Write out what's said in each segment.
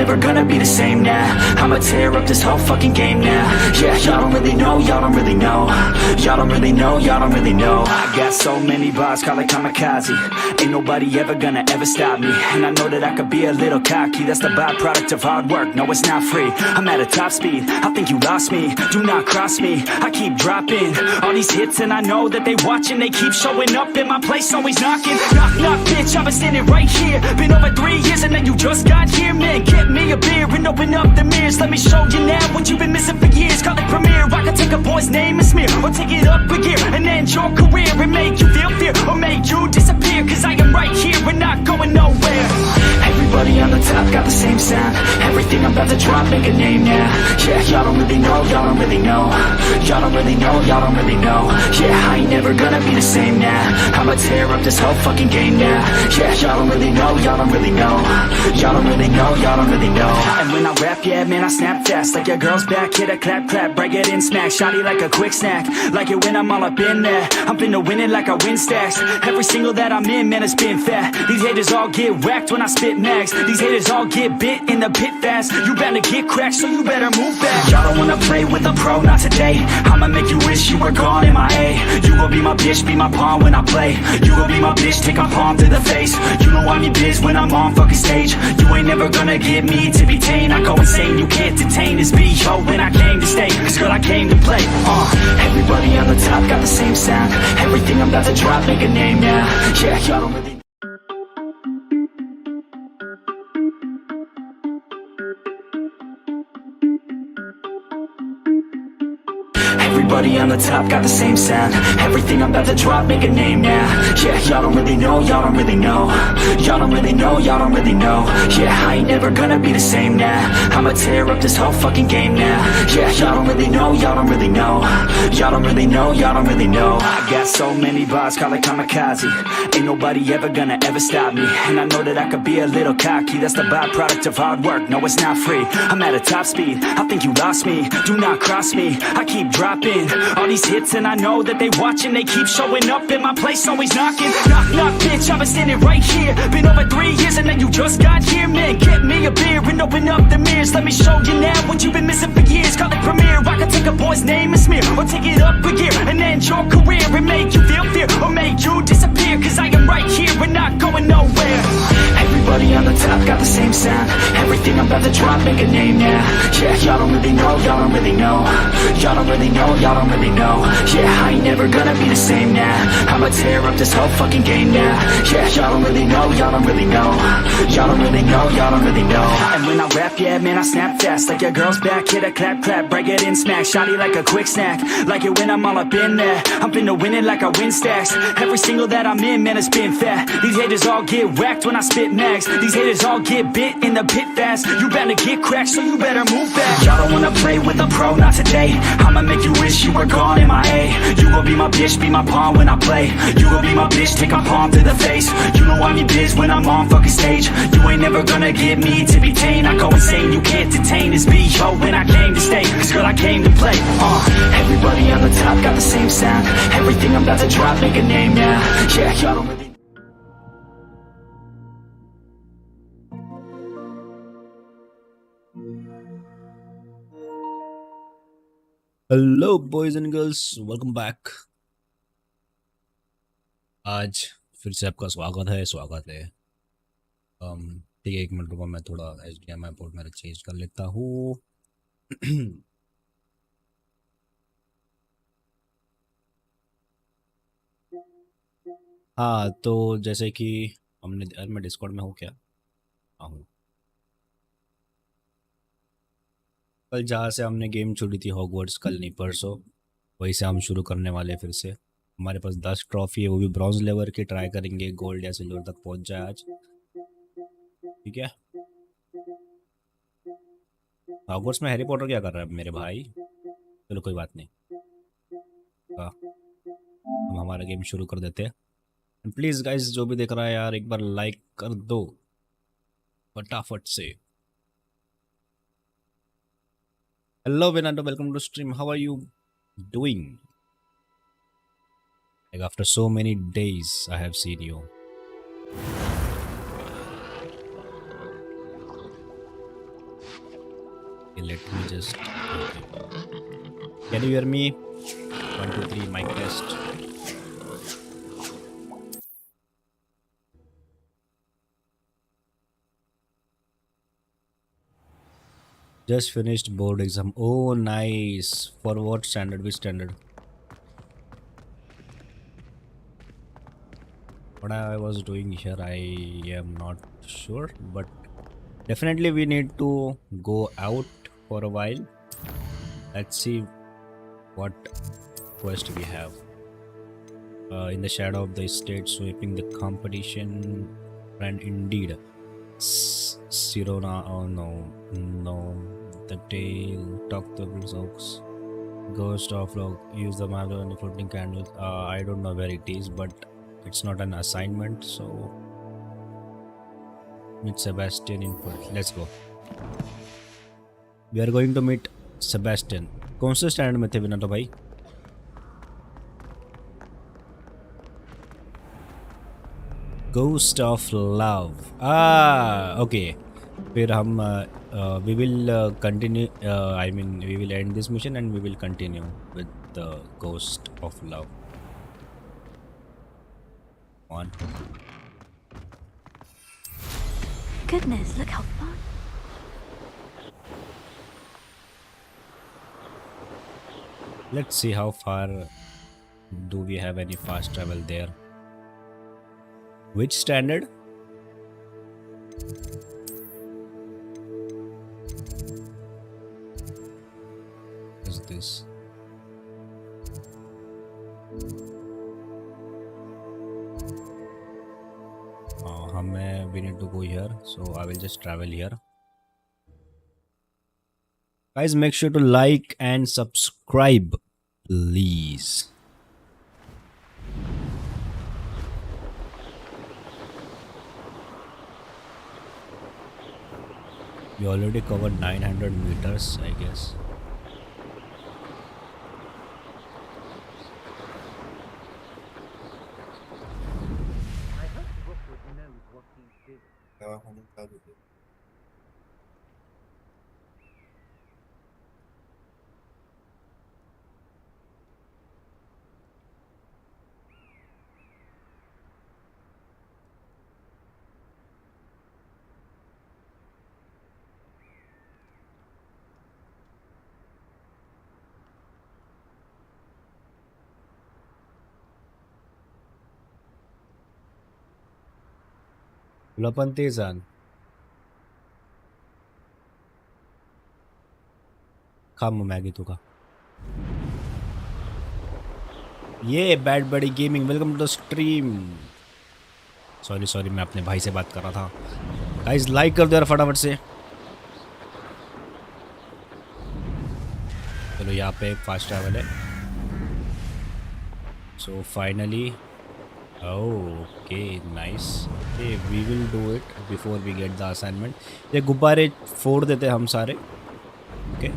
never gonna be the same now. I'ma tear up this whole fucking game now. Yeah, y'all don't really know, y'all don't really know. Y'all don't really know, y'all don't really know. I got so many bars, call it kamikaze. Ain't nobody ever gonna ever stop me. And I know that I could be a little cocky. That's the byproduct of hard work, no it's not free. I'm at a top speed, I think you lost me. Do not cross me, I keep dropping all these hits and I know that they watching. They keep showing up in my place, always knocking. Knock, knock, bitch, I've been standing right here. Been over 3 years and then you just got here. Man, get me a beer and open up the mirrors. Let me show you now what you've been missing for years. Call it premiere, I can take a boy's name and smear, or take it up a gear and end your career and make you feel fear, or make you disappear. Cause I am right here and not going nowhere. Everybody on the top got the same sound. Everything I'm about to drop, make a name now. Yeah, y'all don't really know, y'all don't really know. Y'all don't really know, y'all don't really know. Yeah, I ain't never gonna be the same now. I'ma tear up this whole fucking game now. Yeah, y'all don't really know, y'all don't really know. Y'all don't really know, y'all don't really know. And when I rap, yeah, man, I snap fast. Like your girl's back, hit a clap, clap, break it in, smack. Shotty like a quick snack, like it when I'm all up in there. I'm finna win it like I win stacks. Every single that I'm in, man, it's been fat. These haters all get whacked when I spit max. These haters all get bit in the pit fast. You bound to get cracked, so you better move back. Y'all don't wanna play with a pro, not today. I'ma make you wish you were gone, MIA. You gon' be my bitch, be my pawn when I play. You gon' be my bitch, take my palm to the face. You know I'm your biz when I'm on fucking stage. You ain't never gonna get me to be tame. I go insane, you can't detain this B.O. when I came to stay. Cause girl, I came to play. Everybody on the top got the same sound. Everything I'm about to drop, make a name now. Yeah, y'all don't really. Everybody on the top got the same sound. Everything I'm about to drop, make a name now. Yeah, y'all don't really know, y'all don't really know. Y'all don't really know, y'all don't really know. Yeah, I ain't never gonna be the same now. I'ma tear up this whole fucking game now. Yeah, y'all don't really know, y'all don't really know. Y'all don't really know, y'all don't really know. I got so many bars, call it kamikaze. Ain't nobody ever gonna ever stop me. And I know that I could be a little cocky. That's the byproduct of hard work, no it's not free. I'm at a top speed, I think you lost me. Do not cross me, I keep dropping all these hits and I know that they watching. They keep showing up in my place, always knocking. Knock, knock, bitch, I've been standing right here. Been over 3 years and then you just got here. Man, get me a beer and open up the mirrors. Let me show you now what you've been missing for years. Call it premiere, I can take a boy's name and smear, or take it up a gear and end your career and make you feel fear, or make you disappear. Cause I am right here and not going nowhere. Everybody on the top got the same sound. Everything I'm about to drop, make a name now. Yeah, y'all don't really know, y'all don't really know. Y'all don't really know, y'all don't really know. Yeah, I ain't never gonna be the same now. I'ma tear up this whole fucking game now. Yeah, y'all don't really know, y'all don't really know. Y'all don't really know, y'all don't really know. And when I rap, yeah, man, I snap fast. Like your girl's back, hit a clap, clap, break it in, smack. Shotty like a quick snack, like it when I'm all up in there. I'm finna win it like I win stacks. Every single that I'm in, man, it's been fat. These haters all get whacked when I spit max. These haters all get bit in the pit fast. You bound to get cracked, so you better move back. Y'all don't wanna play with a pro, not today. I'ma make you wish you were gone, MIA. You gon' be my bitch, be my pawn when I play. You gon' be my bitch, take my palm to the face. You know I'm your biz when I'm on fucking stage. You ain't never gonna get me to be tame. I go insane, you can't detain this B.O. when I came to stay. Cause girl, I came to play. Everybody on the top got the same sound. Everything I'm about to drop, make a name now. Yeah, y'all don't really. Hello boys and girls, welcome back. आज फिर से आपका स्वागत है। ठीक है, 1 minute रुको, मैं थोड़ा HDMI पोर्ट मेरा चेंज कर लेता हूँ। हाँ, तो जैसे कि हमने मैं डिस्कॉर्ड में हूँ क्या? हाँ हूँ। कल जहाँ से हमने गेम छोड़ी थी हॉगवर्ट्स, कल नहीं परसों, वहीं से हम शुरू करने वाले हैं फिर से। हमारे पास 10 ट्रॉफी है, वो भी ब्रॉन्ज लेवल के। ट्राई करेंगे गोल्ड या सिल्वर तक पहुंच जाए आज, ठीक है। हॉगवर्ट्स में हैरी पॉटर क्या कर रहा है मेरे भाई? चलो कोई बात नहीं, हाँ हम हमारा गेम शुरू कर देते हैं। प्लीज़ गाइस, जो भी देख रहा है यार, एक बार लाइक कर दो फटाफट से। Hello Venando, welcome to stream. How are you doing? Like after so many days I have seen you. Let me just. Okay. Can you hear me? 1, 2, 3, mic test. Just finished board exam. Oh, nice. For what standard? Which standard? What I was doing here, I am not sure, but definitely we need to go out for a while. Let's see what quest we have. In the shadow of the stage, sweeping the competition, and indeed, Sirona. Oh no, no, the tail, talk the oaks, ghost of log, use the map and the floating candles. I don't know where it is, but it's not an assignment, so meet Sebastian in Perth. Let's go. We are going to meet Sebastian. कौन से stand में थे बिना तो भाई? Ghost of Love. Ah, okay. फिर हम we will continue. I mean, we will end this mission and we will continue with the Ghost of Love. On. Goodness, look how fun. Let's see how far do we have any fast travel there. Which standard? Is this? We need to go here, so I will just travel here. Guys, make sure to like and subscribe, please. We already covered 900 meters, I guess. Lapan Tezan. Come Maggie तुका. ये bad buddy gaming, welcome to the stream. Sorry मैं अपने भाई से बात कर रहा था. गाइस लाइक कर दो यार फटाफट से. चलो यहाँ पे एक फास्ट ट्रैवल है. So finally okay nice. We will do it before we get the assignment. ये गुब्बारे फोड़ देते हम सारे. Okay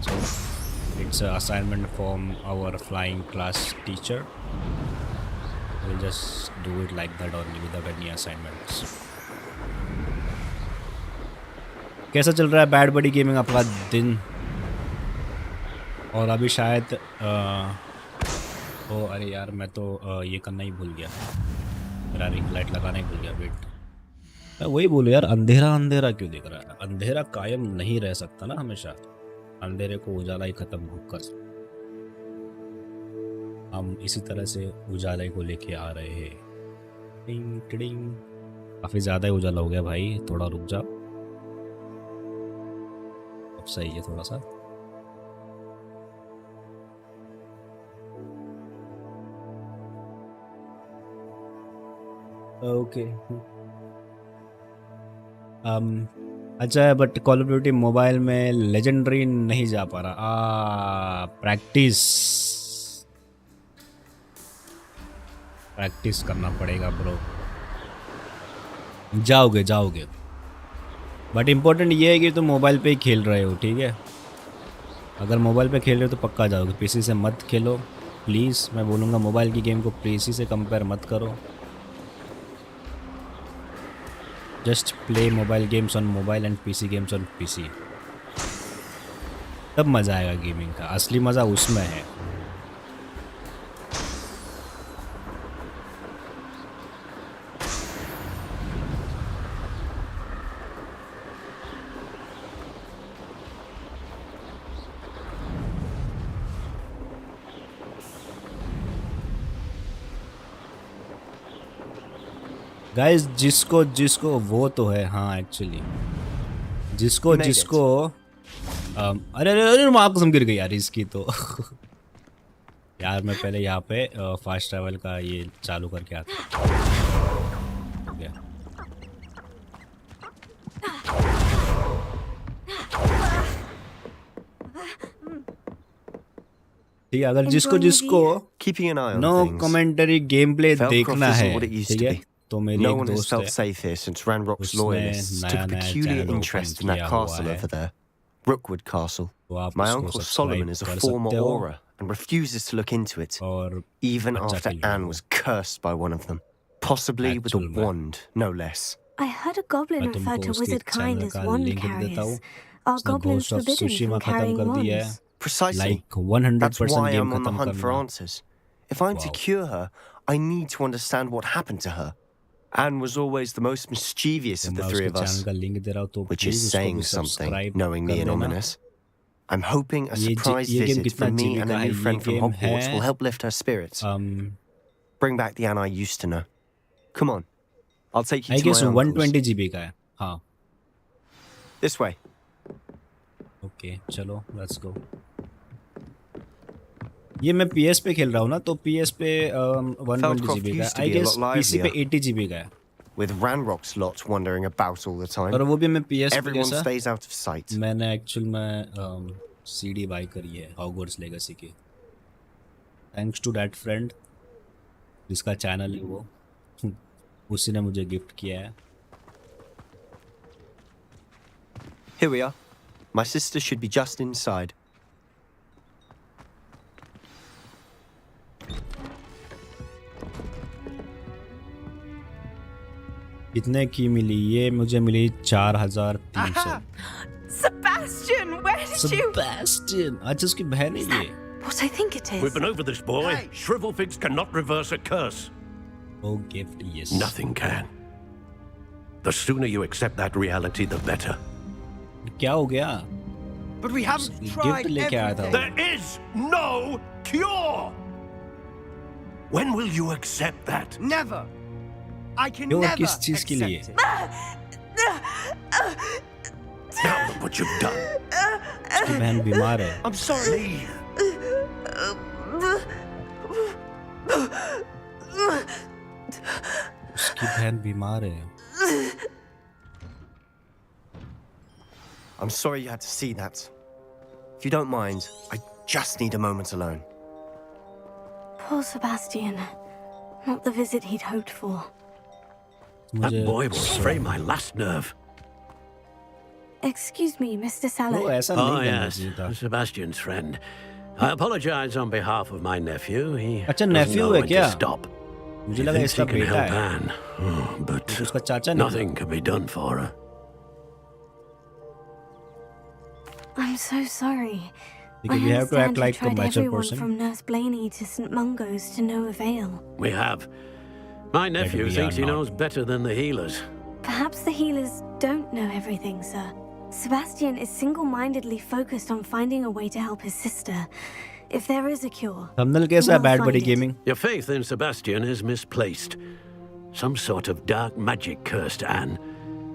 so it's an assignment from our flying class teacher. We'll just do it like that only without any assignments. कैसा चल रहा है बैड बडी गेमिंग आपका दिन? और अभी शायद ओ अरे यार मैं तो ये करना ही भूल गया. मेरा रिंग लाइट लगाना ही भूल गया. वेट मैं वही बोलूँ यार, अंधेरा अंधेरा क्यों दिख रहा है? अंधेरा कायम नहीं रह सकता ना हमेशा. अंधेरे को उजाला ही खत्म होकर हम इसी तरह से उजाले को लेके आ रहे हैं. टिंग टिंग. काफ़ी ज़्यादा ही उजाला हो गया भाई, थोड़ा रुक जाओ. अब सही है थोड़ा सा. ओके अच्छा है, but call of duty mobile में लेजेंडरी नहीं जा पा रहा. प्रैक्टिस करना पड़ेगा ब्रो. जाओगे बट इम्पोर्टेंट ये है कि तुम मोबाइल पे ही खेल रहे हो, ठीक है? अगर मोबाइल पे खेल रहे हो तो पक्का जाओगे. पीसी से मत खेलो प्लीज़. मैं बोलूँगा मोबाइल की गेम को पीसी से कंपेयर मत करो. Just play mobile games on mobile and PC games on PC. तब मज़ा आएगा गेमिंग का, असली मज़ा उसमें है। गाइस जिसको जिसको वो तो है, हाँ एक्चुअली जिसको जिसको अरे अरे अरे माँ कसम गिर गई यार इसकी तो यार मैं पहले यहाँ पे फास्ट ट्रैवल का ये चालू करके आता हो गया। ठीक है, अगर जिसको जिसको नो कमेंटरी गेम प्ले देखना है, ठीक है, तो मेरी No एक one has दोस्त felt है, safe here since Ranrock's उसने loyalists took a नया peculiar channel interest open in that किया हुआ castle है, over there, Rookwood Castle. तो आप My उसको uncle subscribe Solomon is a कर former सकते हो aura and refuses to look into it, और even बच्चा after खेल रहा Anne हो। was cursed by one of them, possibly with a Actual में। wand, no less. I heard a goblin मैं refer तुमको to उसके wizard kind चैनल as का wand लिंक दे देता हूँ। carriers. Are उसने goblins ghost of forbidden सुशीमा from खत्म carrying कर दिया है, wands? Precisely. Like That's 100% why game I'm on the खत्म hunt for करना। answers. If I'm to wow, cure her, I need to understand what happened to her. Anne was always the most mischievous तो of the मैं three उसके of us, channel का link दे रहा हूँ, तो which is please उसको भी saying something, subscribe knowing me कर and देना। ominous. I'm hoping a ये surprise ये गेम visit कितना from me जीबी and का a है? new ये friend from game Hogwarts will है help lift her spirits. Bring back the Anne I used to know. Come on, I'll take you I to guess my uncle's. 120 GB का है। हाँ This way. Okay चलो let's go. ये मैं PS पे खेल रहा हूँ ना, तो PS पे 120 जीबी का है, used to I be a guess lot PC पे livelier. 80 जीबी का है, With Ranrock's lot wandering about all the time, और वो भी मैं PS पे everyone कैसा stays out of sight. मैंने एक्चुअल में CD बाई करी है हॉगवर्ट्स लेगेसी की, थैंक्स टू दैट फ्रेंड जिसका चैनल है वो उसी ने मुझे गिफ्ट किया है। Here we are. My sister should be just inside. कितने की मिली? ये मुझे मिली 4300। Sebastian, where did you? Sebastian, अच्छा उसकी बहन है ये। What I think it We've is. been over this, boy. Shrivelfigs cannot reverse a curse. Oh gift, yes. Nothing can. The sooner you accept that reality, the better. क्या हो गया? But we haven't gift tried लेके आया था everything. वो। There is no cure! When will you accept that? Never. I can क्यों, never किस चीज के लिए? accept it. Now look what you've done. उसकी बहन बीमार है। I'm sorry. Leave. उसकी बहन बीमार है। I'm sorry you had to see that. If you don't mind, I just need a moment alone. Poor Sebastian. Not the visit he'd hoped for. That मुझे boy will fray my last nerve. Excuse me, Mr. वो Sallow. ऐसा Oh, नहीं करना yes. चाहिए था। Sebastian's friend. I apologize on behalf of my nephew. He अच्छा, doesn't nephew know है when क्या? to stop. मुझे He लगा thinks इसका he can बेटा help है, Anne. Oh, but उसका चाचा नहीं। nothing can be done for her. I'm so sorry. Because I you have to act understand you like a tried mature everyone person. from Nurse Blaney to St. Mungo's to no avail. We have. My nephew we thinks are he not. knows better than the healers. Perhaps the healers don't know everything, sir. Sebastian is single-mindedly focused on finding a way to help his sister. If there is a cure, thumbnail कैसा है? we'll bad find buddy it. Gaming. Your faith in Sebastian is misplaced. Some sort of dark magic cursed Anne,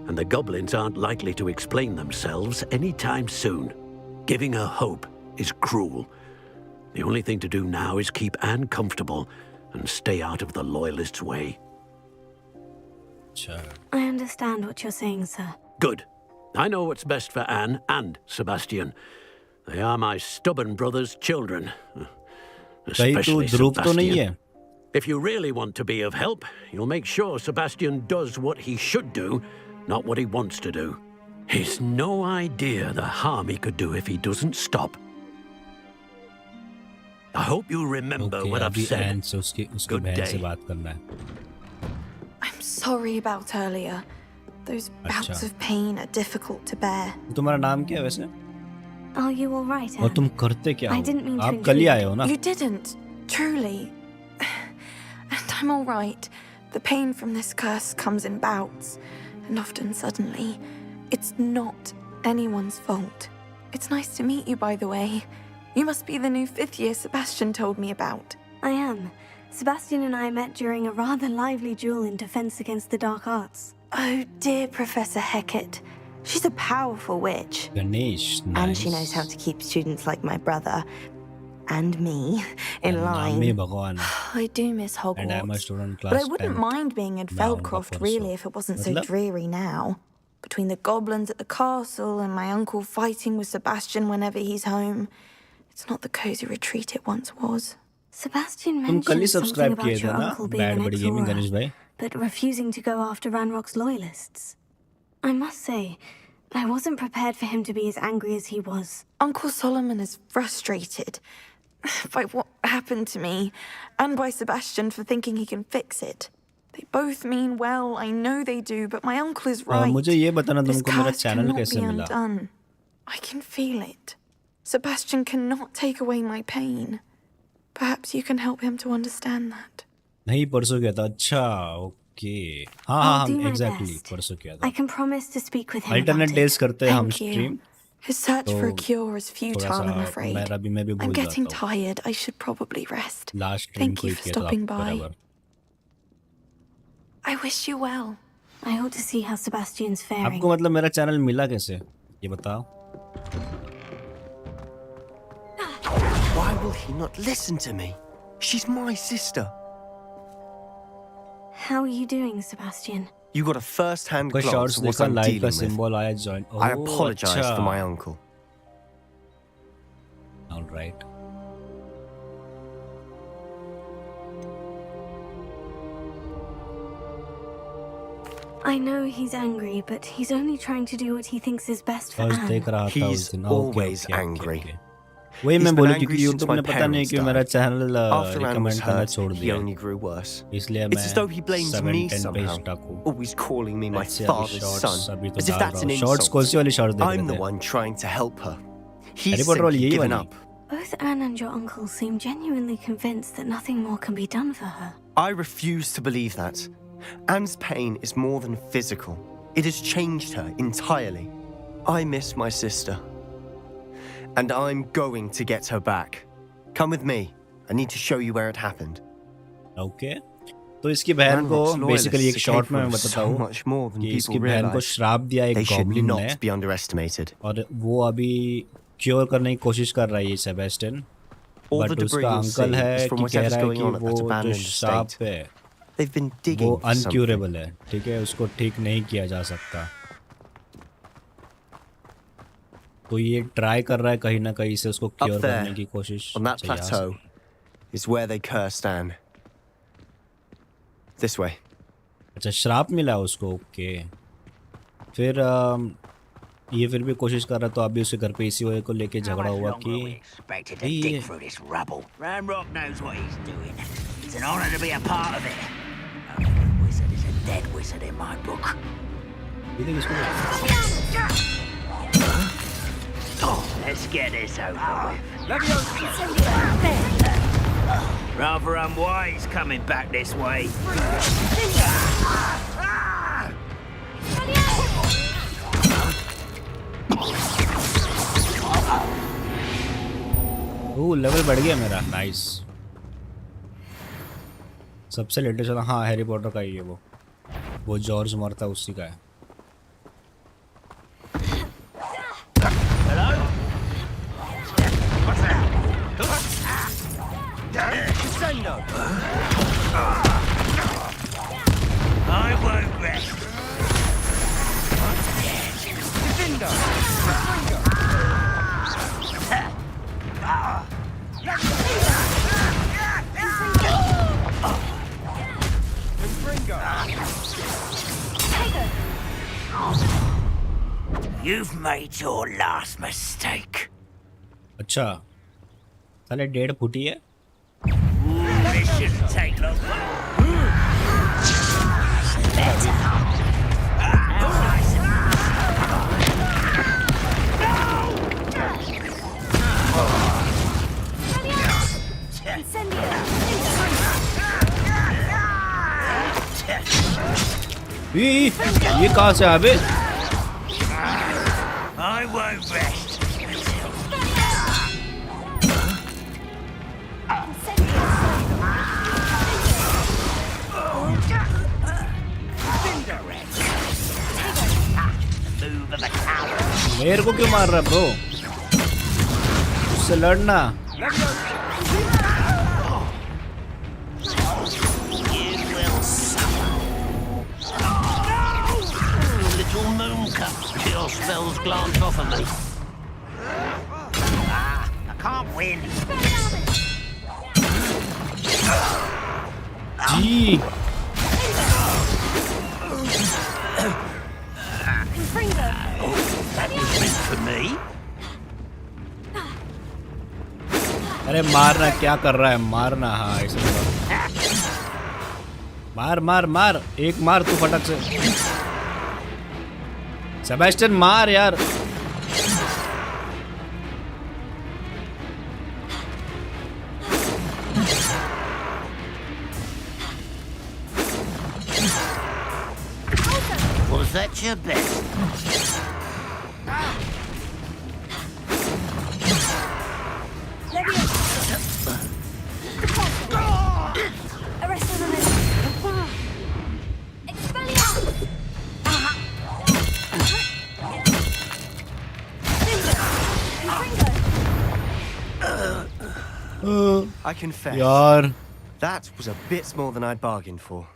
and the goblins aren't likely to explain themselves anytime soon. Giving her hope is cruel. The only thing to do now is keep Anne comfortable and stay out of the loyalists' way. अच्छा, I understand what you're saying, sir. Good. I know what's best for Anne and Sebastian. They are my stubborn brother's children. कहीं तू Especially ध्रुव तो नहीं Sebastian. है? If you really want to be of help, you'll make sure Sebastian does what he should do, not what he wants to do. He's no idea the harm he could do if he doesn't stop. I hope you remember okay, what I've अभी said. N से उसकी Good बहन से day. बात करना है। I'm sorry about earlier. Those bouts Acha. of pain are difficult to bear. तुम्हारा नाम क्या है वैसे? Are you all right, और Anne? तुम करते क्या I हो? didn't mean to आप कल ही intrude. आए हो ना? You didn't, truly. And I'm all right. The pain from this curse comes in bouts, and often suddenly. It's not anyone's fault. It's nice to meet you, by the way. You must be the new 5th year Sebastian told me about. I am. Sebastian and I met during a rather lively duel in Defense Against the Dark Arts. Oh, dear Professor Hecat. She's a powerful witch. Ganesh, nice. And she knows how to keep students like my brother and me in नामी line. भगवान. I do miss And I'm a Hogwarts. student But I class wouldn't 10th. mind being in मैं आऊँगा Feldcroft, परसों. really, if it wasn't so मतलब? dreary now. Between the goblins at the castle and my uncle fighting with Sebastian whenever he's home. It's not the cozy retreat it once was. Sebastian तुम कल ही mentioned something subscribe किए about थे your ना? uncle being bad an बड़ी gaming Ganesh explorer, भाई. but refusing to go after Ranrock's loyalists. I must say, I wasn't prepared for him to be as angry as he was. Uncle Solomon is frustrated by what happened to me and by Sebastian for thinking he can fix it. They both mean well, I know they do, but my uncle is right. मुझे ये बताना This तुमको मेरा curse channel cannot कैसे be मिला? undone. I can feel it. Sebastian cannot take away my pain. Perhaps you can help him to understand that. नहीं परसों किया था. अच्छा ओके. हाँ I'll हाँ do my एग्जैक्टली best. परसों किया I था. can promise to speak with him about alternate days it. करते हैं हम Thank you. Stream. His search for a तो cure is थोड़ा futile, I'm सा afraid. मैं भी I'm भूल getting जाता हूँ. tired. I should probably rest. Last stream Thank को you ही for किया था stopping by. बराबर. I wish you well. I ought to see how Sebastian's faring. आपको मतलब मेरा चैनल मिला कैसे? ये बताओ. Why will he not listen to me? She's my sister. How are you doing, Sebastian? You got a first-hand कोई glance shorts of what देखा I'm like का dealing with. सिंबल आया join. I apologize for my uncle. Alright. I know he's angry, but he's only trying to do what he thinks is best for बस Anne. देख रहा था He's उस दिन. always angry. वही He's मैं been बोलूं angry क्योंकि since यूट्यूब my ने पता नहीं parents क्यों died. मेरा channel After Anne was recommend करना hurt, छोड़ he दिया. only grew worse. इसलिए It's मैं as though he blames 7 me 10 somehow, page टाकू. always calling me my ऐसे अभी father's शॉर्ट्स son, अभी तो as if डाल that's रहा an हूँ. शॉर्ट्स कौन सी insult. वाली शॉर्ट्स देख I'm रहे the थे? one trying to help her. He's Harry Potter वाली simply यही given वाली? up. Both Anne and your uncle seem genuinely convinced that nothing more can be done for her. I refuse to believe that. Anne's pain is more than physical. It has changed her entirely. I miss my sister. And I'm going to get her back. Come with me. I need to show you where it happened. Okay. तो इसकी बहन को Ranrock's basically एक loyalists short are में मैं capable of बताता so हूँ much more than कि इसकी people बहन को realize. श्राप दिया एक They should गॉब्लिन ने not be underestimated. और वो अभी क्योर करने की कोशिश कर रहा है ये Sebastian. All the but debris उसका you'll अंकल see है is from कि कह whatever's रहा है going कि on at वो that जो abandoned श्राप estate. है They've been वो digging for something. अनक्यूरेबल है. ठीक है, उसको ठीक नहीं किया जा सकता. तो ये ट्राई कर रहा है कहीं ना कहीं से उसको Up क्योर there, करने की कोशिश. on that अच्छा, यहाँ से. plateau, is where they cursed Anne. This way. अच्छा श्राप मिला उसको. ओके. फिर ये फिर भी कोशिश कर रहा. तो अभी उसके घर पे इसी वजह को लेके झगड़ा हुआ कि expected to ये dig through this rubble. Ranrock knows what he's doing. It's an honor to be a part of it. A good wizard is a dead wizard in my book. ये देख इसको. Let's get this over with. Rather unwise coming back this way. Oh level बढ़ गया मेरा. Nice. सबसे latest वाला हाँ Harry Potter का ही है वो जॉर्ज मरता उसी का है. I won't rest. You've made your last mistake. अच्छा साले डेढ़ फुटी है. This shouldn't take long. ये कहाँ से आवे? I won't rest. Move of a coward. मेरे को क्यों मार रहा ब्रो? उससे लड़ना। You will suffer. Little moon cup. Your spells glance off of me. I can't win. Ji. That was meant for me. अरे मारना, क्या कर रहा है? मारना, हाँ ऐसे करो। मार मार मार, एक मार तू फटक से। सेबेस्टियन मार यार। Was that your best? I confess, यार that was a bit more than I'd bargained for.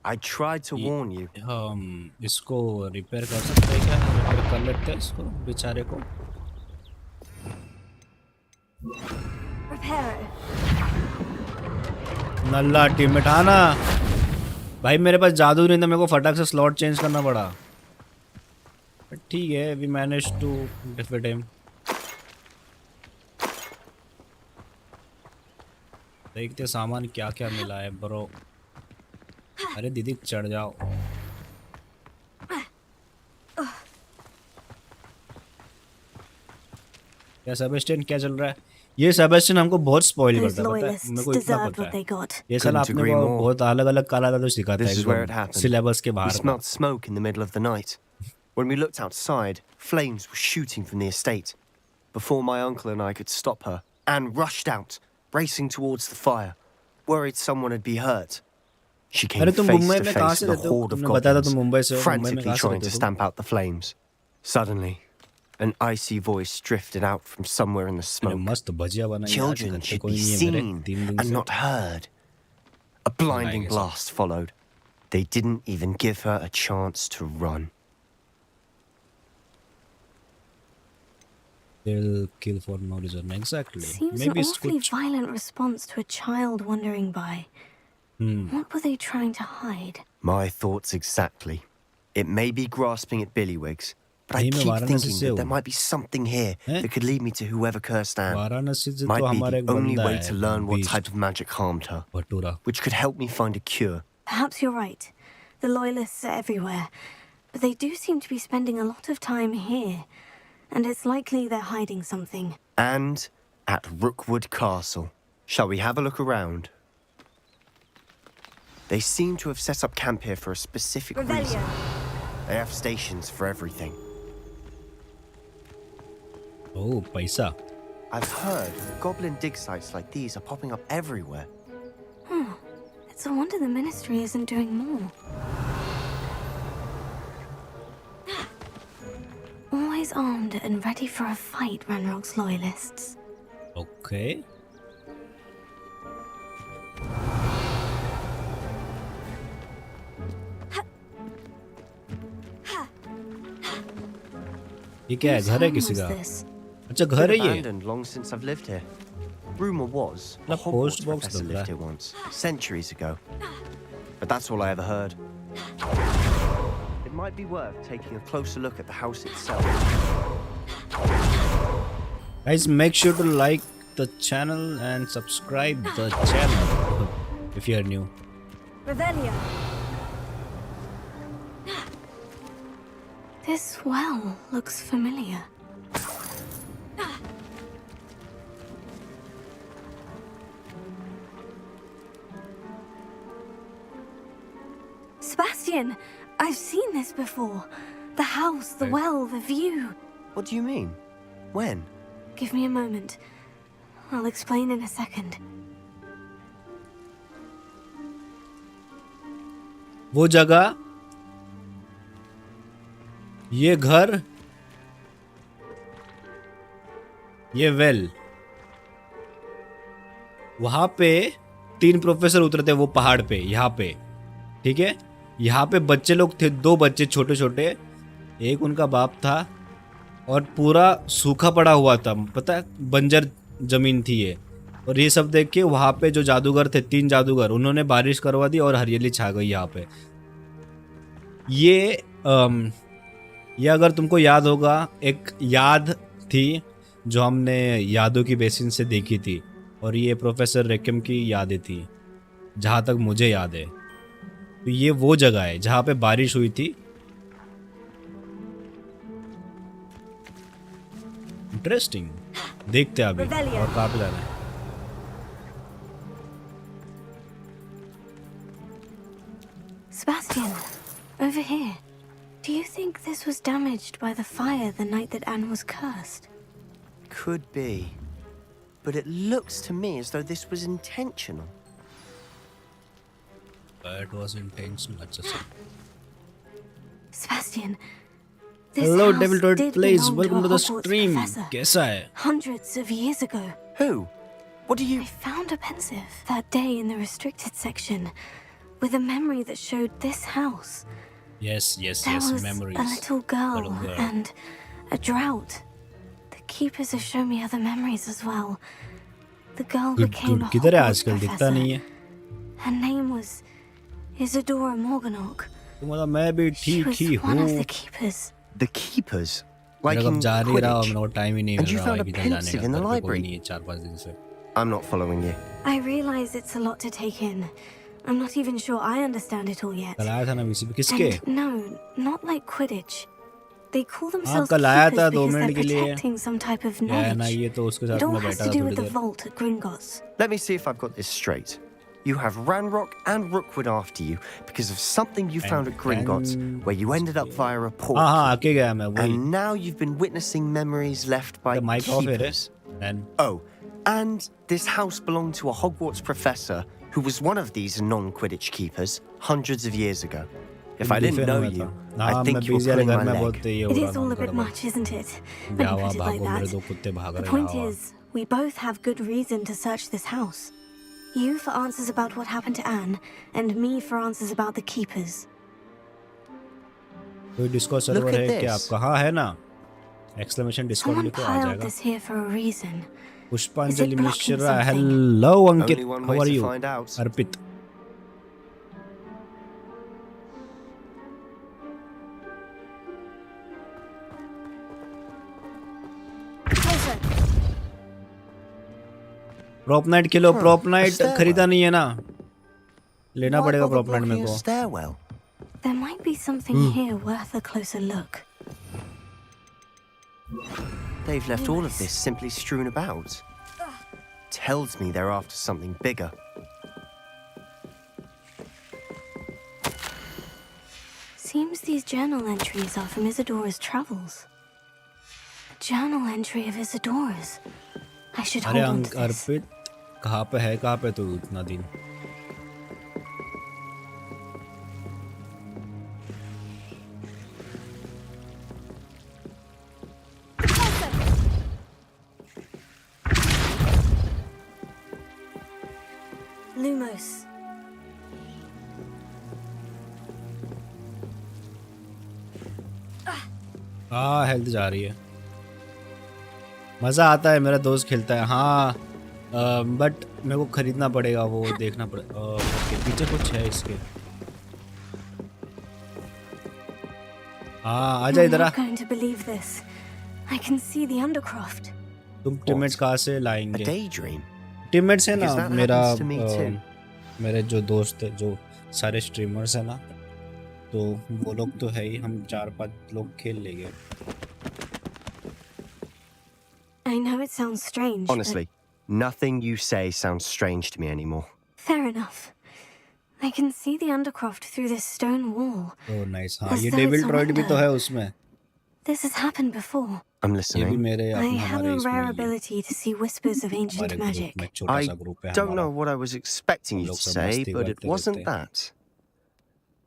I tried to warn you. हम इसको रिपेयर कर सकते हैं क्या? रिपेयर कर लेते हैं इसको, बेचारे को। नल्ला टीममेट आना। भाई मेरे पास जादू नहीं था, मेरे को फटाक से स्लॉट चेंज करना पड़ा। ठीक है, we manage to defeat him. देखते सामान क्या क्या मिला है ब्रो। अरे दीदी चढ़ जाओ। क्या सेबेस्टियन क्या चल रहा है? ये सेबेस्टियन हमको बहुत स्पॉइल करता है, पता है? मेरे को इतना पता है। ये साल आपने को बहुत अलग-अलग काला जादू सिखाता This is where it है, happened. सिलेबस के We बाहर का। smelled smoke in the middle of the night. When we looked outside, flames were shooting from the estate. Before my uncle and I could stop her, Anne rushed out, racing towards the fire, worried someone would be hurt. She came अरे face तुम to Mumbai में कहाँ face से with a रहते हो? horde of तुमने बताया था तुम goblins, मुंबई से हो, मुंबई में frantically कहाँ से trying रहते to हो तुम? stamp out the flames. Suddenly, an icy voice drifted out from somewhere in the अरे smoke. मस्त भजिया बनाई। Children आज should कोई be नहीं है मेरे seen 3 दिन and से। not heard. A blinding guess. blast followed. They didn't even give her a chance to run. They'll kill for no reason. Exactly. Seems Maybe an it's awfully कुछ violent response to a child wandering by. What were they trying to hide? My thoughts exactly. It may be grasping at Billywigs, but I नहीं, मैं keep Varanasi thinking से that हूँ। there might be something here हैं? that could lead me to whoever cursed Anne. Varanasi से Might तो be हमारा the एक only बंदा way है, to learn what beast, type of magic harmed her, bhatura. which could help me find a cure. Perhaps you're right. The loyalists are everywhere. But they do seem to be spending a lot of time here. And it's likely they're hiding something. And at Rookwood Castle. Shall we have a look around? They seem to have set up camp here for a specific reason. They have stations for everything. Oh, पैसा। I've heard goblin dig sites like these are popping up everywhere. It's a wonder the ministry isn't doing more. Always armed and ready for a fight, Ranrock's loyalists. Okay. ये क्या है? घर है किसी का? अच्छा घर है Been ये? abandoned long since I've lived here. Rumor was a ना Hogwarts post box professor लग रहा lived है। here once, centuries ago. But that's all I ever heard. It might be worth taking a closer look at the house itself. Guys, make sure to like the channel and subscribe the channel if you are new. Revelia. This well looks familiar. Sebastian, I've seen this before. The house, the well, the view. What do you mean? When? Give me a moment. I'll explain in a second. वो जगह, ये घर, ये well, वहां पे 3 professor उतरे थे वो पहाड़ पे, यहाँ पे, ठीक है। यहाँ पे बच्चे लोग थे, 2 बच्चे छोटे छोटे, एक उनका बाप था और पूरा सूखा पड़ा हुआ था, पता है, बंजर जमीन थी ये। और ये सब देख के वहाँ पे जो जादूगर थे, 3 जादूगर, उन्होंने बारिश करवा दी और हरियाली छा गई यहाँ पे। ये अगर तुमको याद होगा, एक याद थी जो हमने यादों की बेसिन से देखी थी, और ये प्रोफेसर रेकम की यादें थी, जहाँ तक मुझे याद है। तो ये वो जगह है जहाँ पे बारिश हुई थी। इंटरेस्टिंग, देखते हैं अभी और कहाँ पे जाना है। Sebastian, over here. Do you think this was damaged by the fire the night that Anne was cursed? Could be. But it looks to me as though this was intentional. It was intentional, अच्छा sir. Sebastian, this Hello, house Devil Toad did Plays. belong Welcome to to a the Hogwarts stream. professor. कैसा है? Hundreds of years ago. Who? What do you... I found a pensive that day in the restricted section with a memory that showed this house. Yes, There was memories. a little girl and a drought. The keepers have shown me other memories as well. The girl became a किधर है Hogwarts आजकल? दिखता professor. नहीं है। Her name was Isadora Morganach. तो मतलब मैं भी She ठीक was ही one हूँ। of the keepers. The keepers? Like मेरा in कब जा नहीं रहा, Quidditch? मेरे को टाइम ही नहीं And मिल you रहा found है a किधर जाने pensive का। in the घर पे कोई library? नहीं है 4-5 दिन से। I'm not following you. I realize it's a lot to take in. I'm not even sure I understand it all yet. कल आया था ना वीसी पे, किसके? And no, not like Quidditch. They call themselves कल आया था keepers 2 because मिनट they're के लिए। protecting some type of है ना, knowledge. ये तो उसके It साथ all मैं has बैठा to था do थोड़ी with the there. vault at Gringotts. Let me see if I've got this straight. You have Ranrock and Rookwood after you because of something you found at Gringotts, where you ended up via a portal. हाँ आके गया मैं वही। And now you've been witnessing memories left by The mic off है रे। keepers. Then Oh, and this house belonged to a Hogwarts professor who was one of these non-Quidditch keepers hundreds of years ago. If I didn't know you, I think you were pulling my leg. It is all a bit much, isn't it? When you put it like that. The point is, we both have good reason to search this house. You for answers about what happened to Anne, and me for answers about the keepers. कोई disco server Look at है क्या this. आपका? हाँ है ना, exclamation Discord Someone लिखो आ piled जाएगा। this here for a reason. Pushpanjali blocking Mishra, something? Hello Ankit, Only one how way are to you? find out. Arpit, prop knight खेलो। Prop knight stairwell. खरीदा नहीं है ना, लेना Why पड़ेगा bother प्रॉप नाइट blocking मेरे a को। stairwell? There might be something here worth a closer look. They've left all of this simply strewn about. Tells me they're after something bigger. Seems these journal entries are from Isadora's travels. A journal entry of Isadora's. I should अरे hold on to this. अर्पित, कहाँ पे है, कहाँ पे तू इतना दिन? Lumos. हाँ हेल्थ जा रही है। मज़ा आता है, मेरा दोस्त खेलता है। हाँ बट मेरे को खरीदना पड़ेगा, वो देखना पड़ेगा। ओके, पीछे कुछ है इसके। हाँ आजा You're इधर आ। not going to believe this. I can see the undercroft. तुम टीममेट्स कहाँ से A लाएंगे? daydream? टीममेट्स है ना Because that मेरा, happens to me too. मेरे जो दोस्त है, जो सारे स्ट्रीमर्स है ना, तो वो लोग तो है ही, हम 4-5 लोग खेल लेंगे। I know it sounds strange. Honestly, nothing you say sounds strange to me anymore. But fair enough. I can see the undercroft through this stone wall. Oh nice. हाँ As ये though it's devil a droid भी तो window. है उसमें. This has happened before. I'm ये भी listening. मेरे I have हमारे a इसमें rare ही है. ability to see whispers of ancient हमारे ग्रुप magic. में छोटा I सा ग्रुप है don't हमारा. know what I was expecting हम you लोग to सब say, मस्ती but it करते wasn't रहते हैं. that.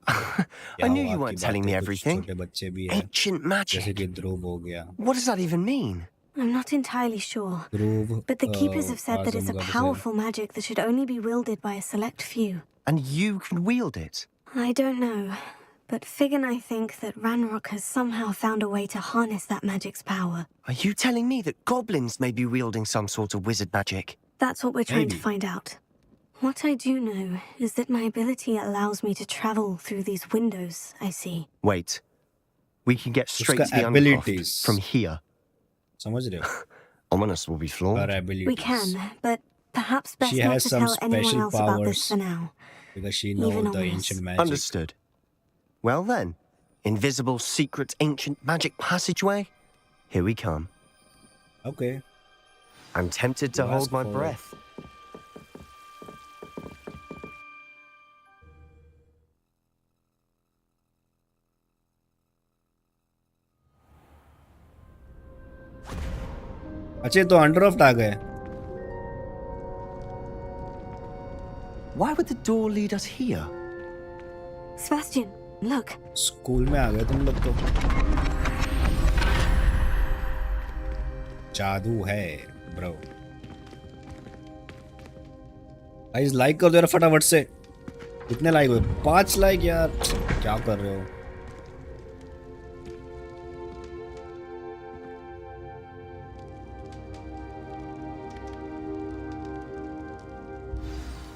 क्या I knew हुआ you आपकी weren't telling me बातें, कुछ everything. छोटे बच्चे भी हैं. Ancient जैसे magic. कि ध्रुव हो गया. What does that even mean? I'm not entirely sure, Dhruv but the keepers have said that it's a Azamgarh से. powerful magic that should only be wielded by a select few. And you can wield it. I don't know, but Fig and I think that Ranrock has somehow found a way to harness that magic's power. Are you telling me that goblins may be wielding some sort of wizard magic? That's what we're trying to Maybe. find out. What I do know is that my ability allows me to travel through these windows I see. Wait. We can get straight उसका to the abilities. undercroft from here. समझ रहे हो? Ominous will be flawed. Her abilities. We can, but perhaps best She not has to some tell anyone special else about this powers. for now. Because she Even knows the ominous. ancient magic. Understood. Well then, invisible, secret, ancient magic passageway? Here we come. Okay. I'm tempted to You hold ask my for it. breath. अच्छे तो अंडरऑफ्ट आ गए. Why would the door lead us here? Sebastian, look. School में आ गए तुम लोग तो. जादू है ब्रो. गाइस लाइक कर दो यार फटाफट से. कितने लाइक हुए? 5 लाइक यार. क्या कर रहे हो?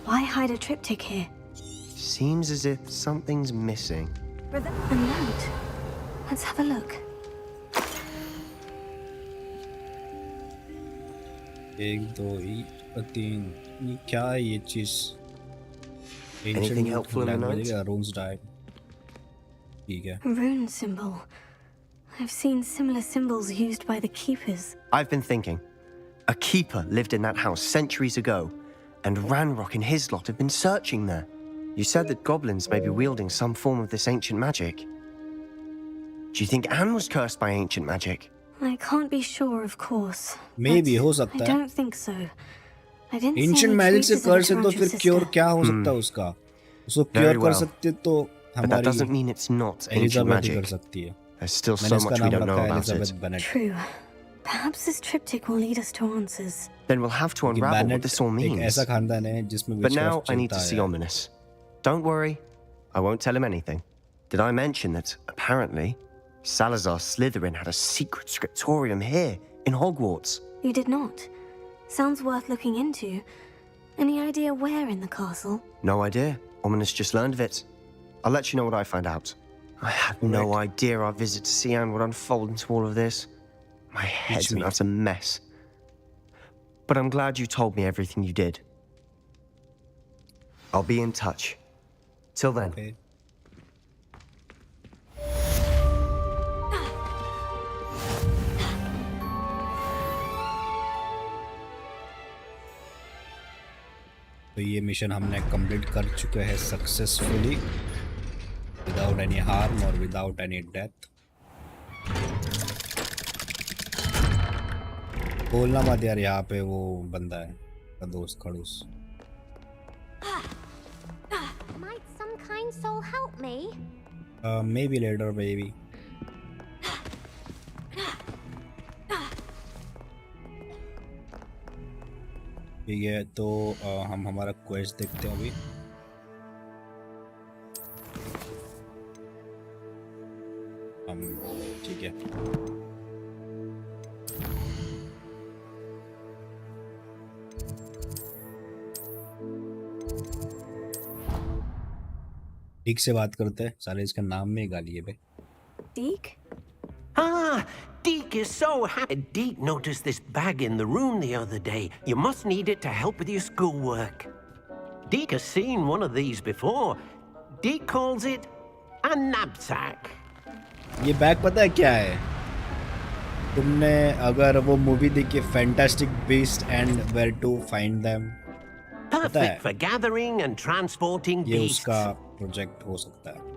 Why hide a triptych here? Seems as if something's missing. A note. Let's have a look. 1 2 3. ये क्या है ये चीज? Anything helpful in the note? Runes died. ठीक है. Rune symbol. I've seen similar symbols used by the keepers. I've been thinking. A keeper lived in that house centuries ago, and Ranrock and his lot have been searching there. You said that goblins may be wielding some form of this ancient magic. Do you think Anne was cursed by ancient magic? I can't be sure, of course. Maybe, but हो सकता I है. don't think so. I didn't see Ancient any magic से traces of curse it है तो around your फिर cure sister. क्या हो सकता है उसका? उसको Very क्योर कर well. सकते तो But that doesn't हमारी mean it's not ancient Elizabeth ही कर magic. सकती है. There's still मैंने so इसका much we नाम don't know रखा है about Elizabeth it. Bennett. True. Perhaps this triptych will lead us to answers. Then we'll have to क्योंकि unravel what Bennett this all एक ऐसा means. खानदान है जिसमें But now witchcraft I need चलता to see है. Ominous. Don't worry, I won't tell him anything. Did I mention that, apparently, Salazar Slytherin had a secret scriptorium here in Hogwarts? You did not. Sounds worth looking into. Any idea where in the castle? No idea. Ominous just learned of it. I'll let you know what I find out. I had no idea our visit to Sian would unfold into all of this. My head's me. an utter mess. But I'm glad you told me everything you did. I'll be in touch. Till then. Okay. तो ये mission हमने complete कर चुके हैं successfully without any harm और without any death. बोलना मत यार, यहाँ पे वो बंदा है का दोस्त खड़ूस. Might some kind soul help me? Maybe later baby. ठीक है तो हम हमारा क्वेस्ट देखते हैं अभी. हम ठीक है. ठीक से बात करते हैं. साले इसका नाम में ही गाली है बे. Deke? Ah, Deke is so happy. Deke noticed this bag in the room the other day. You must need it to help with your schoolwork. Deke has seen one of these before. Deke calls it a knapsack. ये bag पता है क्या है? तुमने अगर वो movie देखी fantastic beasts and where to find them. perfect for gathering and transporting ये beasts. उसका प्रोजेक्ट हो सकता है.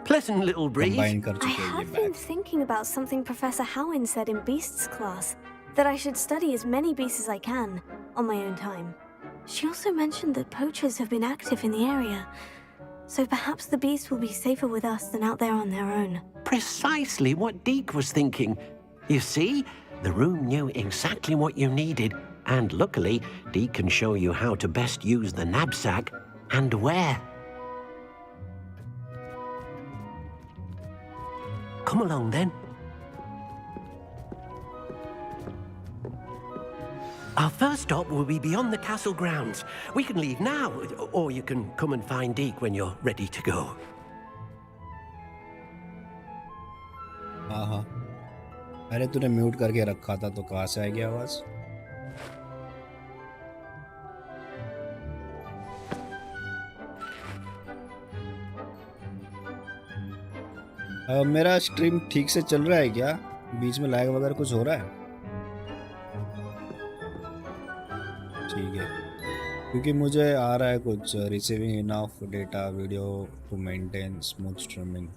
Pleasant little breeze. Combine कर I चुके हैं ये have been bag. thinking about something Professor Howin said in Beasts class, that I should study as many beasts as I can on my own time. She also mentioned that poachers have been active in the area, so perhaps the beasts will be safer with us than out there on their own. Precisely what Deke was thinking. You see, the room knew exactly what you needed, and luckily, Deke can show you how to best use the knapsack and where. Come along then. Our first stop will be beyond the castle grounds. We can leave now, or you can come and find Deke when you're ready to go. हाँ हाँ. अरे तूने mute करके रखा था तो कहाँ से आएगी आवाज? मेरा स्ट्रीम ठीक से चल रहा है क्या? बीच में लैग वगैरह कुछ हो रहा है? ठीक है, क्योंकि मुझे आ रहा है कुछ receiving enough data video to maintain smooth streaming.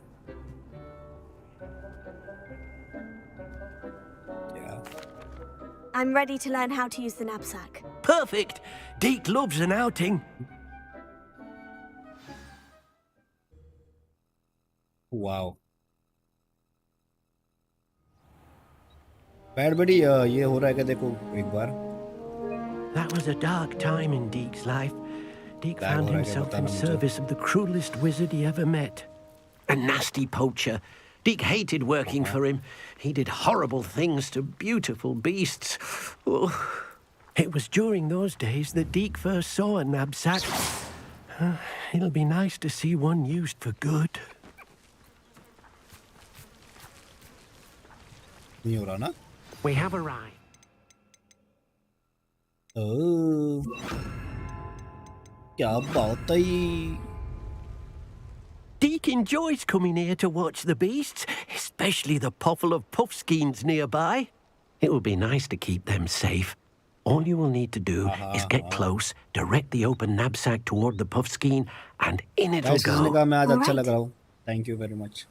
I'm ready to learn how to use the knapsack. Perfect! Deke loves an outing. Wow. Bad बड़ी ये हो रहा है क्या? देखो एक बार. That was a dark time in Deke's life. Deke Bad found हो रहा है क्या? himself बताना in मुझे. service of the cruelest wizard he ever met. A nasty poacher. Deke hated working for him. He did horrible things to beautiful beasts. Oh. It was during those days that Deke first saw a knapsack. It'll be nice to see one used for good. नहीं हो रहा ना? We have arrived. ओह, क्या बात है? Deke enjoys coming here to watch the beasts, especially the potful of puffskeins nearby. It will be nice to keep them safe. All you will need to do is get close, direct the open knapsack toward the puffskein, and in it'll guys, इसने go. कहा मैं आज अच्छा Alright. लग रहा हूँ. Thank you very much.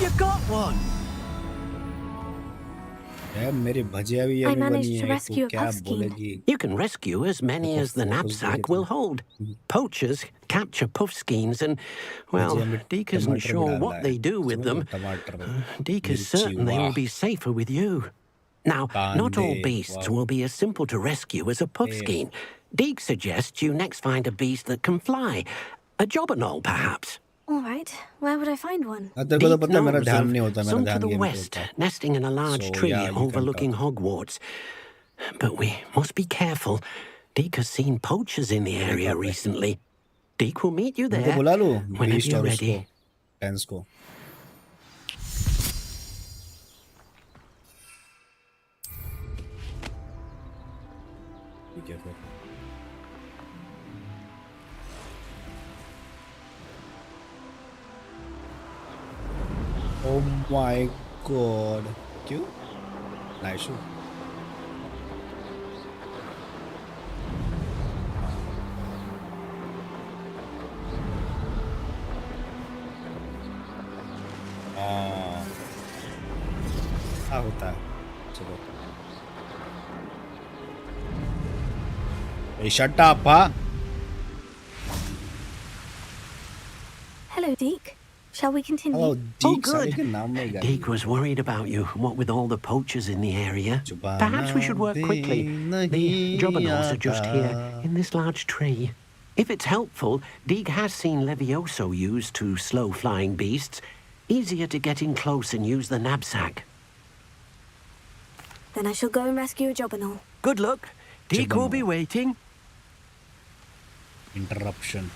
You got one! यार मेरी भजिया भी I यही managed बनी to है. rescue तू a क्या puffskein. बोलेगी? You can rescue as many as the knapsack will hold. Poachers capture puffskeins and, well, भजिया में Deke isn't टमाटर sure भी डाल what रहा they है. do with them. टमाटर. Deke is मिर्ची, certain they will वाह. be safer with you. Now, not all Kaande, beasts wow. will be as simple to rescue as a puffskein. Deke suggests you next find a beast that can fly. A jobberknoll, perhaps. All right, where would I find one? तेरे को तो Deke पता है मेरा knows ध्यान of नहीं होता. मेरा some to ध्यान the गेम पे west, होता है. nesting in a large So, tree yeah, you can overlooking talk. Hogwarts. But we must be careful. Deke has seen poachers in the area recently. Deke will meet you उनको there बुला लो. whenever beast you're और ready. उसको. Tense को. ठीक है फिर. Oh my god. क्यों? Nice. क्या होता है? चलो. Hey, shut up, huh? Hello, Deke. Shall we continue? Hello, Oh, Deke. साले good. के नाम में गाली. Deke was worried about you, what with all the poachers in the area. Perhaps we should work quickly. The jobberknolls are just here, in this large tree. If it's helpful, Deke has seen Levioso used to slow flying beasts. Easier to get in close and use the knapsack. Then I shall go and rescue a jobberknoll. Good luck. Deke will be waiting. Interruption.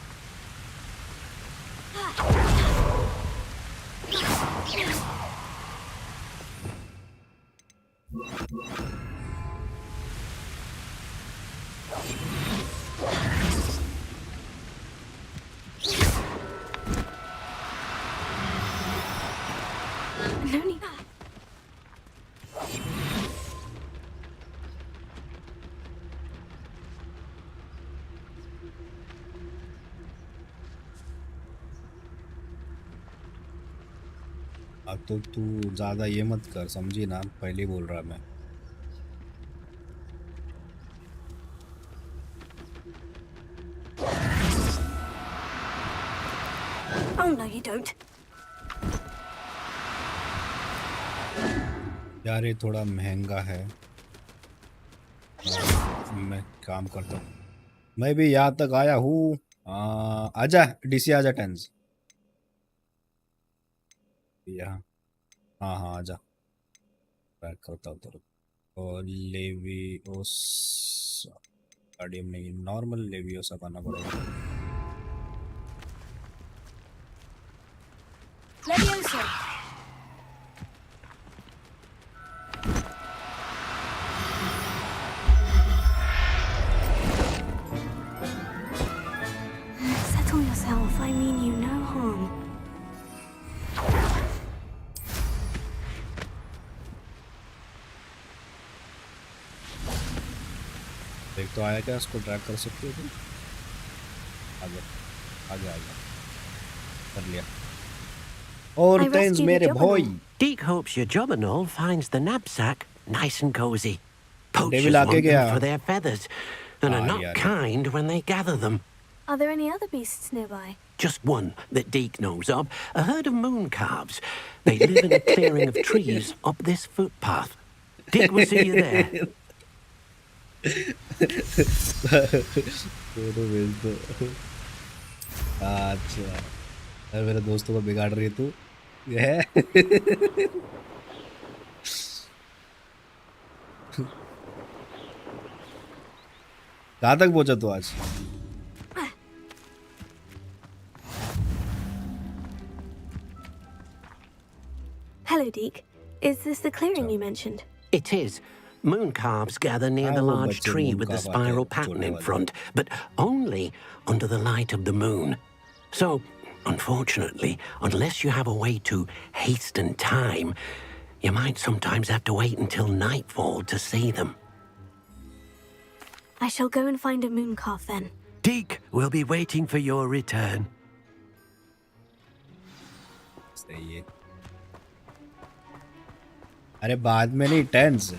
तो तू ज्यादा ये मत कर, समझी ना, पहले ही बोल रहा मैं। Oh no, you don't. यार ये थोड़ा महंगा है। मैं काम करता हूँ, मैं भी यहाँ तक आया हूँ। आजा डीसी, आजा टेंस यहाँ। हाँ हाँ आजा, पैक करता हूँ तेरे को। और लेवियोस गार्डियम नहीं, नॉर्मल लेवियोसा करना पड़ेगा। Levioso. Settle yourself. I mean you no harm. देख तो आया क्या, उसको ड्रैग कर सकते हो तुम? आगे आगे आगे, कर लिया। और I टेंस rescued मेरे a भाई। juggernaut. Deke hopes your job and all finds the knapsack nice and cozy. Poachers Devil आके want गया। them for their feathers, and are not यार। kind when they gather them. Are there any other beasts nearby? Just one that Deke knows of, a herd of moon calves. They live in a clearing of trees up this footpath. Deke will see you there. Photo भेज दो। अच्छा, अरे मेरे दोस्तों को बिगाड़ रही है तू। ये कहाँ तक पहुंचा तू आज? Hello, Deke. Is this the clearing you mentioned? It is. Moon calves gather near the वो large बच्चे tree moon with the calf आते spiral हैं, pattern छोटे in वाले। front, but only under the light of the moon. So, unfortunately, unless you have a way to hasten time, you might sometimes have to wait until nightfall to see them. I shall go and find a moon calf then. Deke will be waiting for your return. सही है। अरे बाद में नहीं, tense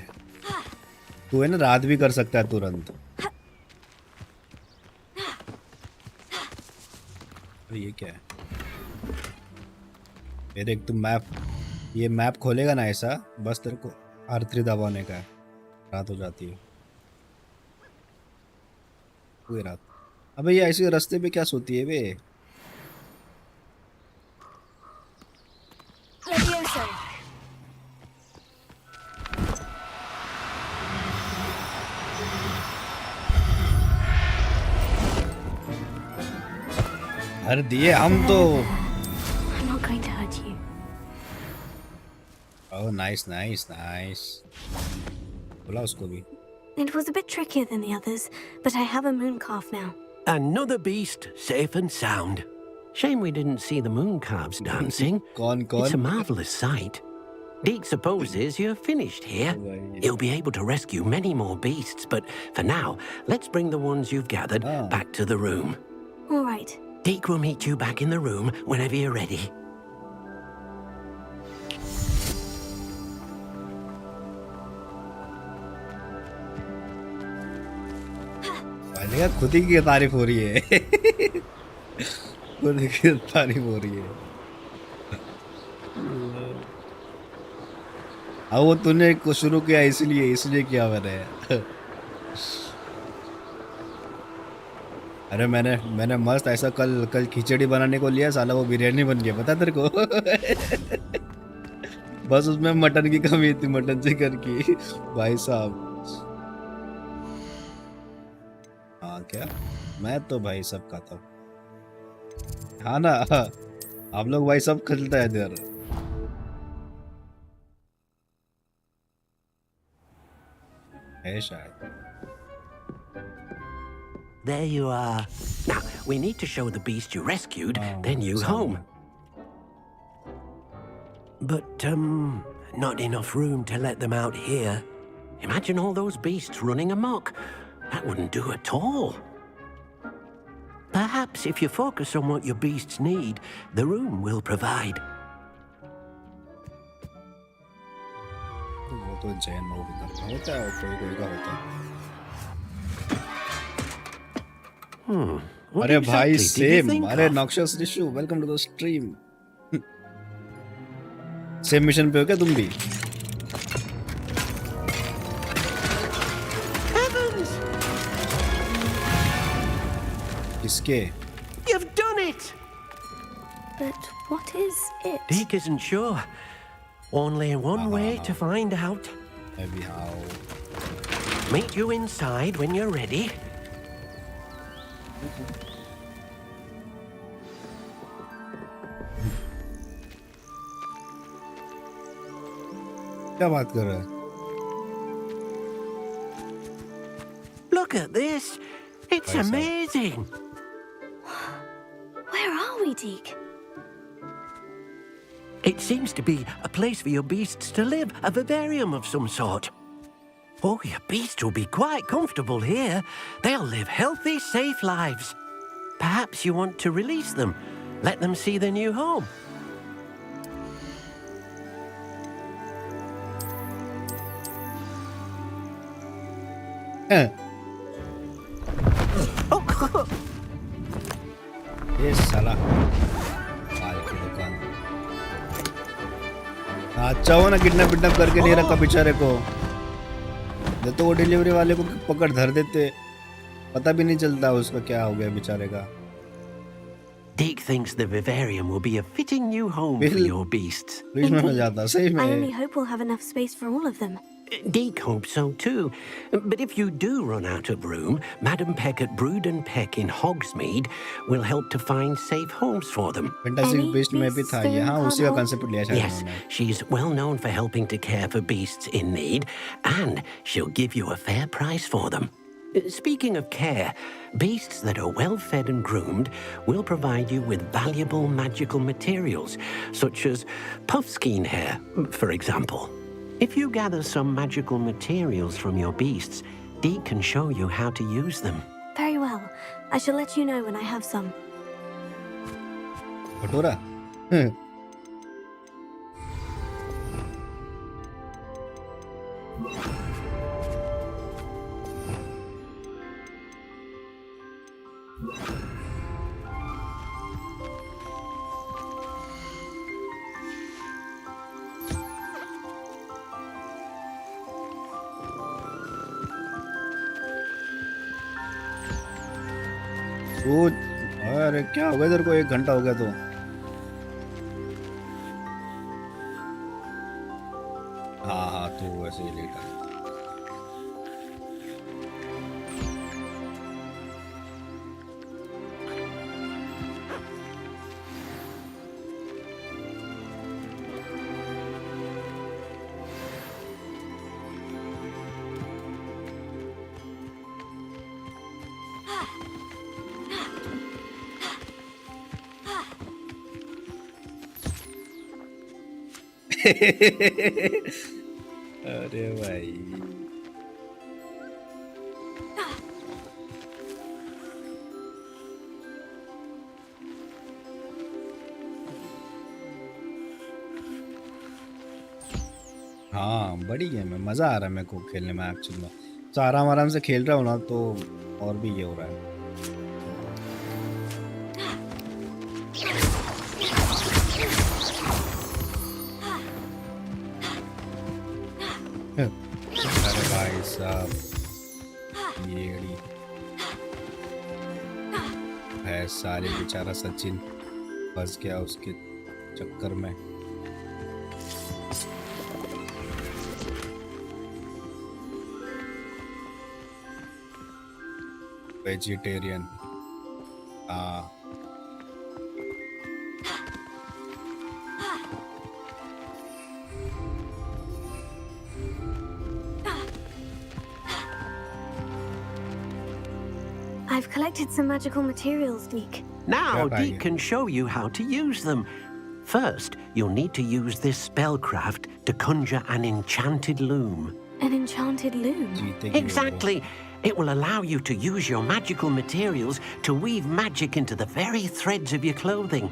तू है ना, रात भी कर सकता है तुरंत। अरे ये क्या है? मेरे एक तो मैप, ये मैप खोलेगा ना ऐसा, बस तेरे को R3 दबाने का है, रात हो जाती है। पूरी रात। अबे ये ऐसे रास्ते पे क्या सोती है बे? Levioso. हर दिए हम तो। I'm not going to hurt you. Oh nice nice nice, बोला उसको भी। It was a bit trickier than the others, but I have a moon calf now. Another beast, safe and sound. Shame we didn't see the moon calves dancing. कौन It's a कौन? marvelous sight. Deke supposes you're finished here. He'll be able to rescue many more beasts, but for now, let's bring the ones you've gathered back to the room. All right. Deke will meet you back in the room whenever you're ready. भाई खुद ही की तारीफ हो रही है। खुद की तारीफ हो रही है। अब वो तूने शुरू किया इसलिए किया मैंने। अरे मैंने मस्त ऐसा कल खिचड़ी बनाने को लिया, साला वो बिरयानी बन गया, पता तेरे को? बस उसमें मटन की कमी थी, मटन चिकन की भाई साहब। हाँ क्या, मैं तो भाई सब खाता हूँ। हाँ ना, आप लोग भाई सब खिलता है इधर। है शायद। There you are. Now, we need to show the beast you rescued, then you home. But, not enough room to let them out here. Imagine all those beasts running amok. That wouldn't do at all. Perhaps if you focus on what your beasts need, the room will provide. वो तो Jain mode होता है, कोई कोई का होता है। What अरे भाई exactly did you same, think अरे of? Noxious Ishu, welcome to the stream. Same mission पे हो क्या तुम भी? Heavens! किसके? You've done it! But what is it? Deke isn't sure. Only one way to find out. Maybe how? Meet you inside when you're ready. क्या बात कर रहा है? Look at this. It's Nice, huh? amazing. Where are we, Deke? It seems to be a place for your beasts to live, a vivarium of some sort. Oh, your beasts will be quite comfortable here. They'll live healthy, safe lives. Perhaps you want to release them, let them see their new home. ये साला माल की दुकान। अच्छा हो ना, kidnap करके नहीं रखा बेचारे को। ये तो वो डिलीवरी वाले को पकड़ धर देते, पता भी नहीं चलता उसका क्या हो गया बेचारे का। Deke thinks the vivarium will be a fitting new home for your beasts. बीच में मिल जाता सही I only में। hope we'll have enough space for all of them. Deke hopes so too. But if you do run out of room, Madam Peck at Brood and Peck in Hogsmeade will help to find safe homes for them. Fantastic beast में भी था ये, हाँ उसी का concept लिया शायद Yes, उन्होंने। she's well known for helping to care for beasts in need, and she'll give you a fair price for them. Speaking of care, beasts that are well fed and groomed will provide you with valuable magical materials, such as puffskein hair, for example. If you gather some magical materials from your beasts, Deke can show you how to use them. Very well. I shall let you know when I have some. Bhatura? अरे क्या हो गया तेरे को, 1 घंटा हो गया तो। हाँ हाँ तू वैसे ही लेटा है। अरे भाई हाँ बड़ी गेम है, मज़ा आ रहा है मेरे को खेलने में एक्चुअली में। तो आराम से खेल रहा हूँ ना तो और भी ये हो रहा है। अरे भाई साहब ये है साले, बेचारा सचिन फंस गया उसके चक्कर में। वेजिटेरियन हाँ I've collected some magical materials, Deke. Now Deke can show you how to use them. First, you'll need to use this spellcraft to conjure an enchanted loom. An enchanted loom? Exactly. It will allow you to use your magical materials to weave magic into the very threads of your clothing,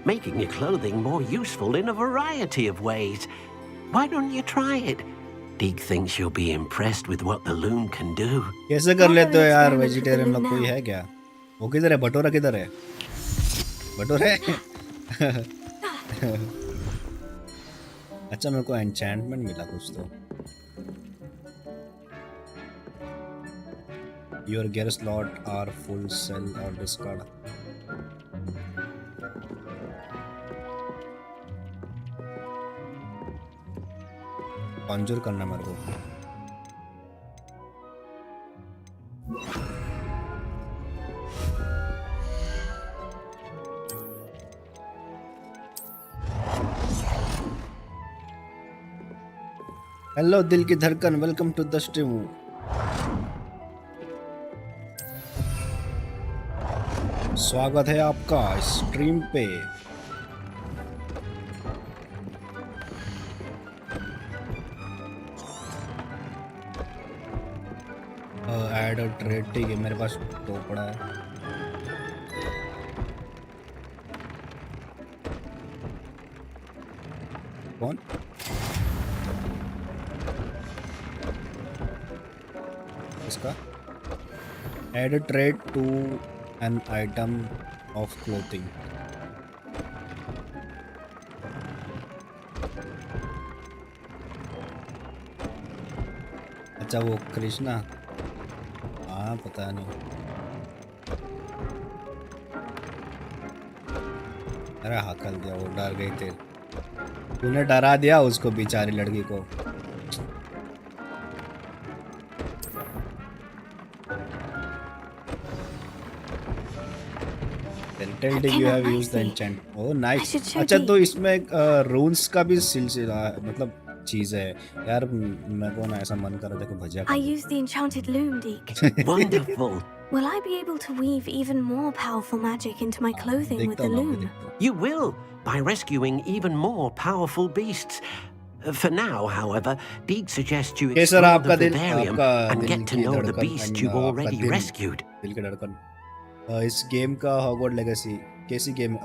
making your clothing more useful in a variety of ways. Why don't you try it? Deek thinks you'll be impressed with what the loom can do. कैसे कर लेते हो यार vegetarian लोग? कोई है क्या? वो किधर है? भटोरा किधर है? भटोरे? अच्छा मेरे को एन्चेंटमेंट मिला कुछ तो। Your gear slot are full, sell or discard. Conjure करना मेरे को। हेलो दिल की धड़कन, वेलकम टू द स्ट्रीम। स्वागत है आपका स्ट्रीम पे। ऐड ट्रेड, ठीक है मेरे पास तो पड़ा है। कौन? इसका add trade to an item of clothing. अच्छा वो कृष्णा, हाँ पता नहीं। अरे हकल दिया, वो डर गई थी। तूने डरा दिया उसको, बेचारी लड़की को। You have used the enchant. Oh nice. अच्छा तो इसमें रून्स का भी सिलसिला मतलब चीज है यार। मैं को ना ऐसा मन कर रहा था कि भजिया। I used the enchanted loom, Deek. Wonderful. Will I be able to weave even more powerful magic into my clothing with the loom? You will, by rescuing even more powerful beasts. For now, however, Deek suggests you explore the vivarium and get to know the beasts you've already rescued. दिल की धड़कन। इस game का Hogwarts legacy कैसी game?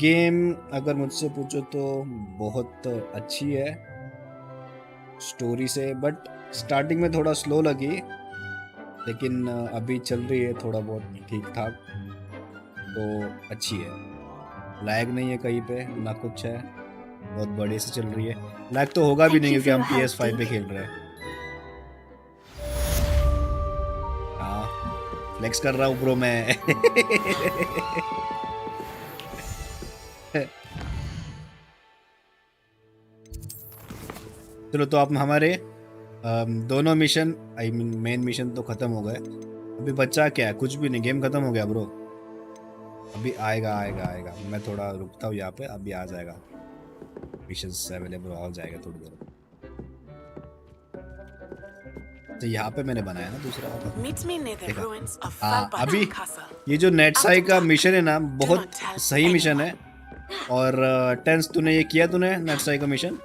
Game अगर मुझसे पूछो तो बहुत अच्छी है स्टोरी से, बट स्टार्टिंग में थोड़ा स्लो लगी, लेकिन अभी चल रही है थोड़ा बहुत ठीक ठाक, तो अच्छी है। लैग नहीं है कहीं पे, ना कुछ है, बहुत बढ़िया से चल रही है। लैग तो होगा भी नहीं क्योंकि हम PS5 पे खेल रहे हैं। फ्लेक्स कर रहा हूँ ब्रो मैं। चलो तो आप हमारे दोनों mission, I mean main mission तो खत्म हो गए। अभी बच्चा क्या है? कुछ भी नहीं, गेम खत्म हो गया ब्रो। अभी आएगा आएगा आएगा, मैं थोड़ा रुकता हूँ यहाँ पे, अभी आ जाएगा। मिशंस अवेलेबल हो जाएगा थोड़ी देर। तो यहाँ पे मैंने बनाया ना दूसरा। हाँ अभी ये जो नेटसाई का मिशन है ना, बहुत सही मिशन है। और टेंस तूने ये किया? तूने नेटसाई का मिशन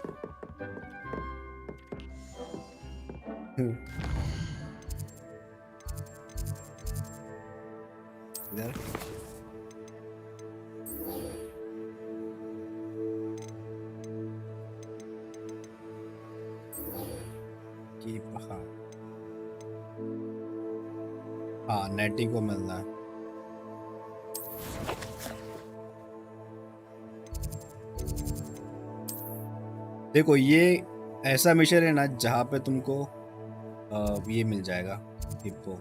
इधर की पहा। हाँ नेटी को मिलना है। देखो ये ऐसा मिशन है ना जहाँ पे तुमको ये मिल जाएगा हिप्पो।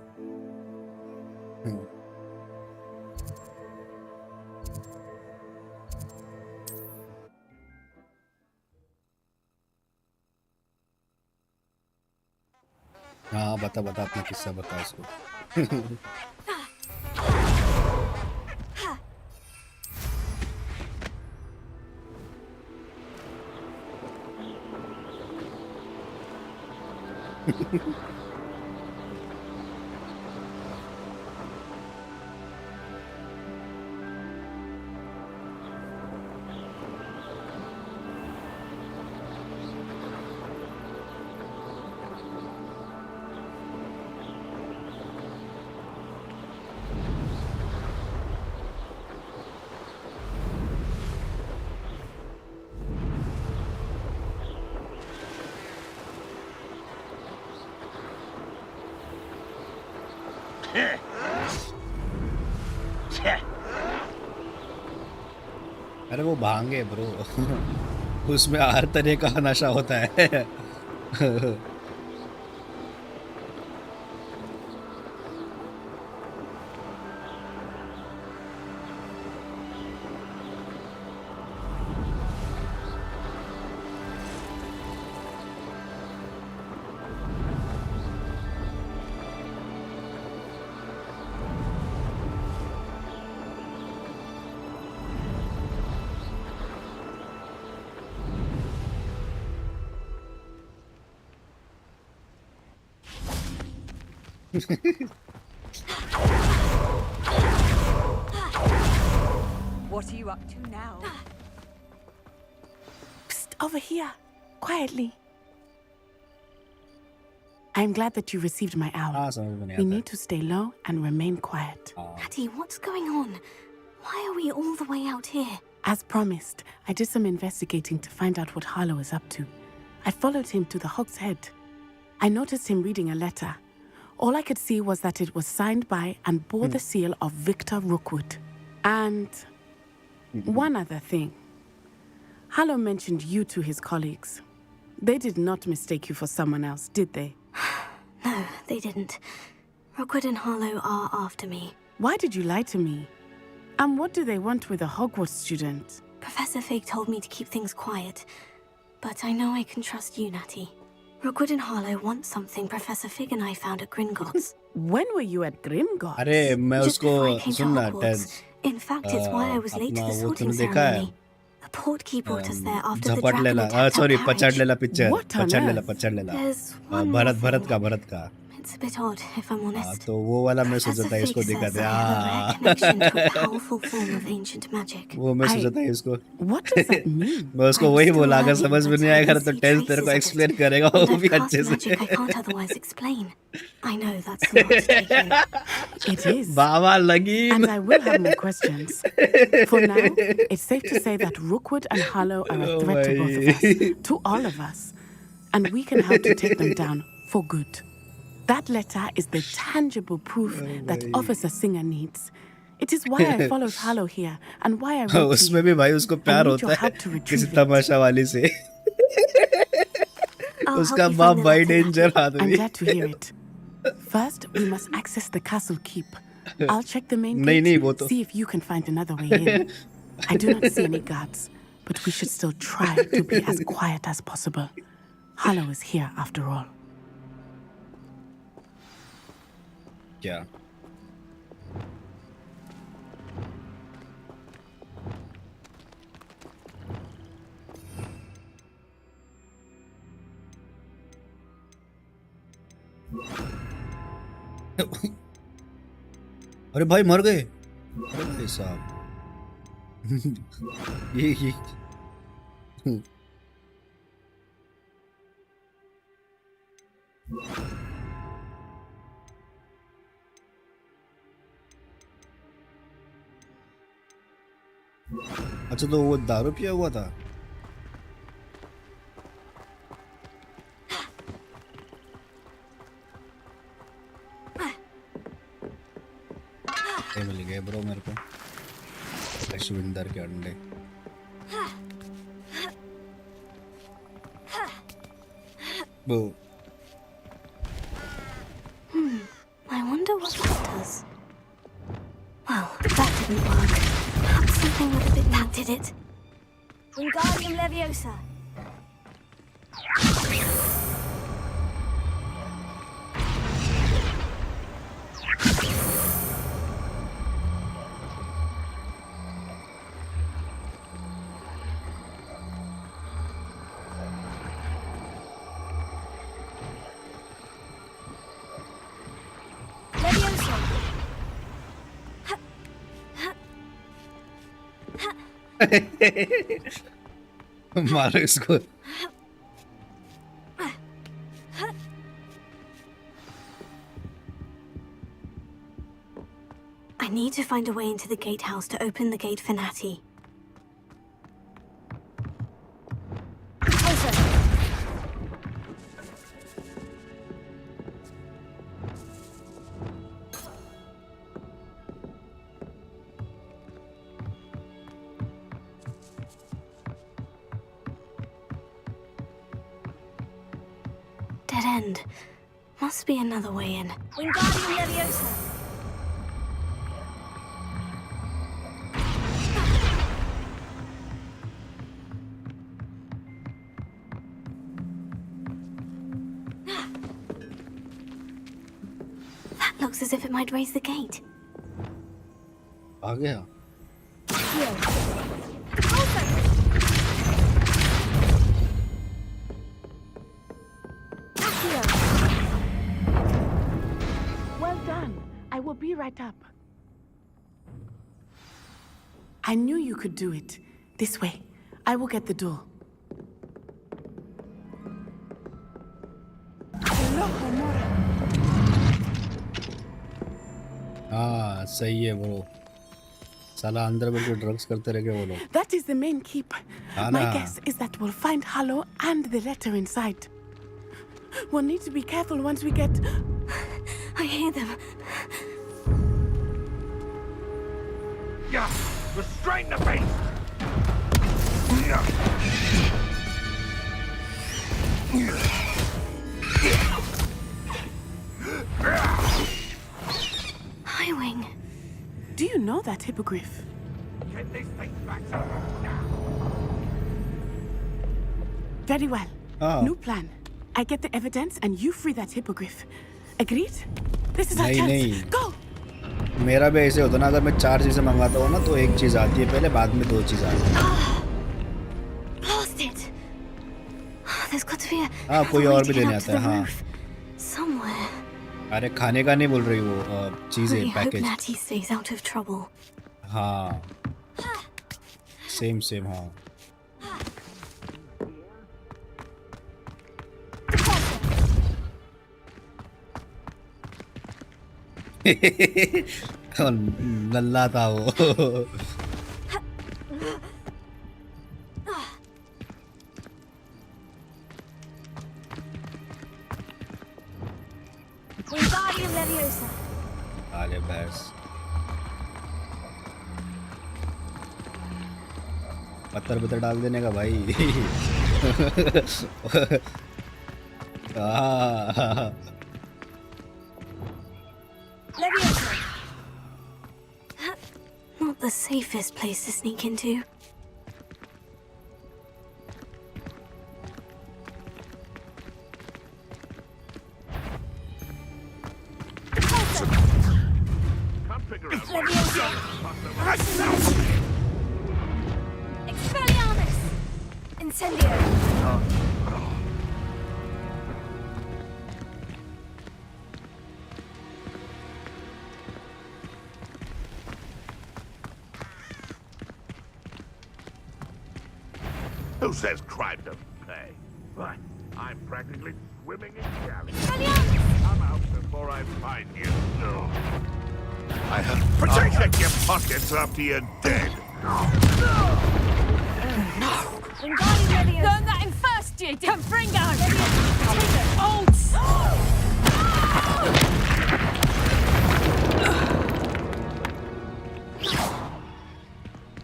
हाँ बता बता अपना किस्सा बता इसको। अरे वो भांग है ब्रो उसमें हर तरह का नशा होता है What are you up to now? Psst, over here. Quietly. I'm glad that you received my owl. We need to stay low and remain quiet. Natty, what's going on? Why are we all the way out here? As promised, I did some investigating to find out what Harlow is up to. I followed him to the Hog's Head. I noticed him reading a letter. All I could see was that it was signed by and bore the seal of Victor Rookwood. And one other thing. Harlow mentioned you to his colleagues. They did not mistake you for someone else, did they? No, they didn't. Rookwood and Harlow are after me. Why did you lie to me? And what do they want with a Hogwarts student? Professor Fig told me to keep things quiet. But I know I can trust you, Natty. Rookwood and Harlow want something Professor Fig and I found at Gringotts. When were you at Gringotts? अरे मैं Just उसको before I came to सुनना Hogwarts. In fact, it's why I was late to the sorting देखा है ceremony. The portkey brought us there after the झपट dragon लेला attacked our sorry carriage. पछाड़ लेला पिक्चर What on earth? पछाड़ लेला There's one more Bharat thing. का It's a bit odd, if I'm honest. तो वो वाला मैं सोचा था Professor इसको Fig दिखा says they I have a rare connection to a powerful form of ancient magic. वो मैं सोचा था इसको What does that mean? मैं उसको I'm वही still बोला अगर learning, समझ में but नहीं I आएगा can तो see टेंस तेरे को traces of it. एक्सप्लेन करेगा And वो I've भी cast अच्छे magic I से can't otherwise explain. I know that's not taking. It is. बाबा लगी And I will have more questions. For now, it's safe to say that Rookwood and Harlow are a threat to both of us, to all of us. And we can help to take them down for good. That letter is the tangible proof that Officer Singer needs. It is why I followed Harlow here and why I wrote to उसमें you. भी भाई उसको प्यार I need होता your है help to किसी retrieve it. तमाशा वाली से I'll उसका help you बाप find the भाई letter, डेंजर I'm आदमी glad to hear it. First, we must access the castle keep. I'll check the main नहीं, नहीं, वो gate, तो- see if you can find another way in. I do not see any guards, but we should still try to be as quiet as possible. Harlow is here after all. क्या अरे भाई मर गए अरे भाई साहब ये अच्छा तो वो दारू पिया हुआ था ये मिल गए ब्रो मेरे को अश्विंदर के अंडे वो I wonder what that does. Well, that didn't work. Perhaps something with a bit that did it. Wingardium Leviosa. Leviosa. मारो इसको I need to find a way into the gatehouse to open the gate for Natty. Closer. dead end. Must be another way in. Wingardium Leviosa. That looks as if it might raise the gate. आ गया. Well done. I will be right up. I knew you could do it. This way. I will get the door. हाँ सही है वो. साला अंदर बिल्कुल drugs करते रह गए वो लोग. That is the main keep. हाँ My ना. guess is that we'll find Harlow and the letter inside. We'll need to be careful once we get... I hear them. Yeah, restrain the beast! Highwing. Do you know that hippogriff? Get this thing back to now! Very well. Oh. New plan. I get the evidence and you free that hippogriff. Agreed? This is our नहीं, chance. नहीं. Go! मेरा भी ऐसे होता ना, अगर मैं 4 चीजें मंगाता हूँ ना तो एक चीज आती है पहले, बाद में 2 चीज आती है. Lost it. There's got to be a हाँ कोई way और to भी get लेने up to आता है. the हाँ. roof. Somewhere. अरे खाने का नहीं बोल रही वो, चीजें Really hope package. Natty stays out of trouble. हाँ. सेम हाँ. नल्ला था वो. Wingardium Leviosa. आले बस. पत्थर डाल देने का भाई. Leviosa. Not the safest place to sneak into. Leviosa. Expelliarmus. Incendio. Who says crime doesn't pay? Why, I'm practically swimming in galley. Expelliarmus. I'm out before I find you. No. I'll check your pockets after you're dead. Wingardium Leviosa. Learn that in first year, Confringo!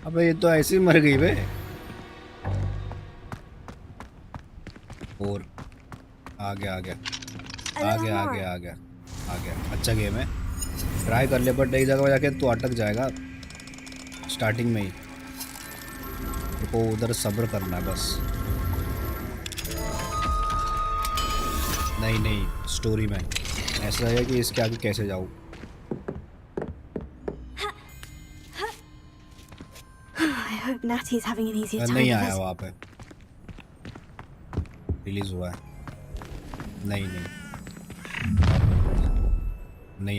अबे ये तो ऐसे ही मर गई बे. और आ गया. अच्छा game है. ट्राई कर ले, बट एक जगह जाके तू अटक जाएगा स्टार्टिंग में ही. तो उधर सब्र करना है बस. नहीं स्टोरी में ऐसा है कि इसके आगे कैसे जाऊँ. I hope Natty's having an easier time. नहीं with आया us. वहाँ पे. रिलीज हुआ है. नहीं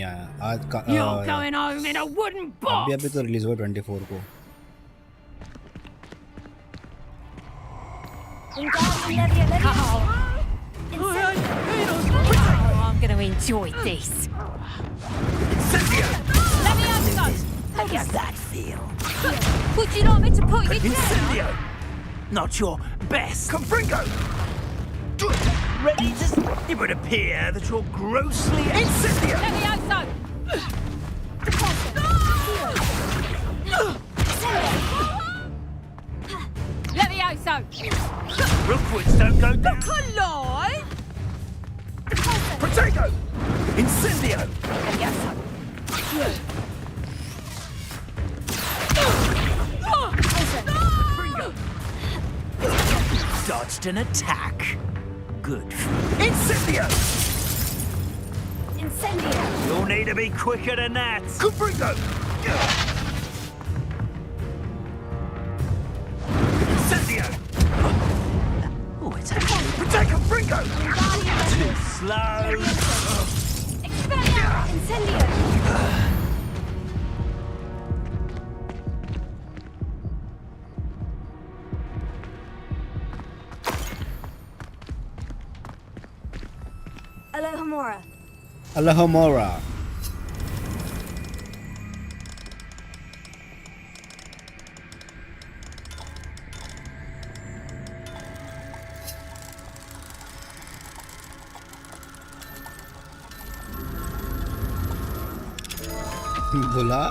आया आज का. You're going home in a wooden box! अभी तो रिलीज हुआ 24 को. Wingardium Leviosa. Oh, I'm going to enjoy this. Leviosa! How does that feel? Would you like me to put you down? Incendio! Not your best. Confringo! Ready to... It would appear that you're grossly... Incendio! Leviosa! Leviosa! Rookwoods don't go down. Look alive! Prego! Incendio! Dodged an attack. Good. Incendio! Incendio. You'll need to be quicker than that. Prego! Incendio! Oh, it's actually Protego! Prego! too slow. Expelliarmus. Incendio. Alohomora. Alohomora. बोला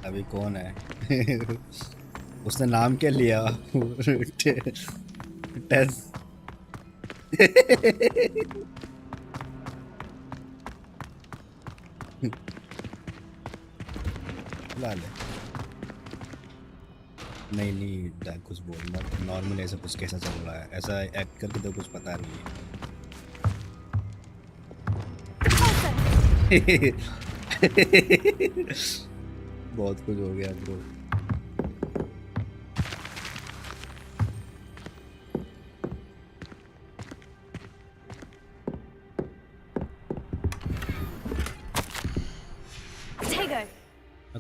अभी कौन है? उसने नाम क्या लिया? टेस। ला ले। नहीं कुछ बोल मत। नॉर्मल ऐसा कुछ कैसा चल रहा है? ऐसा एक्ट करके तो कुछ पता नहीं है। बहुत कुछ हो गया ब्रो।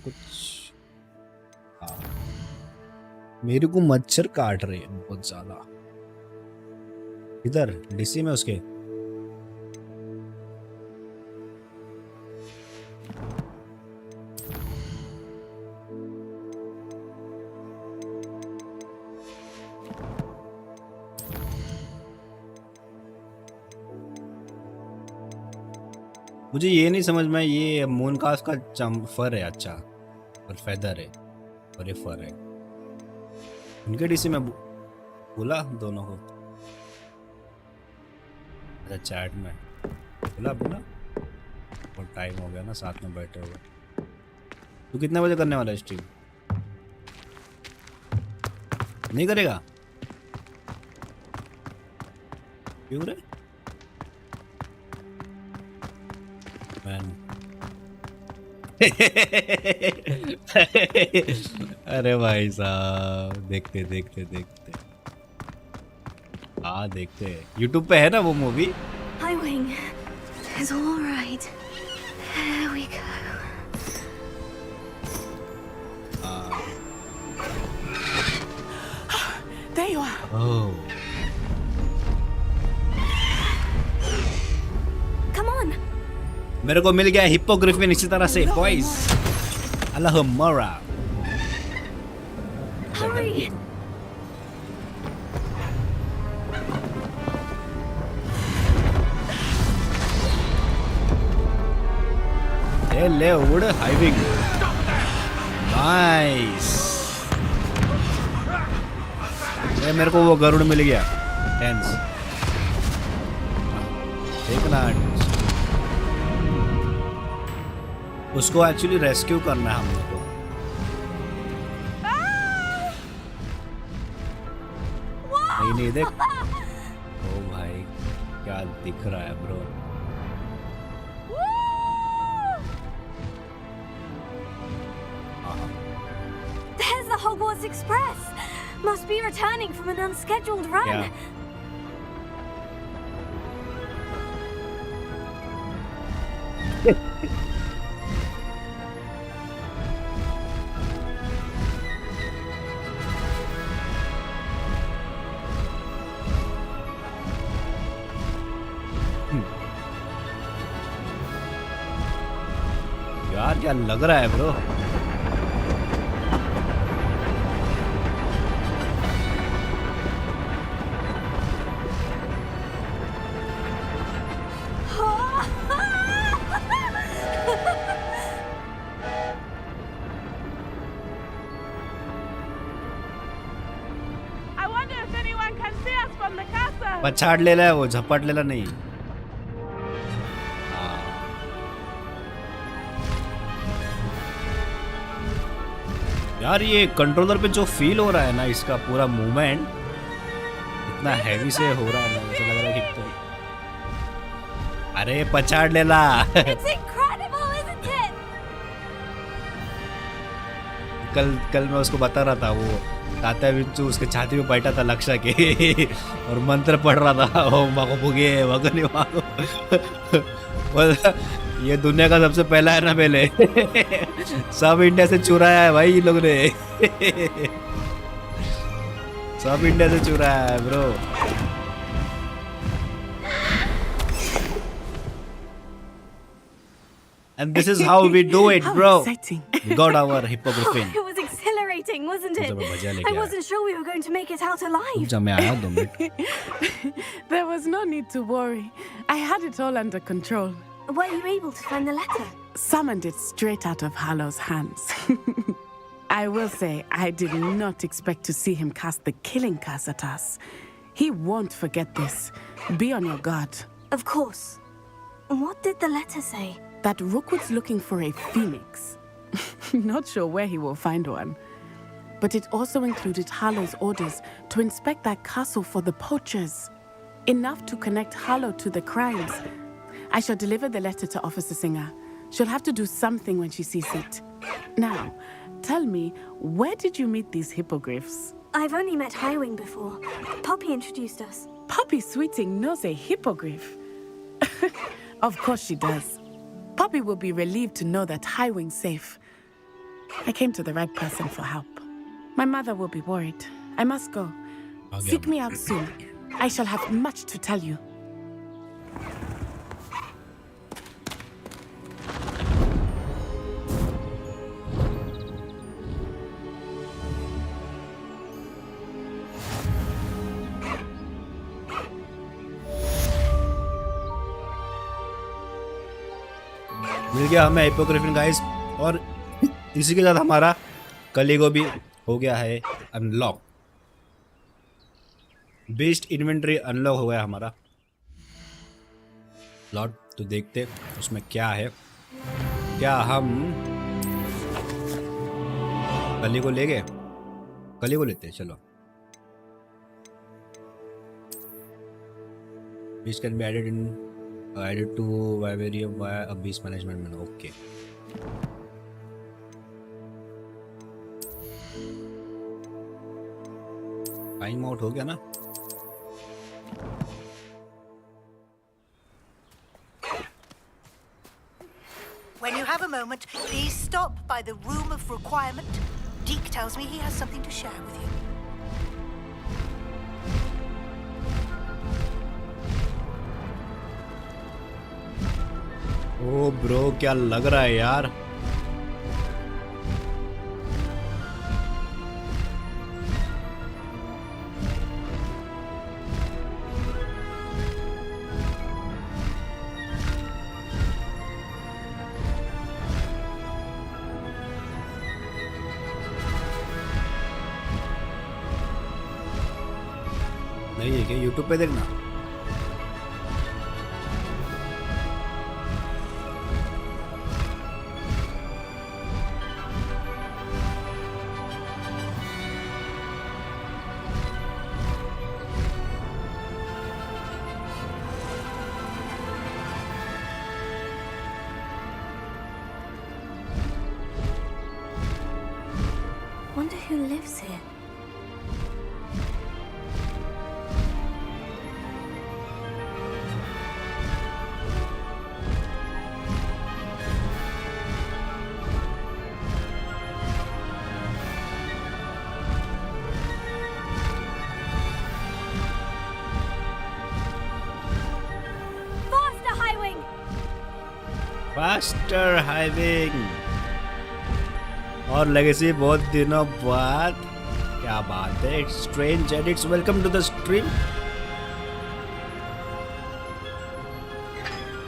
कुछ हाँ मेरे को मच्छर काट रहे हैं बहुत ज्यादा। इधर डीसी में उसके मुझे ये नहीं समझ में। ये मूनकास्ट का फर है अच्छा और फेदर है और ये फर है। उनके डीसी में बोला दोनों को। अच्छा चैट में बोला और टाइम हो गया ना साथ में बैठे हुए। तू कितने बजे करने वाला है स्ट्रीम? नहीं करेगा क्यों रे? अरे भाई साहब देखते हाँ देखते YouTube पे है ना वो movie. Highwing is all right. There we go. There you are. Oh. Come on. मेरे को मिल गया हिप्पोग्रिफिन इसी तरह से बॉयज। अल्लाहुम्मा। Hurry. ले उड़ हाइविंग। नाइस। मेरे को वो गरुड़ मिल गया। टेंस। देखना उसको एक्चुअली रेस्क्यू करना है हम लोग को। नहीं देख। ओ भाई क्या दिख रहा है bro. There's the Hogwarts Express. Must be returning from an unscheduled run. Yeah. यार क्या लग रहा है bro. I wonder if anyone can see us from the castle. पछाड़ लेला है वो, झपट लेला नहीं। यार ये कंट्रोलर पे जो फील हो रहा है ना, इसका पूरा मूवमेंट इतना हैवी से हो रहा है ना, मुझे लग रहा है कि तो अरे पछाड़ लेला। It's incredible, isn't it? कल मैं उसको बता रहा था, वो तात्या बिच्चू उसके छाती में बैठा था लक्षा के और मंत्र पढ़ रहा था, ओम मागो भुगे भगनी मागो। ये दुनिया का सबसे पहला है ना, पहले सब इंडिया से चुराया है भाई ये लोग ने। सब इंडिया से चुराया है bro. And this is how we do it, bro. Exciting. We got our hippogriffin. It was exhilarating, wasn't it? I wasn't sure we were going to make it out alive. जब मैं आया 2 minute. There was no need to worry. I had it all under control. Were you able to find the letter? Summoned it straight out of Harlow's hands. I will say, I did not expect to see him cast the killing curse at us. He won't forget this. Be on your guard. Of course. What did the letter say? That Rookwood's looking for a phoenix. Not sure where he will find one. But it also included Harlow's orders to inspect that castle for the poachers. Enough to connect Harlow to the crimes. I shall deliver the letter to Officer Singer. She'll have to do something when she sees it. Now, tell me, where did you meet these hippogriffs? I've only met Highwing before. Poppy introduced us. Poppy Sweeting knows a hippogriff. Of course she does. Poppy will be relieved to know that Highwing's safe. I came to the right person for help. My mother will be worried. I must go. Seek me out soon. I shall have much to tell you. मिल गया हमें हिपोग्रिफिन guys, और इसी के साथ हमारा कलीगो भी हो गया है अनलॉक। बेस्ट इन्वेंटरी अनलॉक हो गया हमारा लॉट। तो देखते उसमें क्या है। क्या हम कलीगो ले गए? कलीगो लेते हैं, चलो। This can be added to vivarium via a beast management menu. Okay. Time out हो गया ना? When you have a moment, please stop by the room of requirement. Deke tells me he has something to share with you. Oh bro, क्या लग रहा है यार? नहीं है क्या? यूट्यूब पे देखना। Wonder who lives here. Faster, Highwing! Faster Highwing और लेगेसी बहुत दिनों बाद। क्या बात है, strange edits, welcome to the stream.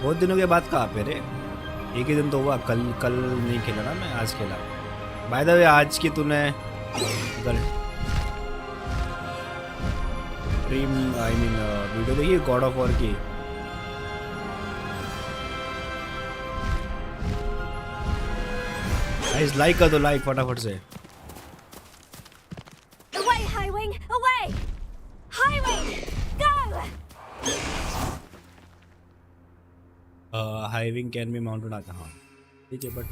बहुत दिनों के बाद कहाँ पे रे? एक ही दिन तो हुआ, कल नहीं खेला ना मैं, आज खेला। बाय द वे आज की तूने स्ट्रीम आई मीन वीडियो देखिए गॉड ऑफ वॉर की। गाइस लाइक कर दो, लाइक फटाफट से। Away, High Wing! Away! High Wing! Go! High wing can be mounted आता, हाँ ठीक है, बट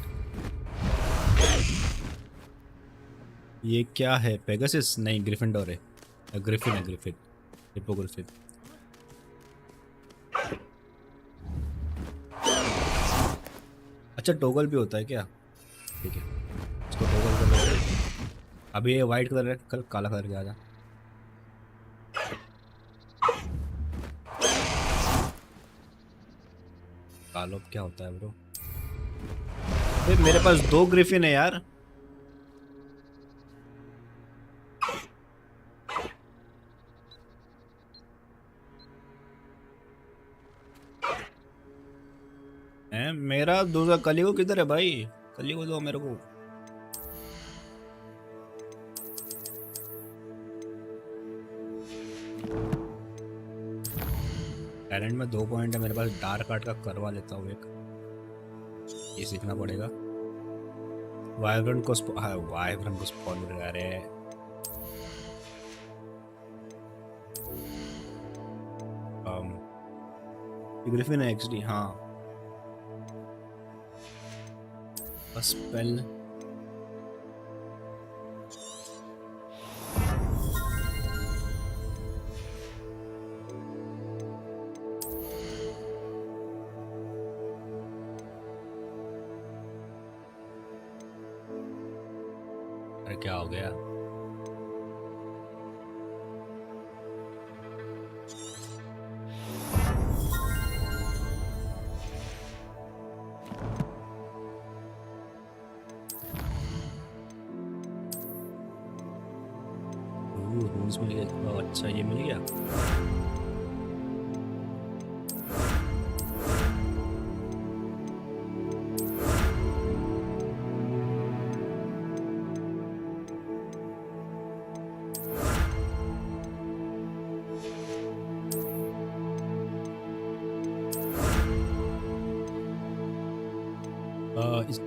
ये क्या है? पेगासस? नहीं, ग्रिफिंडोर है। ग्रिफिन है, ग्रिफिन, हिप्पोग्रिफिन। अच्छा टोगल भी होता है क्या? ठीक है, इसको टोगल कर लेते हैं। अभी ये वाइट कलर है, कल काला कलर के आ जा। कालो क्या होता है ब्रो? मेरे पास 2 ग्रिफिन है यार। मेरा दूसरा कलिगो किधर है भाई? कलिगो दो मेरे को। टैलेंट में 2 पॉइंट है मेरे पास, डार्क आर्ट का करवा लेता हूँ एक, ये सीखना पड़ेगा। वाइब्रेंट को वाइब्रेंट को स्पॉन कर रहे हैं। ग्रिफिन है एक्चुअली, हाँ। स्पेल अरे क्या हो गया? रूल्स मिल गया। अच्छा ये मिल गया।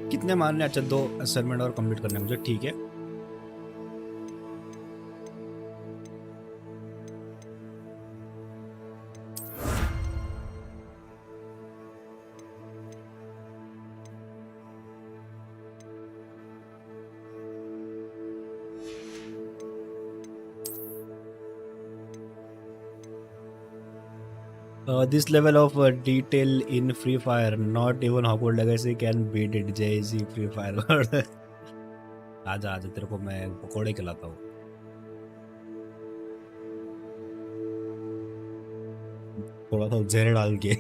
कितने मारने? अच्छा 2 असाइनमेंट और कंप्लीट करने मुझे, ठीक है। This level of detail in Free Fire, not even Hogwarts Legacy can beat it. JayZ Free Fire God। आजा आजा, तेरे को मैं पकोड़े खिलाता हूँ। थोड़ा सा जहर डाल के।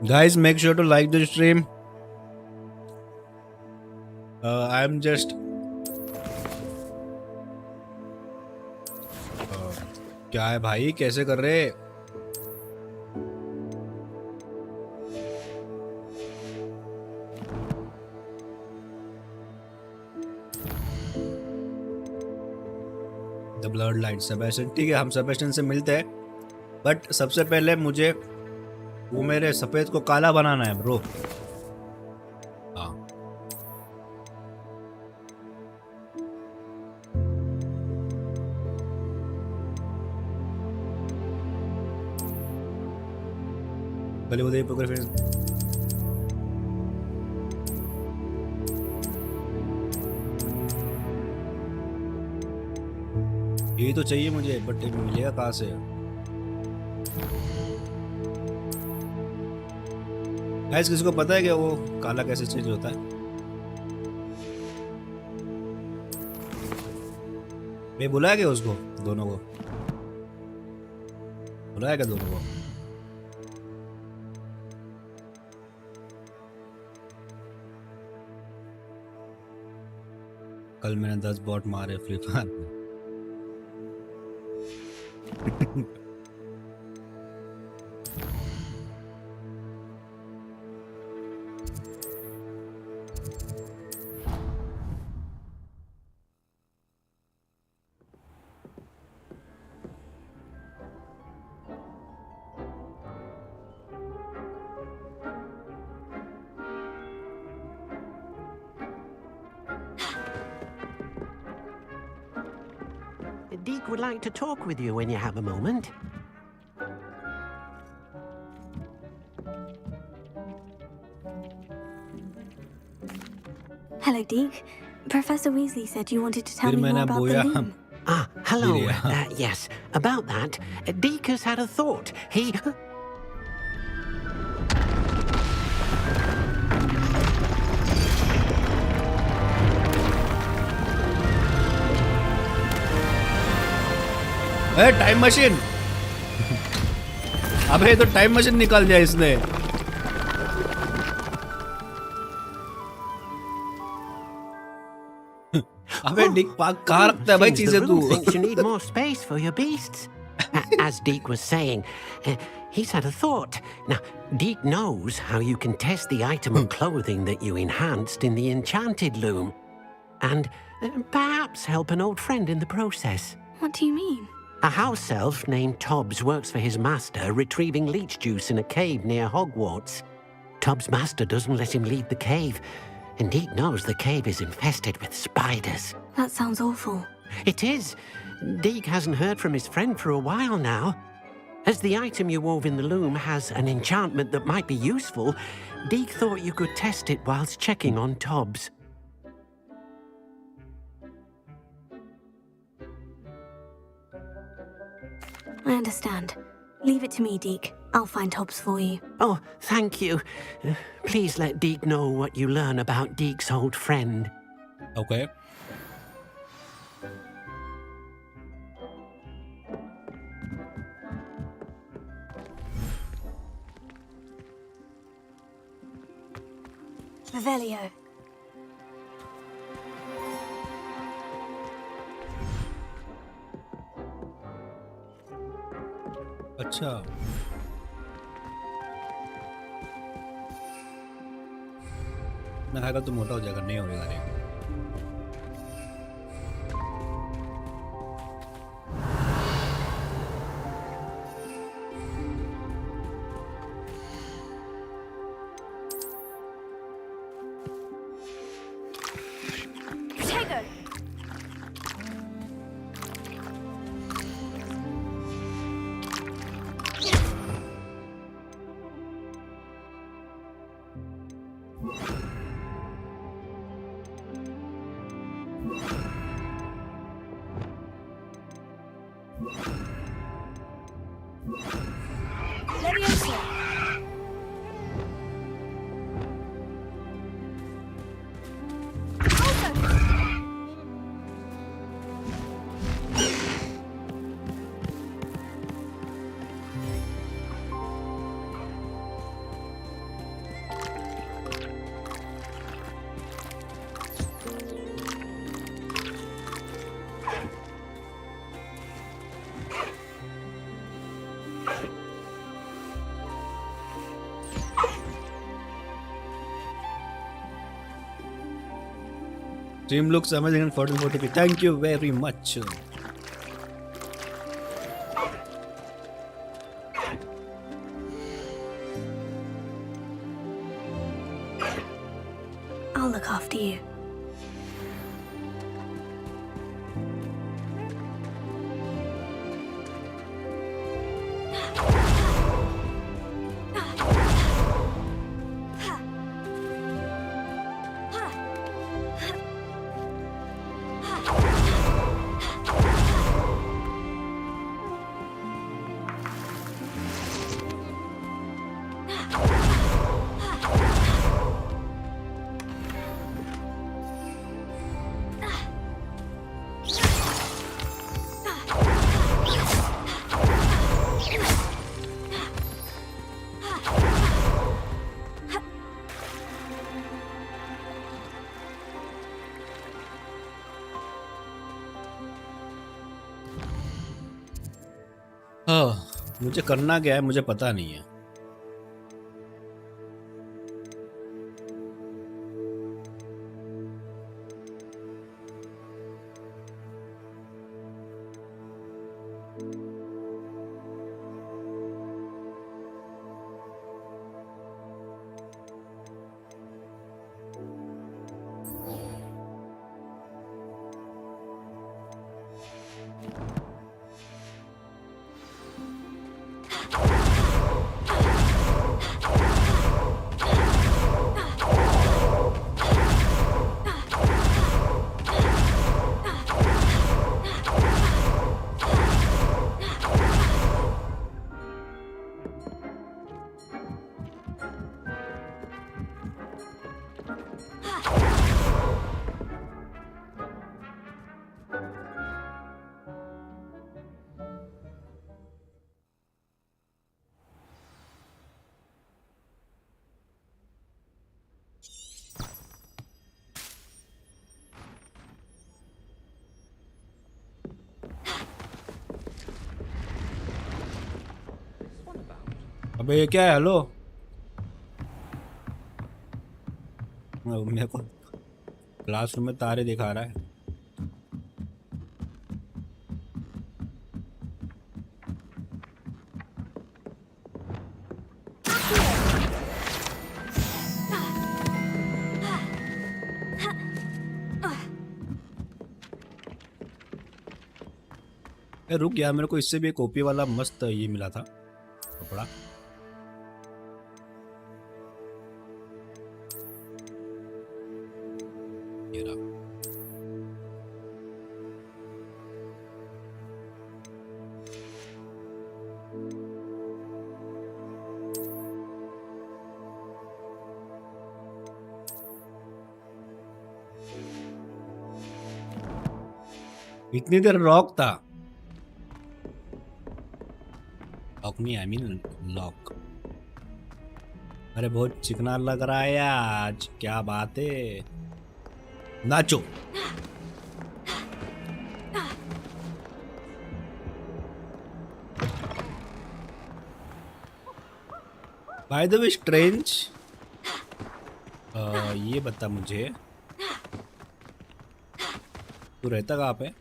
Guys, make sure to like the stream. I'm just क्या है भाई, कैसे कर रहे? द ब्लड लाइट सेबेस्टियन, ठीक है, हम सेबेस्टियन से मिलते हैं, बट सबसे पहले मुझे वो मेरे सफेद को काला बनाना है ब्रो। हाँ पहले वो ये तो चाहिए मुझे, बट मिलेगा कहाँ से? गाइस किसी को पता है कि वो काला कैसे चेंज होता है? मैं बुलाया क्या उसको? दोनों को बुलाया क्या? दोनों को कल मैंने 10 बॉट मारे फ्री फायर में। Deek would like to talk with you when you have a moment. Hello, Deke. Professor Weasley said you wanted to tell फिर me more मैंने about the बोया loom. Ah, hello. Yeah. Yes, about that. Deek has had a thought. He... time machine अबे तो time machine निकाल दिया इसने अबे Dick park कहाँ रखता है भाई Seems चीजें the तू room thinks you need more space for your beasts. As Deek was saying, he's had a thought. Now, Deek knows how you can test the item of clothing that you enhanced in the enchanted loom. And perhaps help an old friend in the process. What do you mean? A house elf named Tobbs works for his master retrieving leech juice in a cave near Hogwarts. Tobbs' master doesn't let him leave the cave, and Deek knows the cave is infested with spiders. That sounds awful. It is. Deek hasn't heard from his friend for a while now. As the item you wove in the loom has an enchantment that might be useful, Deek thought you could test it whilst checking on Tobbs. I understand. Leave it to me, Deke. I'll find Hobbs for you. Oh, thank you. Please let Deek know what you learn about Deek's old friend. Okay. Revelio. अच्छा ना खाएगा तो मोटा हो जाएगा नहीं होगा रे Protego! Leviosa! Stream looks amazing in 1440p. Thank you very much. I'll look after you. मुझे करना क्या है मुझे पता नहीं है अबे ये क्या है? हेलो, मेरे को क्लासरूम में तारे दिखा रहा है। रुक गया, मेरे को इससे भी एक कॉपी वाला मस्त ये मिला था कपड़ा। ये रहा। इतनी देर रॉक था, लॉक नहीं, आई मीन लॉक। अरे बहुत चिकना लग रहा है आज, क्या बात है। नाचो। बाय द वे स्ट्रेंज, ये बता मुझे, तू रहता कहाँ पे?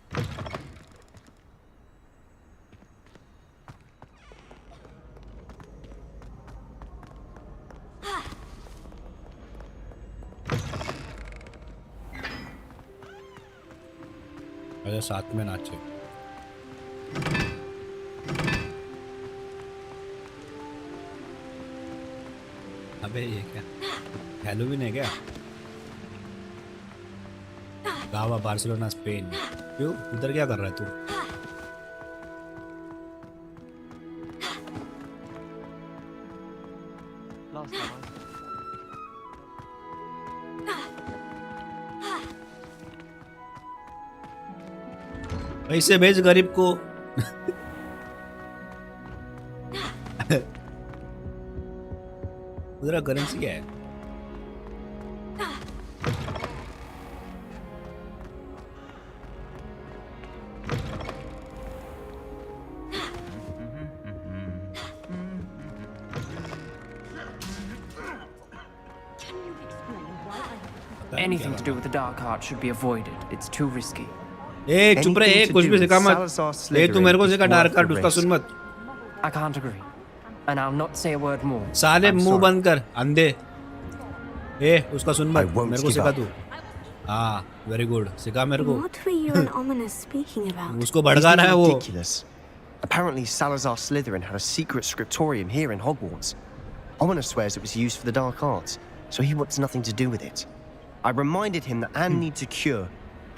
अरे साथ में नाचे। अबे ये क्या, हैलोवीन है क्या? गावा, बार्सिलोना, स्पेन। क्यों, इधर क्या कर रहा है तू? पैसे भेज गरीब को। उधर करेंसी क्या है? Anything to do with the dark art should be avoided. It's too risky. ए चुप रहे, कुछ भी सिखा मत। ए तू मेरे को सिखा डार्क आर्ट, उसका सुन मत। I can't agree, and I'll not say a word more. साले मुंह बंद कर, अंधे। ए उसका सुन मत, मेरे को सिखा तू। हाँ, वेरी गुड, सिखा मेरे को। What were you and Ominous speaking about? उसको भड़का रहा है वो। Ridiculous. Apparently Salazar Slytherin had a secret scriptorium here in Hogwarts. Ominous swears it was used for the dark arts, so he wants nothing to do with it. I reminded him that Anne needs a cure.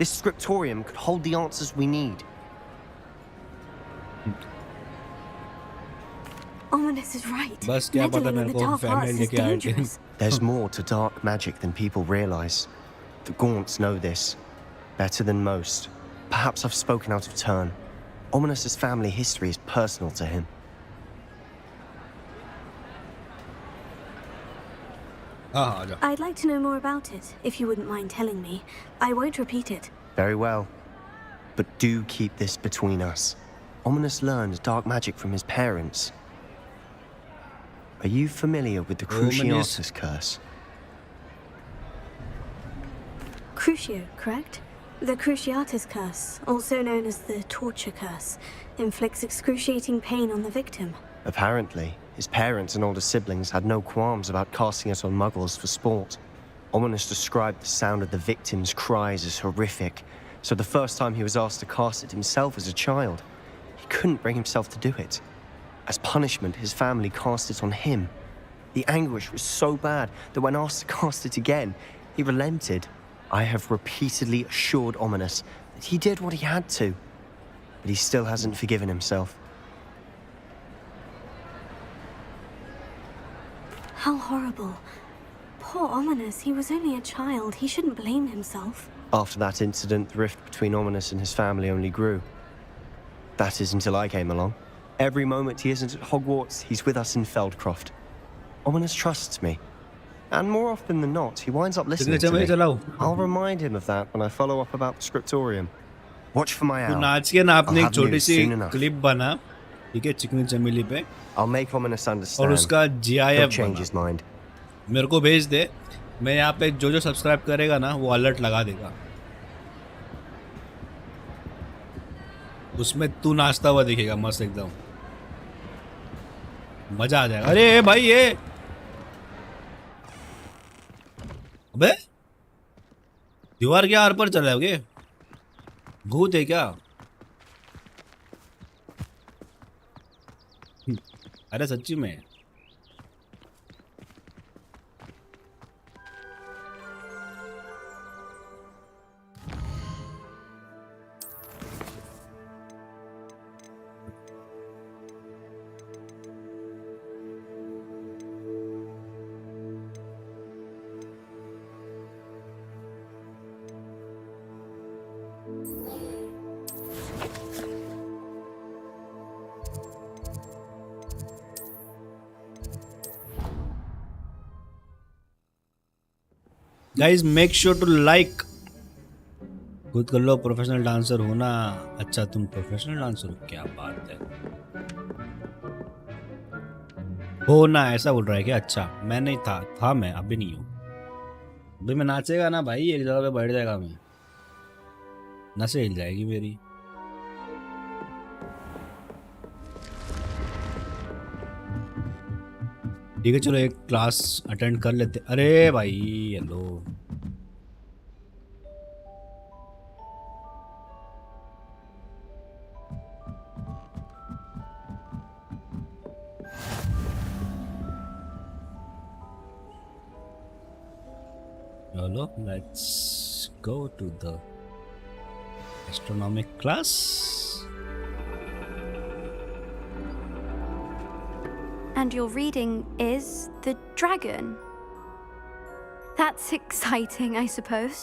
This scriptorium could hold the answers we need. Ominous is right. बस क्या पता मेरे को, family लेके आए थे। There's more to dark magic than people realize. The Gaunts know this better than most. Perhaps I've spoken out of turn. Ominous's family history is personal to him. I'd like to know more about it, if you wouldn't mind telling me. I won't repeat it. Very well. But do keep this between us. Ominous learned dark magic from his parents. Are you familiar with the Cruciatus curse? Crucio, correct? The Cruciatus curse, also known as the torture curse, inflicts excruciating pain on the victim. Apparently, his parents and older siblings had no qualms about casting it on muggles for sport. Ominous described the sound of the victim's cries as horrific, so the first time he was asked to cast it himself as a child, he couldn't bring himself to do it. As punishment, his family cast it on him. The anguish was so bad that when asked to cast it again, he relented. I have repeatedly assured Ominous that he did what he had to, but he still hasn't forgiven himself. How horrible. Poor Ominous, he was only a child. He shouldn't blame himself. After that incident, the rift between Ominous and his family only grew. That is until I came along. Every moment he isn't at Hogwarts, he's with us in Feldcroft. Ominous trusts me. And more often than not, he winds up listening to me. I'll remind him of that when I follow up about the scriptorium. Watch for my owl. आज के ना आपने एक छोटी सी clip बना ठीक है, चिकनी चमेली पे I'll make ominous और understand. उसका He'll GIF change बना। his mind. मेरे को भेज दे, मैं यहाँ पे जो सब्सक्राइब करेगा ना वो अलर्ट लगा देगा, उसमें तू नाचता हुआ दिखेगा मस्त एकदम, मजा आ जाएगा। अरे भाई ये अबे दीवार के आर पर चला है, भूत है क्या? अरे सच्ची में guys make sure to like. खुद कर लो, प्रोफेशनल डांसर हो ना। अच्छा तुम प्रोफेशनल डांसर हो, क्या बात है, हो ना, ऐसा बोल रहा है क्या? अच्छा मैं नहीं था मैं अभी नहीं हूँ। अभी मैं नाचेगा ना भाई, एक जगह पे बैठ जाएगा, मैं नसें हिल जाएगी मेरी। ठीक है चलो एक क्लास अटेंड कर लेते। अरे भाई हेलो, चलो let's go to the astronomic class. And your reading is The Dragon. That's exciting, I suppose.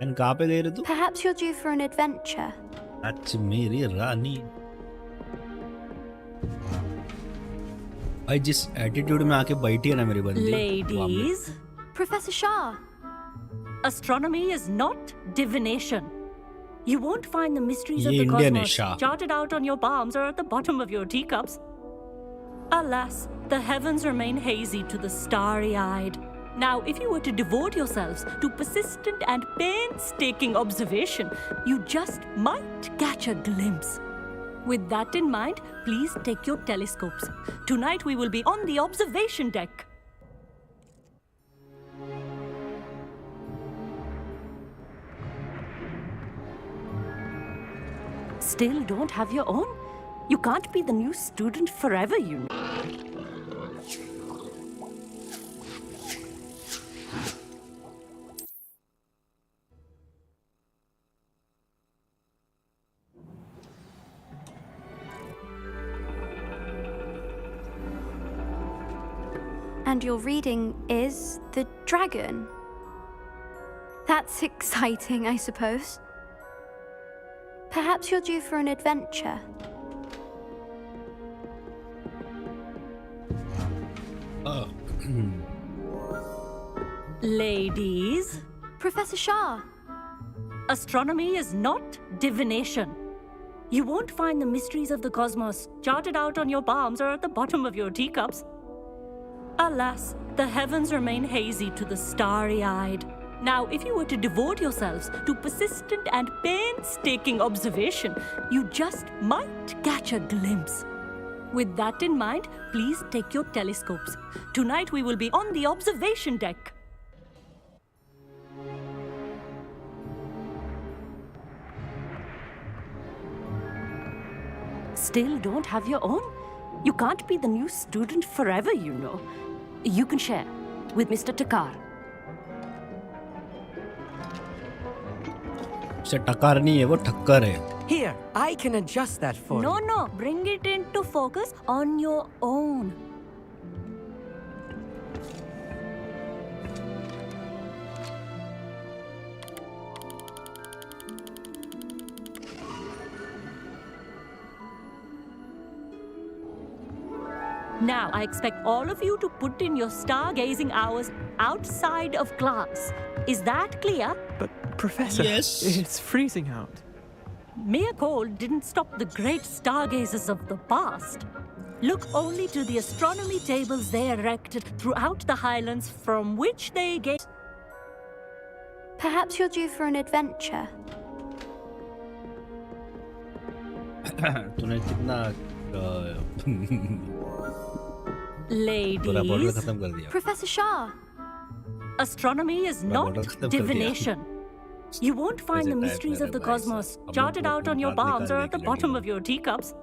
And कहाँ पे दे रहे तू? Perhaps you're due for an adventure. अच्छा मेरी रानी, भाई जिस एटीट्यूड में आके बैठी है ना मेरी बंदी। Ladies, Professor Shah. astronomy is not divination. You won't find the mysteries of ये the इंडियन है cosmos Shah. charted out on your palms or at the bottom of your teacups. Alas, the heavens remain hazy to the starry-eyed. Now, if you were to devote yourselves to persistent and painstaking observation, you just might catch a glimpse. With that in mind, please take your telescopes. Tonight we will be on the observation deck. Still don't have your own? You can't be the new student forever, you know. And your reading is The Dragon. That's exciting, I suppose. Perhaps you're due for an adventure. Ladies, Professor Shah. astronomy is not divination. You won't find the mysteries of the cosmos charted out on your palms or at the bottom of your teacups. Alas, the heavens remain hazy to the starry-eyed. Now, if you were to devote yourselves to persistent and painstaking observation, you just might catch a glimpse. With that in mind, please take your telescopes. Tonight we will be on the observation deck. Still don't have your own? You can't be the new student forever, you know. You can share with Mr. Takar. से टक्कर नहीं है, वो ठक्कर है। Here, I can adjust that for you. No, bring it into focus on your own. Now, I expect all of you to put in your stargazing hours outside of class. Is that clear? But, Professor, Yes. it's freezing out. mere cold didn't stop the great stargazers of the past. Look only to the astronomy tables they erected throughout the highlands from which they gazed. Perhaps you're due for an adventure. तूने कितना पूरा border Ladies, खत्म कर दिया. Professor Shah. astronomy is not divination. You won't find the mysteries of the cosmos charted out on your palms or at the bottom of your teacups.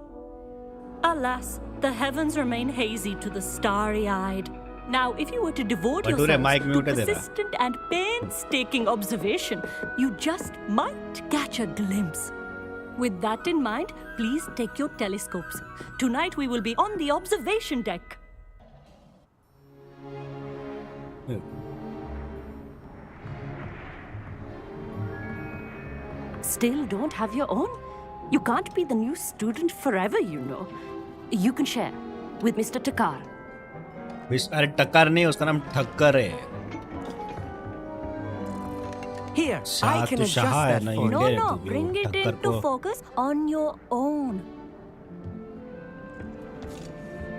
Alas, the heavens remain hazy to the starry-eyed. Now, if you were to devote yourselves to persistent and painstaking observation, you just might catch a glimpse. With that in mind, please take your telescopes. Tonight we will be on the observation deck. Still don't have your own? You can't be the new student forever, you know. You can share with Mr. Takar. अरे टक्कर नहीं, उसका नाम ठक्कर है. Here, I can adjust that for you. No, bring it into focus on your own.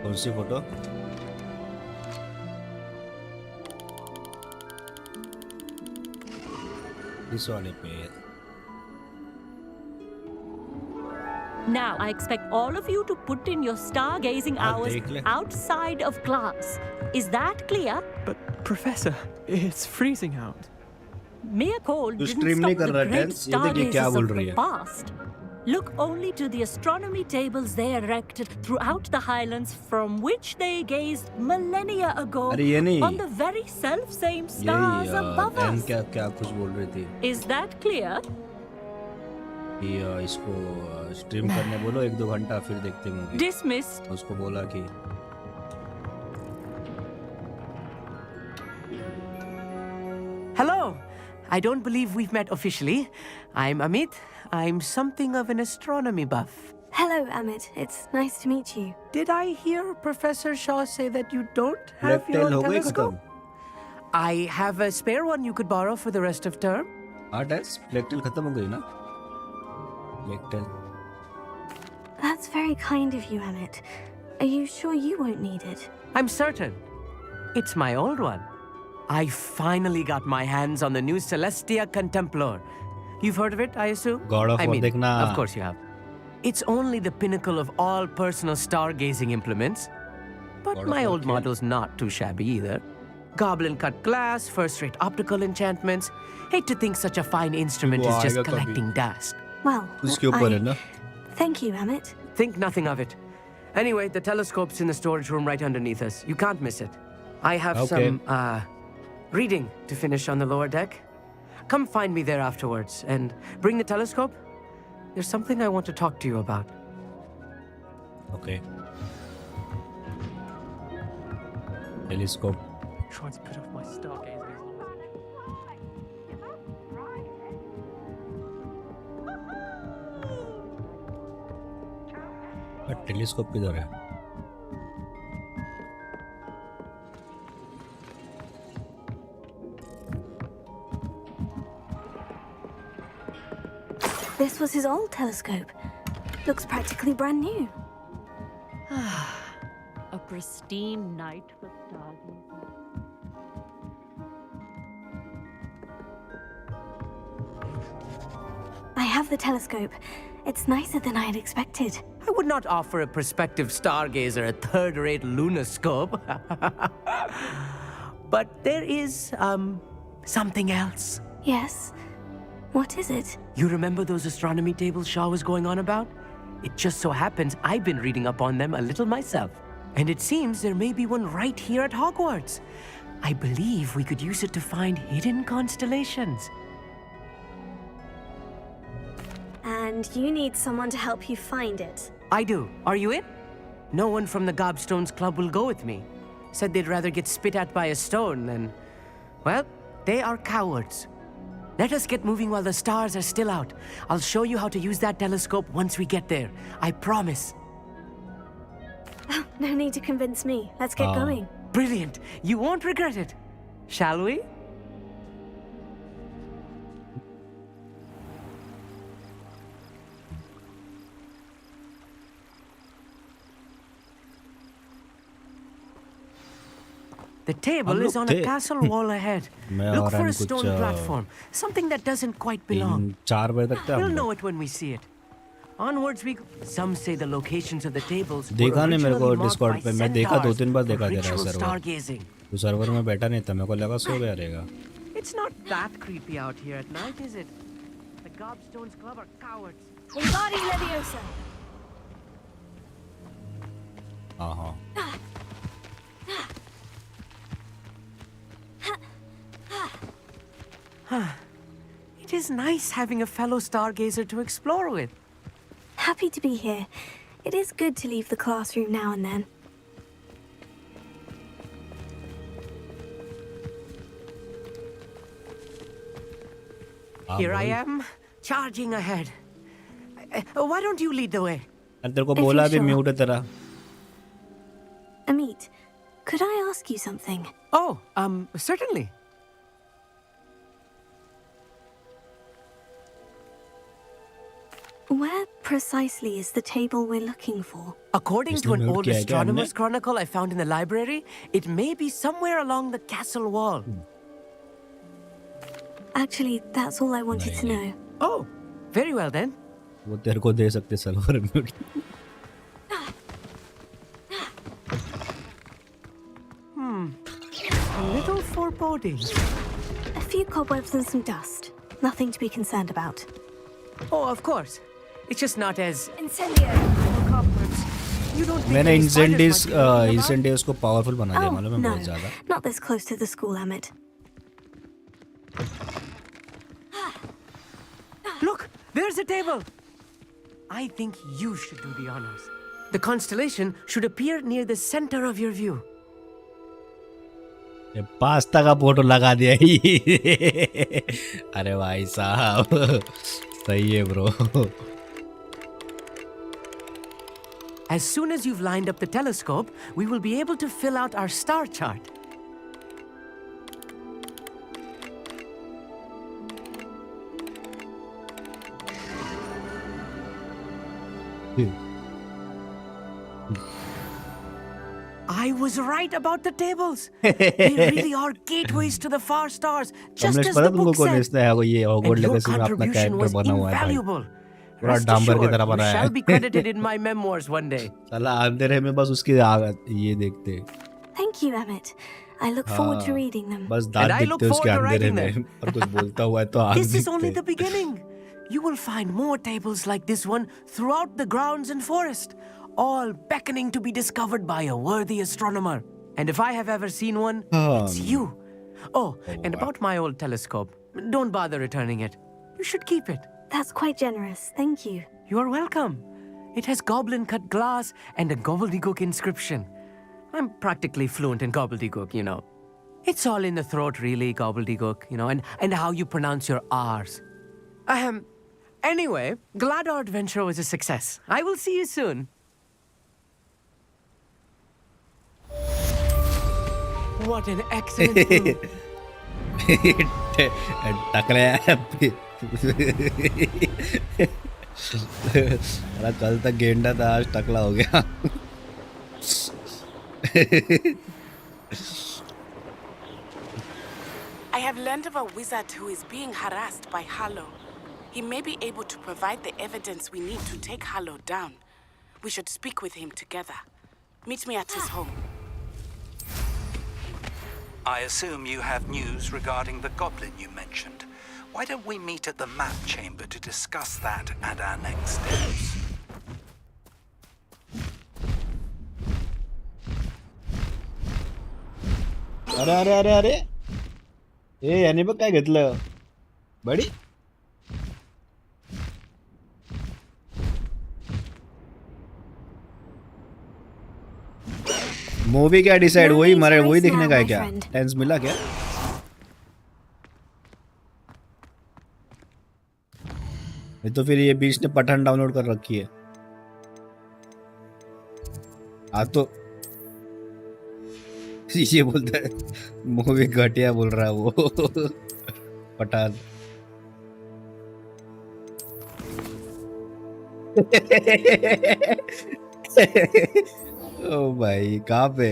कौन सी photo? इस वाले पे. Now, I expect all of you to put in your stargazing hours outside of class. Is that clear? But, Professor, it's freezing out. Mere cold didn't stop the great stargazers of the past. Look only to the astronomy tables they erected throughout the highlands from which they gazed millennia ago on the very self-same stars above us. क्या कुछ बोल रही थी? Is that clear? कि इसको stream करने बोलो 1-2 घंटा, फिर देखते मूवी. Dismissed. उसको बोला कि Hello. I don't believe we've met officially. I'm Amit. I'm something of an astronomy buff. Hello, Amit. It's nice to meet you. Did I hear Professor Shaw say that you don't have your own telescope? I have a spare one you could borrow for the rest of term. Plectel खत्म हो गई ना? Plectel. That's very kind of you, Amit. Are you sure you won't need it? I'm certain. It's my old one. I finally got my hands on the new Celestia Contemplar. You've heard of it, I assume? God of War देखना. Of course you have. It's only the pinnacle of all personal stargazing implements. But my old model's not too shabby either. Goblin-cut glass, first-rate optical enchantments. Hate to think such a fine instrument is just collecting dust. Well, thank you, Amit. Think nothing of it. Anyway, the telescope's in the storage room right underneath us. You can't miss it. I have some, reading to finish on the lower deck. Come find me there afterwards, and bring the telescope. There's something I want to talk to you about. Okay. Telescope. Trying to put off my stargazing. Telescope किधर है? This was his old telescope. Looks practically brand new. A pristine night for stargazing. I have the telescope. It's nicer than I had expected. I would not offer a prospective stargazer a third-rate lunoscope. But there is, something else. Yes? What is it? You remember those astronomy tables Shaw was going on about? It just so happens I've been reading up on them a little myself. And it seems there may be one right here at Hogwarts. I believe we could use it to find hidden constellations. And you need someone to help you find it. I do. Are you in? No one from the Gobstones Club will go with me. Said they'd rather get spit at by a stone than... Well, they are cowards. Let us get moving while the stars are still out. I'll show you how to use that telescope once we get there. I promise. Oh, no need to convince me. Let's get going. Brilliant. You won't regret it. Shall we? The table is on a castle wall ahead. Look for a stone platform, something that doesn't quite belong. 4 बजे तक We'll know it when we see it. Onwards we go. Some say the locations of the tables देखा नहीं मेरे को originally marked Discord by पे, मैं देखा 2-3 centaurs bar for देखा तेरा ritual सर्वर। stargazing. तू सर्वर में बैठा नहीं था, मेरे को लगा सो गया रहेगा। It's not that creepy out here at night, is it? The Gobstones Club are cowards. Wingardium Leviosa. हाँ। It is nice having a fellow stargazer to explore with. Happy to be here. It is good to leave the classroom now and then. Here I am, charging ahead. Why don't you lead the way? तेरे को बोला भी mute है तेरा। Amit, could I ask you something? Oh, certainly. Where precisely is the table we're looking for? According to an old astronomer's chronicle I found in the library, it may be somewhere along the castle wall. Actually, that's all I wanted to know. Oh, very well then. वो तेरे को दे सकते server mute. A little foreboding. A few cobwebs and some dust. Nothing to be concerned about. Oh, of course. It's just not as Incendio. You don't think मैंने any spiders might be moving about? इंसेंडियर्स को powerful बना दिया, मालूम है no, बहुत ज़्यादा। not this close to the school, Amit. Look, there's a table. I think you should do the honors. The constellation should appear near the center of your view. ये pasta का photo लगा दिया ही। अरे भाई साहब, सही है bro. As soon as you've lined up the telescope, we will be able to fill out our star chart. I was right about the tables. They really are gateways to the far stars, just as the book said. ये Hogwarts And your Legacy में अपना contribution character was बना हुआ है भाई। invaluable. पूरा Rest डांबर की assured, तरह you बना shall है। be credited in my memoirs one day. साला अंधेरे में बस उसकी ये देखते। Thank you, Amit. I look forward to reading them. बस दांत दिखते उसके अंधेरे में, और कुछ बोलता हुआ है तो आँख This is only दिखते। the beginning. You will find more tables like this one throughout the grounds and forest, all beckoning to be discovered by a worthy astronomer. And if I have ever seen one, it's you. Oh, and about my old telescope, don't bother returning it. You should keep it. That's quite generous. Thank you. You are welcome. It has goblin-cut glass and a gobbledygook inscription. I'm practically fluent in gobbledygook, you know. It's all in the throat, really, gobbledygook, you know, and how you pronounce your R's. Anyway, glad our adventure was a success. I will see you soon. What an excellent film. कल तक गेंडा था, आज टकला हो गया। I have learned of a wizard who is being harassed by Harlow. He may be able to provide the evidence we need to take Harlow down. We should speak with him together. Meet me at his home. I assume you have news regarding the goblin you mentioned. Why don't we meet at the map chamber to discuss that and our next steps? अरे अरे अरे अरे, ए यानी बघ काय घेतलं बडी। Movie क्या decide, वही मारे, वही देखने का है क्या? टेंस मिला क्या? ये तो फिर ये बीच ने पठान डाउनलोड कर रखी है। हाँ तो ये बोलता है मूवी घटिया बोल रहा है वो। पठान। ओ भाई कहाँ पे?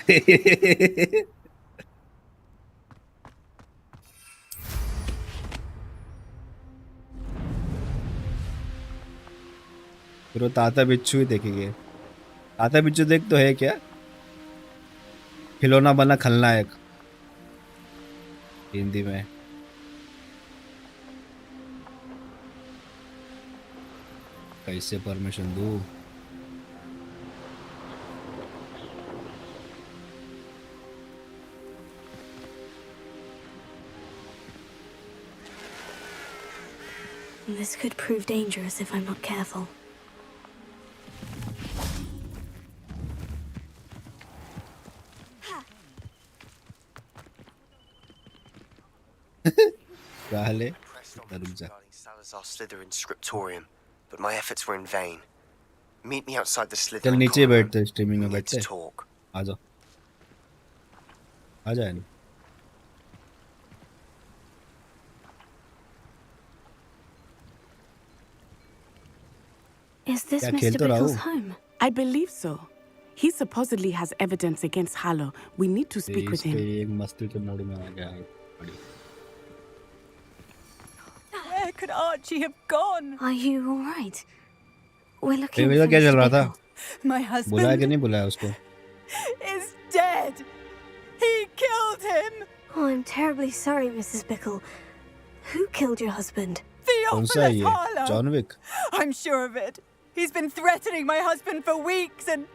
फिर वो ताता बिच्छू ही देखेंगे। ताता बिच्छू देख तो है क्या? खिलौना बना खलनायक हिंदी में। कैसे परमिशन दूं? This could prove dangerous if I'm not careful. Rahale. Regarding Salazar Slytherin's scriptorium, but my efforts were in vain. Meet me outside the चल Slytherin नीचे courtroom. बैठते स्ट्रीमिंग में We need बैठते। to talk. आ जाओ। आ जाए ना। Is this क्या Mr. खेल तो रहा Bickle's हूँ? home? I believe so. He supposedly has evidence against Harlow. We need to speak with him. एक मस्ती के मूड में आ गया है। Where could Archie have gone? Are you all right? We're looking baby का for क्या चल Mr. रहा था? Bickle. My बुलाया husband कि नहीं बुलाया उसको? is dead. He killed him. Oh, I'm terribly sorry, Mrs. Bickle. Who killed your husband? कौन सा है Theophilus ये? Harlow. John Wick? I'm sure of it. He's been threatening my husband for weeks and...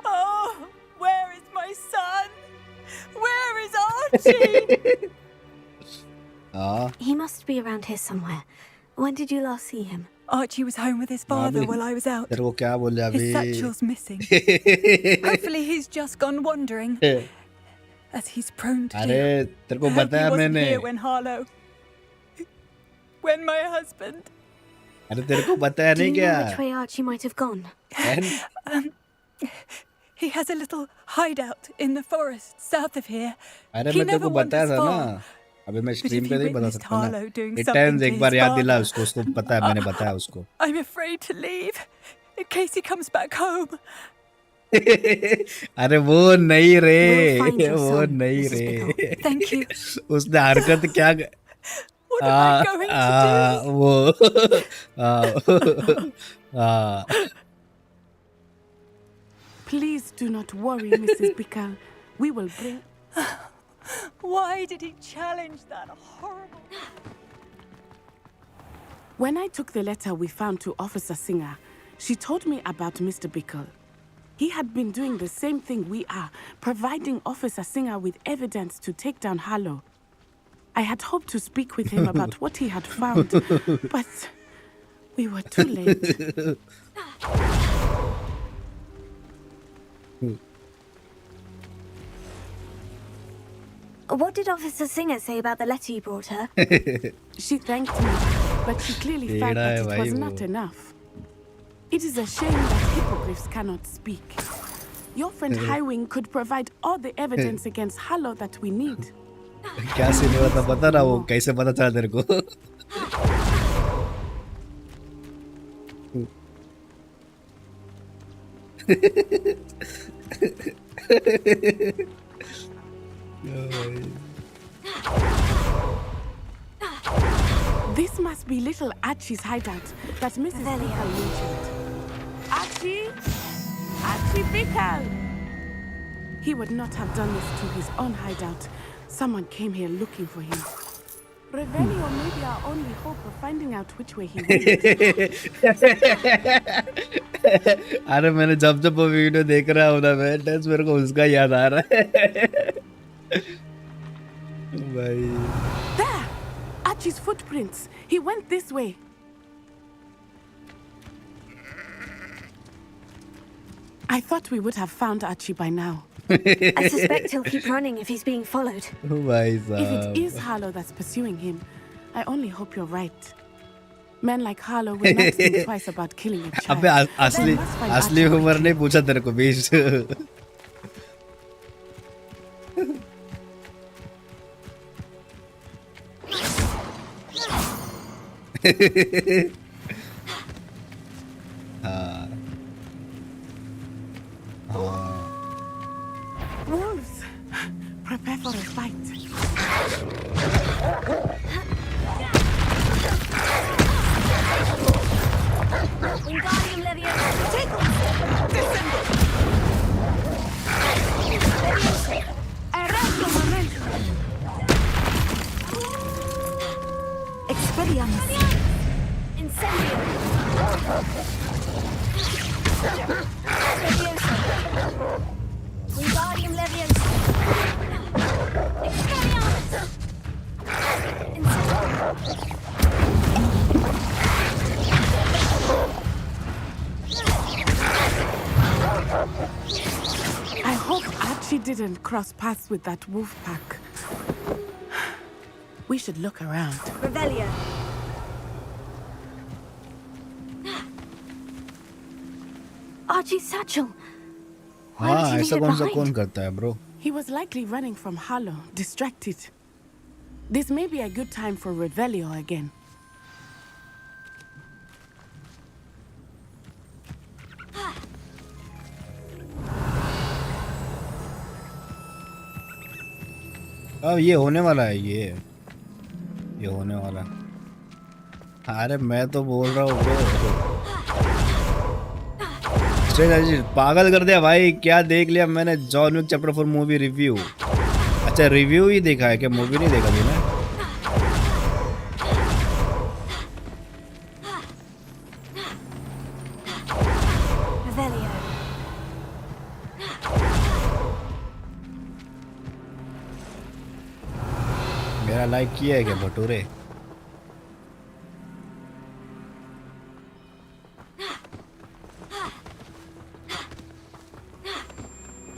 Oh, where is my son? Where is Archie? हाँ। He must be around here somewhere. When did you last see him? Archie was home with his father while I was out. तेरे को क्या बोल रहा His अभी? satchel's missing. Hopefully he's just gone wandering, as he's prone to अरे do. तेरे को I hope he बताया wasn't मैंने। here when Harlow... When my husband... अरे तेरे को बताया Do नहीं you क्या? know which way Archie might have gone? He has a little hideout in the forest south of here. अरे He मैं तेरे never को बताया wanders था far. ना। अबे मैं But स्ट्रीम if पे he नहीं बता witnessed सकता Harlow ना। doing it something times to एक his बार याद दिला father, उसको पता है मैंने बताया उसको। I'm afraid to leave in case he comes back home. अरे वो नहीं रे, We'll find your वो son, नहीं Mrs. रे। Bickle. Thank you. उसने हरकत क्या What am I going to do? वो Please do not worry, Mrs. Bickle. We will bring... Why did he challenge that horrible... When I took the letter we found to Officer Singer, she told me about Mr. Bickle. He had been doing the same thing we are, providing Officer Singer with evidence to take down Harlow. I had hoped to speak with him about what he had found, but we were too late. What did Officer Singer say about the letter you brought her? She thanked me, but she clearly felt that it was not enough. It is a shame that hippogriffs cannot speak. Your friend Highwing could provide all the evidence against Harlow that we need. क्या scene हुआ था पता ना वो कैसे पता चला तेरे को? This must be little Archie's hideout that Mrs. Bickle mentioned. Archie! Archie Bickle! He would not have done this to his own hideout. Someone came here looking for him. Revelio may be our only hope of finding out which way he went. अरे मैंने जब वो video देख रहा हूँ ना मैं tense मेरे को उसका याद आ रहा है भाई There! Archie's footprints. He went this way. I thought we would have found Archie by now. I suspect he'll keep running if he's being followed. भाई If साहब it is Harlow that's pursuing him, I only hope you're right. Men like Harlow will not think twice about killing a child. अबे असली असली उम्र नहीं पूछा तेरे को बीच हाँ हाँ Prepare for a fight. Wingardium Leviosa. Arresto momentum. Expelliarmus. Incendio. Leviosa. Wingardium Leviosa. Expelliarmus. Incendio. I hope Archie didn't cross paths with that wolf pack. We should look around. Revelio. Archie's satchel. Why would हाँ he leave ऐसा it कौन सा behind? कौन करता है bro? He was likely running from Harlow, distracted. This may be a good time for Revelio again. अब ये होने वाला है ये होने वाला है। अरे मैं तो बोल रहा हूँ bro। जी पागल कर दिया भाई, क्या देख लिया मैंने John Wick chapter 4 movie review. अच्छा रिव्यू ही देखा है, क्या मूवी नहीं देखा मैंने? मेरा लाइक किया है क्या भटूरे?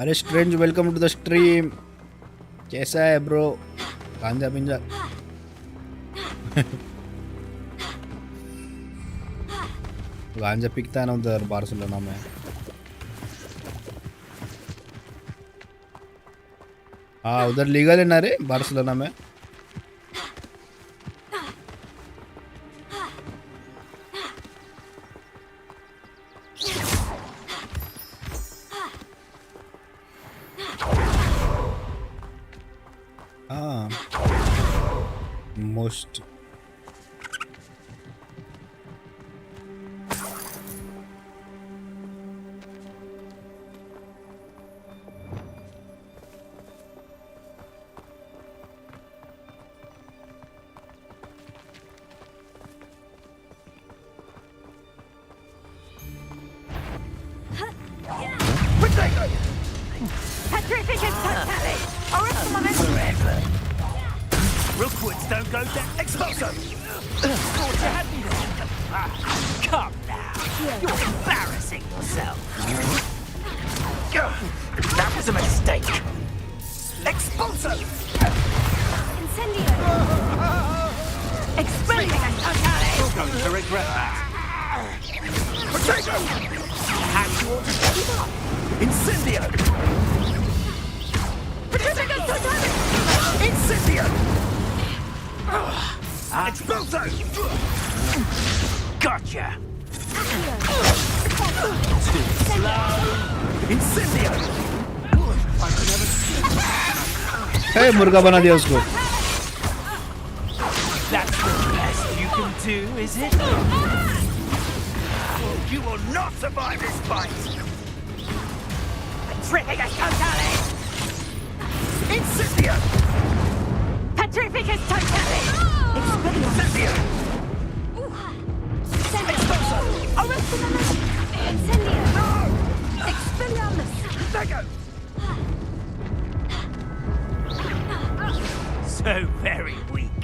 अरे strange welcome to the stream. कैसा है ब्रो? गांजा पिंजा गांजा पिकता है ना उधर बार्सिलोना में। हाँ उधर लीगल है ना रे बार्सिलोना में। हाँ most Rookwoods don't go down. Expulso! Thought you had me there. Come now. You're embarrassing yourself. That was a mistake. Expulso! Incendio. Expelliarmus. You're going to regret that. Potato! How do you want to give up? Incendio! Incendio! Expulso! Gotcha! Too slow! Incendio! हे मुर्गा बना दिया उसको। That's the best you can do, is it? You will not survive this fight! Petrificus Totalis! Incendio! Petrificus Totalis. Incendio! Expulso! Arrestinament. Incendio. Expelliarmus. Lego! So very weak.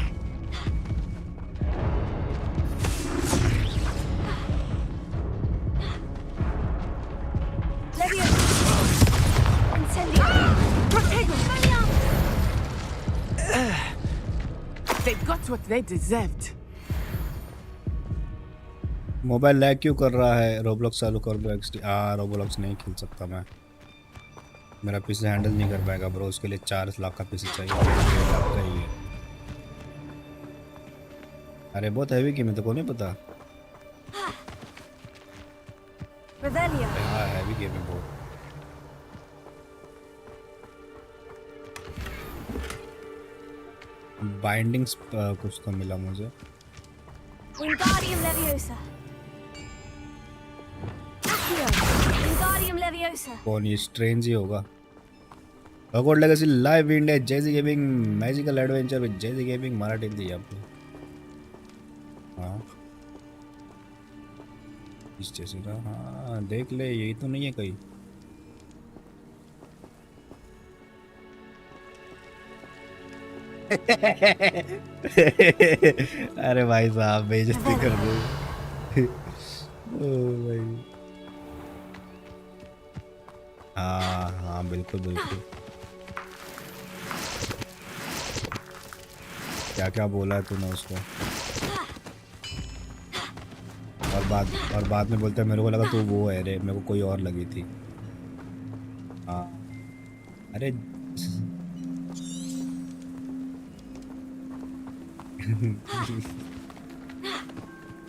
Leviosa. Incendio. Protego. They got what they deserved. Mobile lag क्यों कर रहा है? Roblox चालू कर दो XT. Roblox नहीं खेल सकता मैं, मेरा पीसी हैंडल नहीं कर पाएगा ब्रो। उसके लिए 4 लाख का पीसी चाहिए, 1.5 लाख का ही है। अरे बहुत हैवी गेम है तो को नहीं पता। हाँ हैवी गेम है बहुत। बाइंडिंग्स कुछ तो मिला मुझे। Wingardium Leviosa. Accio. Wingardium Leviosa. कौन ये स्ट्रेंज ही होगा। Hogwarts Legacy live in JayZ Gaming magical adventure with JayZ Gaming Marathi दी आपने। हाँ इस जैसे का। हाँ देख ले यही तो नहीं है कहीं। अरे भाई साहब बेइज्जती कर रहे हो। ओ भाई हाँ हाँ बिल्कुल बिल्कुल। क्या क्या बोला है तूने उसको। और बाद में बोलता है मेरे को लगा तू वो है रे, मेरे को कोई और लगी थी। हाँ अरे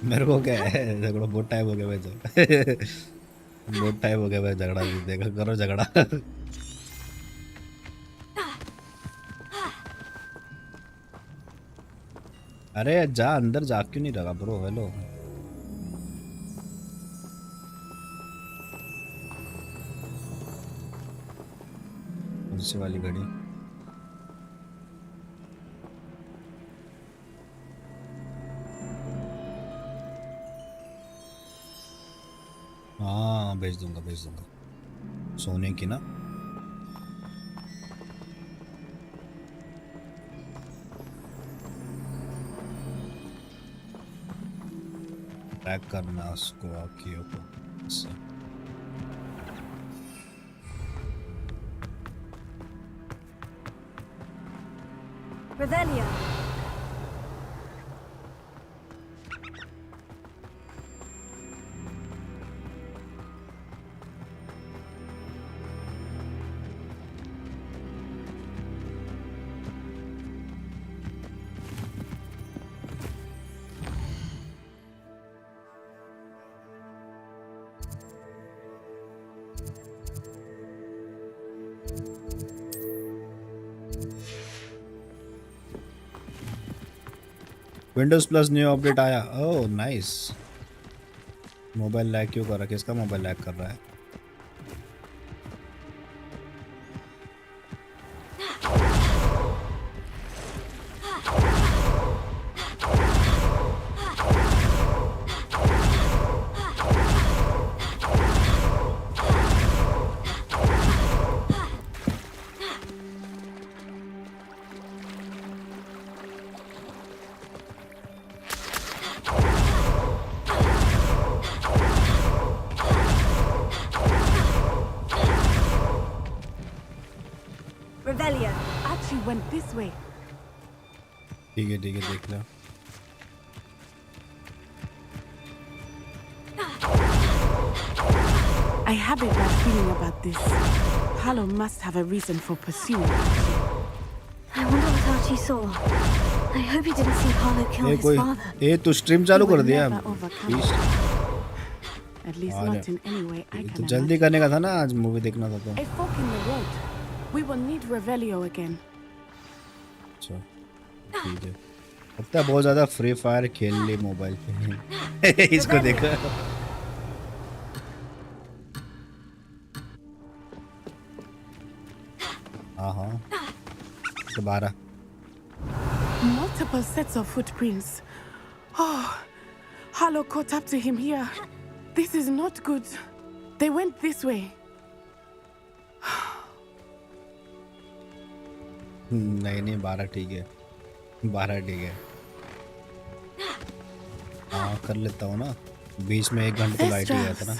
मेरे को क्या है झगड़ा बहुत टाइम हो गया भाई बहुत टाइम हो गया भाई झगड़ा देखा करो झगड़ा। अरे जा अंदर जा क्यों नहीं रहा ब्रो। हेलो कौन वाली घड़ी। हाँ भेज दूंगा सोने की ना। ट्रैक करना उसको आँखियों को इससे। Revelio. Windows plus new update आया। Oh nice. मोबाइल लैग क्यों कर रहा है। किसका मोबाइल लैग कर रहा है। Revelio. Archie went this way. ठीक है देख लो। I have a bad feeling about this. Harlow must have a reason for pursuing Archie. I wonder what Archie saw. I hope he didn't see Harlow kill his father. ए तू stream चालू कर दिया। At least not in any way I can. तो जल्दी करने का था ना आज मूवी देखना था तो। A fork in the road. We will need Revelio again. अच्छा ठीक है। अब तक बहुत ज़्यादा फ्री फायर खेल ली मोबाइल पे। इसको देखा। हाँ दोबारा। Multiple sets of footprints. Oh, Harlow caught up to him here. This is not good. They went this way. नहीं 12 ठीक है 12 ठीक है। हाँ कर लेता हूँ ना बीच में 1 घंटे तो लाइट ही गया था ना।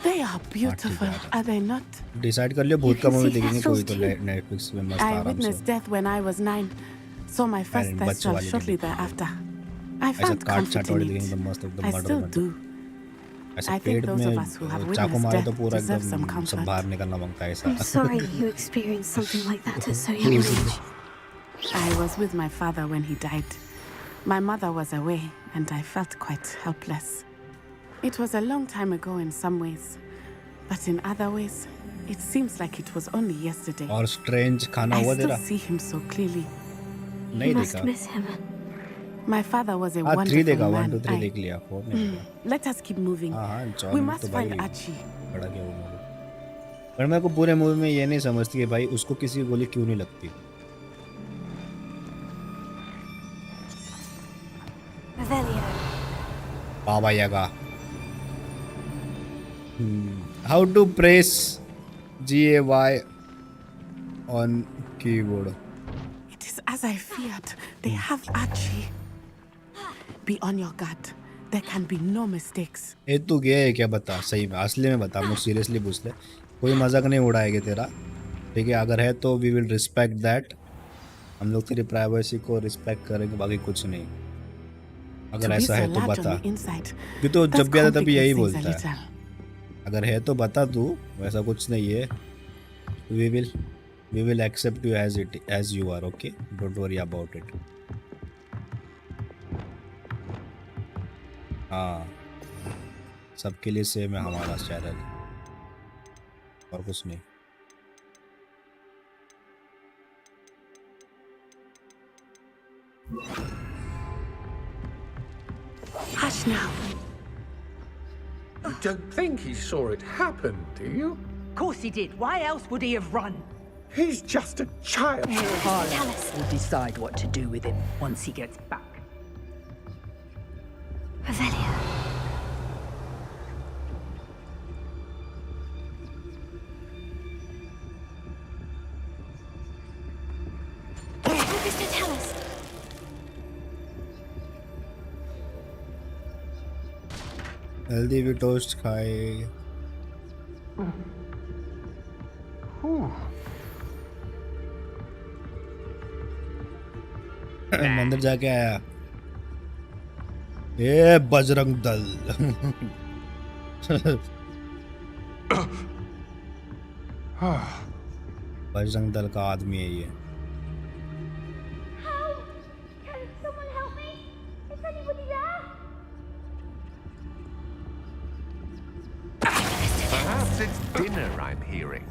They are beautiful, are they not? Decide कर लियो भूत का मूवी देखेंगे कोई तो नेटफ्लिक्स पे मस्त I आराम से। witnessed death when I was 9. Saw my first Thestral shortly thereafter. I found comfort in it. I still do. I think those of us who have witnessed death deserve some comfort. I'm sorry you experienced something like that at so young an age. I was with my father when he died. My mother was away, and I felt quite helpless. It was a long time ago in some ways, but in other ways, it seems like it was only yesterday. और strange खाना हुआ तेरा? I still see him so clearly. नहीं You must देखा। miss him. My father was a हाँ 3 wonderful देखा, man. 1 2 3 देख लिया, 4 नहीं देखा। Let us keep moving. हाँ We जॉन must तो भाई find Archie. बड़ा क्या वो मूवी। पर मैं को पूरे मूवी में ये नहीं समझती कि भाई उसको किसी की गोली क्यों नहीं लगती। Revelio. बाबा यागा। How to press GAY on keyboard? It is as I feared. They have Archie. Be on your guard. There can be no mistakes. ए तू गया है क्या, बता सही में, असली में बता, मुझे सीरियसली पूछ ले, कोई मजाक नहीं उड़ाएगा तेरा, ठीक है? अगर है तो वी विल रिस्पेक्ट दैट, हम लोग तेरी प्राइवेसी को रिस्पेक्ट करेंगे, बाकी कुछ नहीं। अगर ऐसा है तो बता, कि तो जब भी आता तभी यही बोलता है, अगर है तो बता तू, वैसा कुछ नहीं है। We will accept you as you are, okay, don't worry about it. हाँ सबके लिए सेम है हमारा चैनल, और कुछ नहीं। Hush now. You don't think he saw it happen, do you? Of course he did. Why else would he have run? He's just a child. Harlow will decide what to do with him once he gets back. Revelio. Mr. Tallis. Healthy भी toast खाए। मंदिर जाके आया। ए बजरंग दल। बजरंग दल का आदमी है ये। Perhaps it's dinner I'm hearing.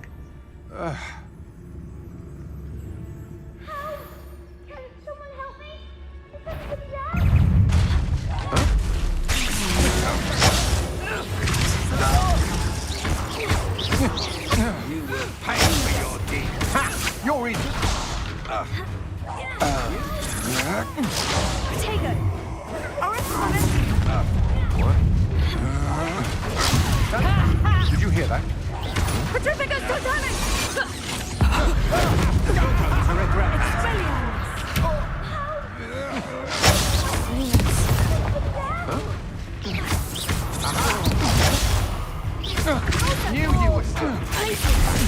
You will pay for your deed. Ha! You're in. Potato! Did you hear that? Petrificus Totalic! To regret. Knew you were still.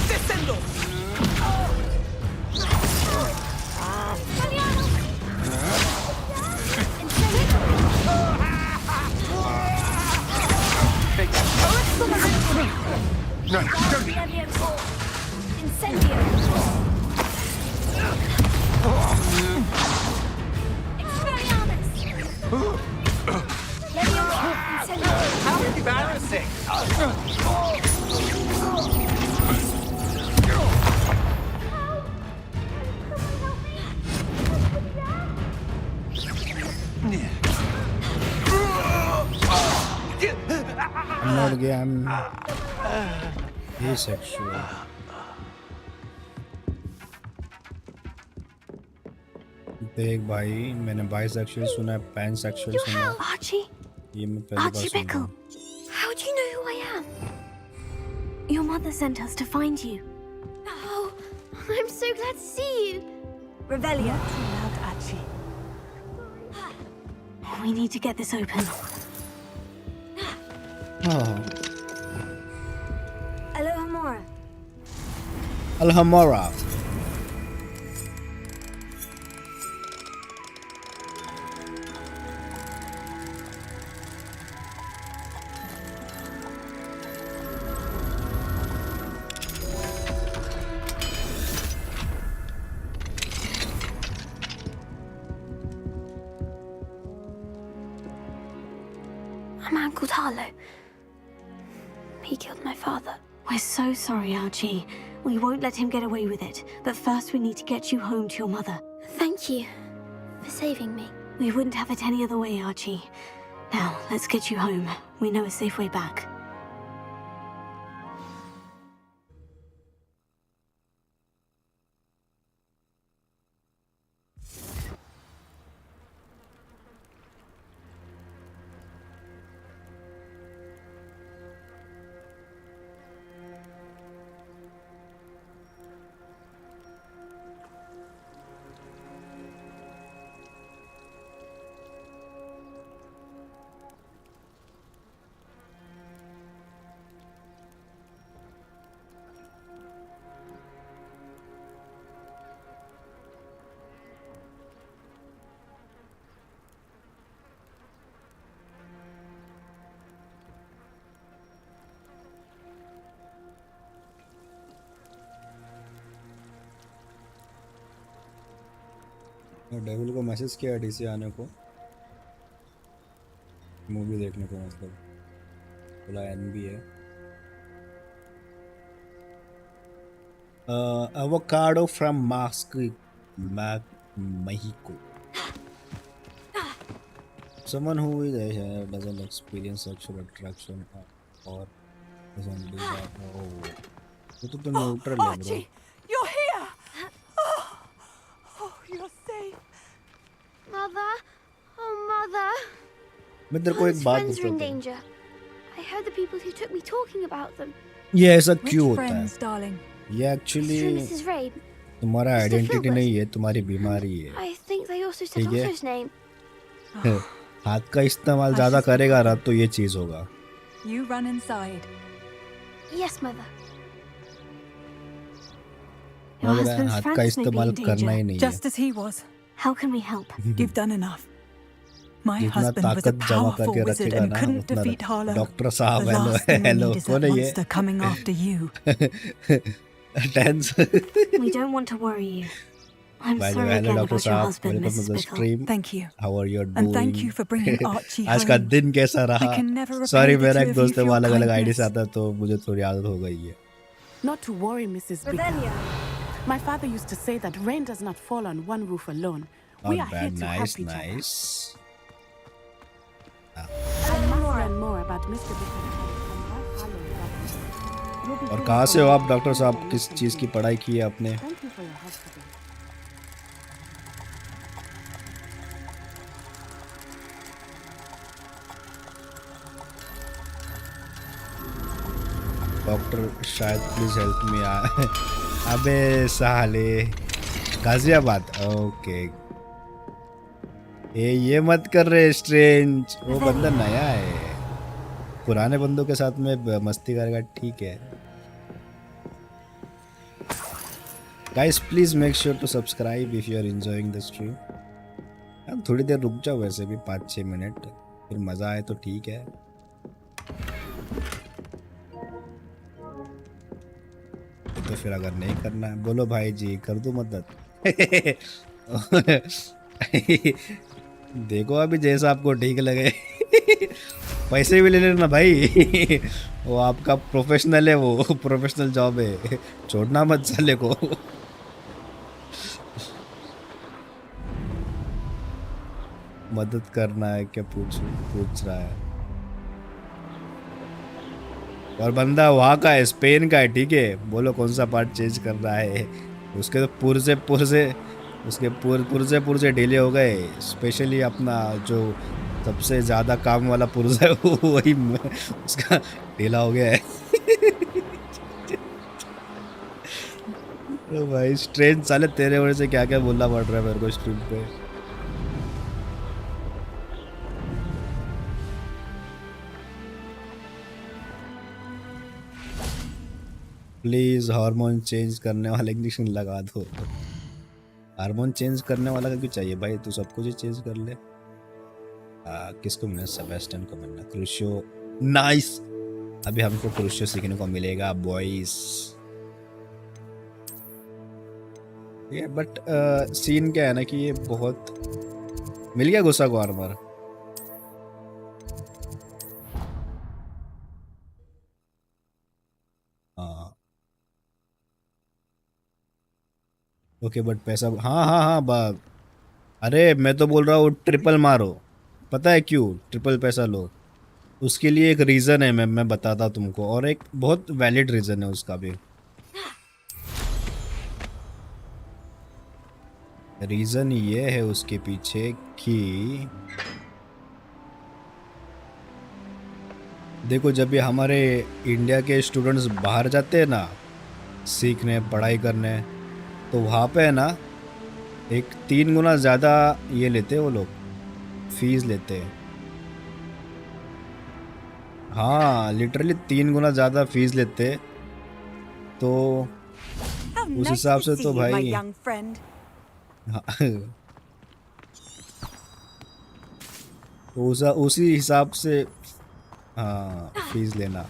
Descendo! No, don't. Incendio. How embarrassing! I'm not gay, I'm asexual. देख भाई, मैंने bisexual सुना है, pansexual सुना है। Archie? ये मैं पहली बार सुन रहा हूँ। How do you know who I am? Your mother sent us to find you. Oh, I'm so glad to see you. Revelio. Too loud, Archie. We need to get this open. Alohomora. Alhamora. I'm Uncle Harlow. He killed my father. We're so sorry, Archie. We won't let him get away with it. But first we need to get you home to your mother. Thank you. for saving me. We wouldn't have it any other way, Archie. Now, let's get you home. We know a safe way back. Devil को message किया DC आने को, movie देखने को, मतलब बोला NB है। Avocado from Mexico. Someone who is doesn't experience sexual attraction or doesn't do that. Oh, तो न्यूट्रल है bro. You're here! Oh, you're safe. Mother? Oh, Mother. मैं तेरे को एक बात friends are in बताता हूँ। danger. I heard the people who took me talking about them. ये ऐसा Which क्यों होता है? friends, darling? ये एक्चुअली Through Mrs. Rabe. तुम्हारा Mr. Identity Filbert. नहीं है, तुम्हारी बीमारी है। I think they also said ठीक है? Otto's name. हाथ का इस्तेमाल ज्यादा करेगा ना तो ये चीज होगा। You run inside. Yes, Mother. Your Your husband's husband's हाथ का friends may be इस्तेमाल in करना ही danger. नहीं है। Just as he was. How can we help? You've done enough. My जितना husband was a ताकत जमा powerful करके wizard रखेगा and ना couldn't उतना defeat Harlow. डॉक्टर The साहब last thing we hello need is कौन that है ये? monster coming after you. Tense We don't want to worry you. I'm By the sorry way, hello again doctor about your साहब, husband, welcome to Mrs. the Bickle. stream. Thank you. How are you doing? And thank you for bringing Archie आज का home. दिन कैसा रहा? I can never repay sorry the मेरा two एक of दोस्त you है, for वो your अलग अलग आईडी kindness. से आता है तो मुझे थोड़ी आदत हो गई है। Not to worry, Mrs. Bickle. My father used to say that rain does not fall on one roof alone. We are here to help each other. Nice. I must learn more about Mr. Bickle and why Harlow is up. You'll be और doing कहाँ से हो आप fine. Doctor साहब? किस चीज़ की पढ़ाई की है आपने? Thank you for your help today. Doctor शायद प्लीज हेल्प मी। अबे साले गाजियाबाद। ओके ये मत कर रहे स्ट्रेंज, वो बंदा नया है, पुराने बंदों के साथ में मस्ती करेगा ठीक है। Guys please make sure to subscribe if you are enjoying the stream. थोड़ी देर रुक जाओ, वैसे भी 5-6 मिनट, फिर मजा आए तो ठीक है। तो फिर अगर नहीं करना है बोलो भाई जी, कर दो मदद। देखो अभी जैसा आपको ठीक लगे। पैसे भी ले लेना भाई। वो आपका प्रोफेशनल है, वो प्रोफेशनल जॉब है, छोड़ना मत साले को। मदद करना है क्या पूछ रहा है। और बंदा वहाँ का है, स्पेन का है, ठीक है। बोलो कौन सा पार्ट चेंज कर रहा है। उसके तो पुर्जे डिले हो गए। स्पेशली अपना जो सबसे ज़्यादा काम वाला पुर्जा है वही उसका ढीला हो गया है। तो भाई स्ट्रेंज साले तेरे वजह से क्या क्या बोलना पड़ रहा है मेरे को स्ट्रीम पे। प्लीज़ हार्मोन चेंज करने वाला इंजेक्शन लगा दो। हार्मोन चेंज करने वाला का क्यों चाहिए भाई, तू सब कुछ ही चेंज कर ले। किसको मिलना? सेबेस्टियन को मिलना। क्रूशियो नाइस, अभी हमको क्रूशियो सीखने को मिलेगा बॉयज। बट सीन क्या है ना कि ये बहुत मिल गया गुस्सा को आर्मर। ओके बट पैसा हाँ अरे मैं तो बोल रहा हूँ ट्रिपल मारो, पता है क्यों ट्रिपल पैसा लो? उसके लिए एक रीज़न है, मैं बताता तुमको, और एक बहुत वैलिड रीज़न है उसका भी। रीज़न ये है उसके पीछे कि देखो, जब ये हमारे इंडिया के स्टूडेंट्स बाहर जाते हैं ना सीखने पढ़ाई करने, तो वहाँ पे है ना एक 3 गुना ज़्यादा ये लेते हैं वो लोग, फीस लेते हैं। हाँ लिटरली 3 गुना ज़्यादा फीस लेते हैं। तो उस हिसाब से तो भाई हाँ, तो उसी हिसाब से हाँ फीस लेना।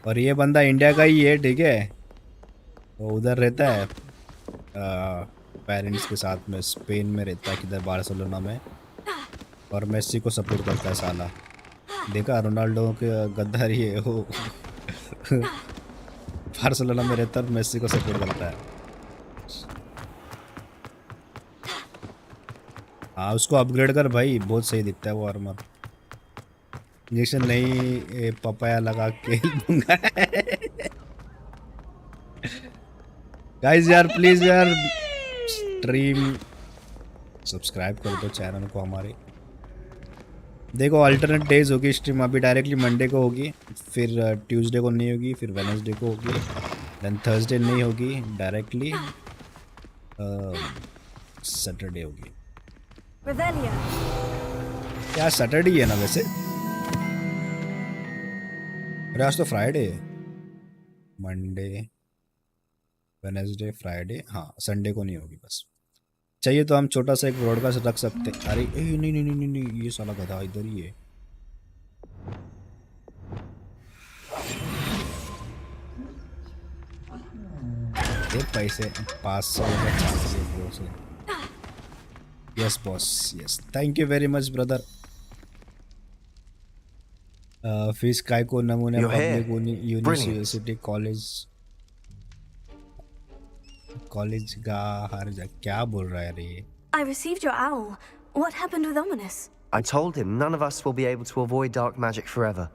और ये बंदा इंडिया का ही है, ठीक है, वो उधर रहता है पेरेंट्स के साथ में, स्पेन में रहता है, किधर बार्सिलोना में, और मेसी को सपोर्ट करता है साला। देखा रोनाल्डो के गद्दारी है वो बार्सिलोना में रहता है, मेसी को सपोर्ट करता है। हाँ उसको अपग्रेड कर भाई, बहुत सही दिखता है वो आर्मर। इंजेक्शन नहीं पपाया लगा के दूंगा गाइस यार प्लीज यार स्ट्रीम सब्सक्राइब कर दो चैनल को हमारे। देखो अल्टरनेट डेज होगी स्ट्रीम, अभी डायरेक्टली मंडे को होगी, फिर ट्यूसडे को नहीं होगी, फिर वेडनेसडे को होगी, देन थर्सडे नहीं होगी, डायरेक्टली सैटरडे होगी। क्या सैटरडे है ना वैसे? अरे आज तो फ्राइडे है, मंडे वेडनेसडे फ्राइडे, हाँ संडे को नहीं होगी बस। चाहिए तो हम छोटा सा एक ब्रॉडकास्ट रख सकते। अरे नहीं नहीं नहीं नहीं नहीं, ये साला गधा इधर ही है। ये पैसे 500 400। Yes boss yes, thank you very much brother. Fees काय को नमूने पब्लिक यूनिवर्सिटी कॉलेज का हर क्या बोल रहा है रे? I received your owl. What happened with Ominous? I told him none of us will be able to avoid dark magic forever.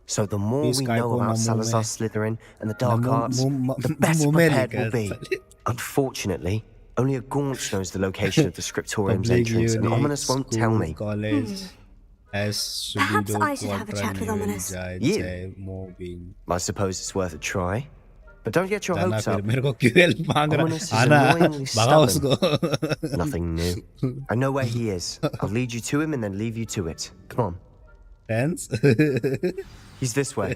So the more we know about Salazar Slytherin and the dark arts, the better prepared we'll be. Unfortunately, only a Gaunch knows the location of the Scriptorium's entrance, and Ominous won't tell me. Perhaps I should have a chat with Ominous. You? I suppose it's worth a try. But don't get your hopes up. Ominous is annoyingly stubborn. Nothing new. I know where he is. I'll lead you to him and then leave you to it. Come on. Dance? He's this way.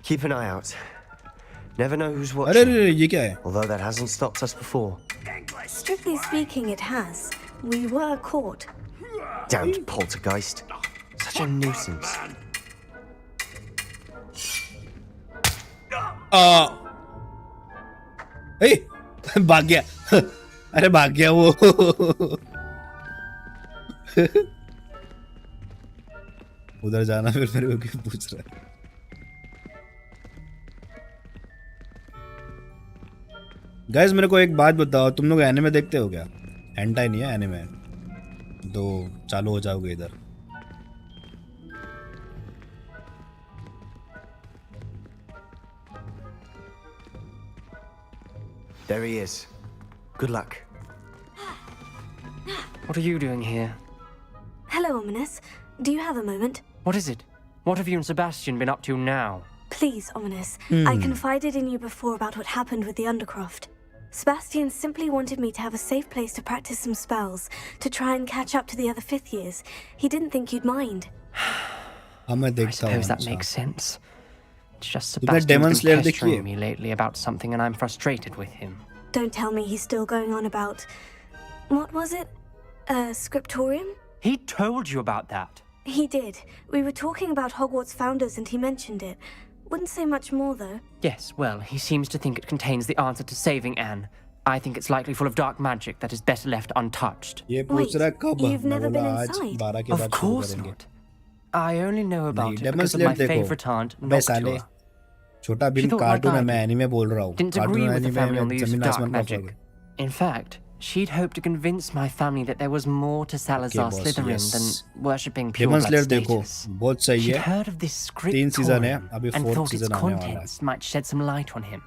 Keep an eye out. Never know who's watching. Although that hasn't stopped us before. Strictly speaking, it has. We were caught. Damned poltergeist. Such a nuisance. Hey, भाग गया। अरे भाग गया वो। उधर जाना फिर मेरे को क्यों पूछ रहा है? गाइस मेरे को एक बात बताओ, तुम लोग एनिमे देखते हो क्या? हेंटाई नहीं है एनिमे, तो चालू हो जाओगे इधर। There he is. Good luck. What are you doing here? Hello, Ominous. Do you have a moment? What is it? What have you and Sebastian been up to now? Please, Ominous. I confided in you before about what happened with the Undercroft. Sebastian simply wanted me to have a safe place to practice some spells, to try and catch up to the other 5th years. He didn't think you'd mind. I suppose that makes sense. It's just Sebastian's been pestering me lately about something and I'm frustrated with him. Don't tell me he's still going on about... What was it? Scriptorium? He told you about that? He did. We were talking about Hogwarts founders and he mentioned it. Wouldn't say much more, though. Yes, well, he seems to think it contains the answer to saving Anne. I think it's likely full of dark magic that is better left untouched. Wait, you've never been inside? Of course not. I only know about it because of my favorite aunt, Noctua. छोटा Bhim cartoon है, मैं anime बोल रहा हूँ. Didn't agree with the family on the use of dark magic. In fact, she'd hoped to convince my family that there was more to Salazar Slytherin than worshipping pure blood status. बहुत सही She'd है. heard of this script 3 season है, अभी and 4th thought its season आने वाला है. contents might shed some light on him.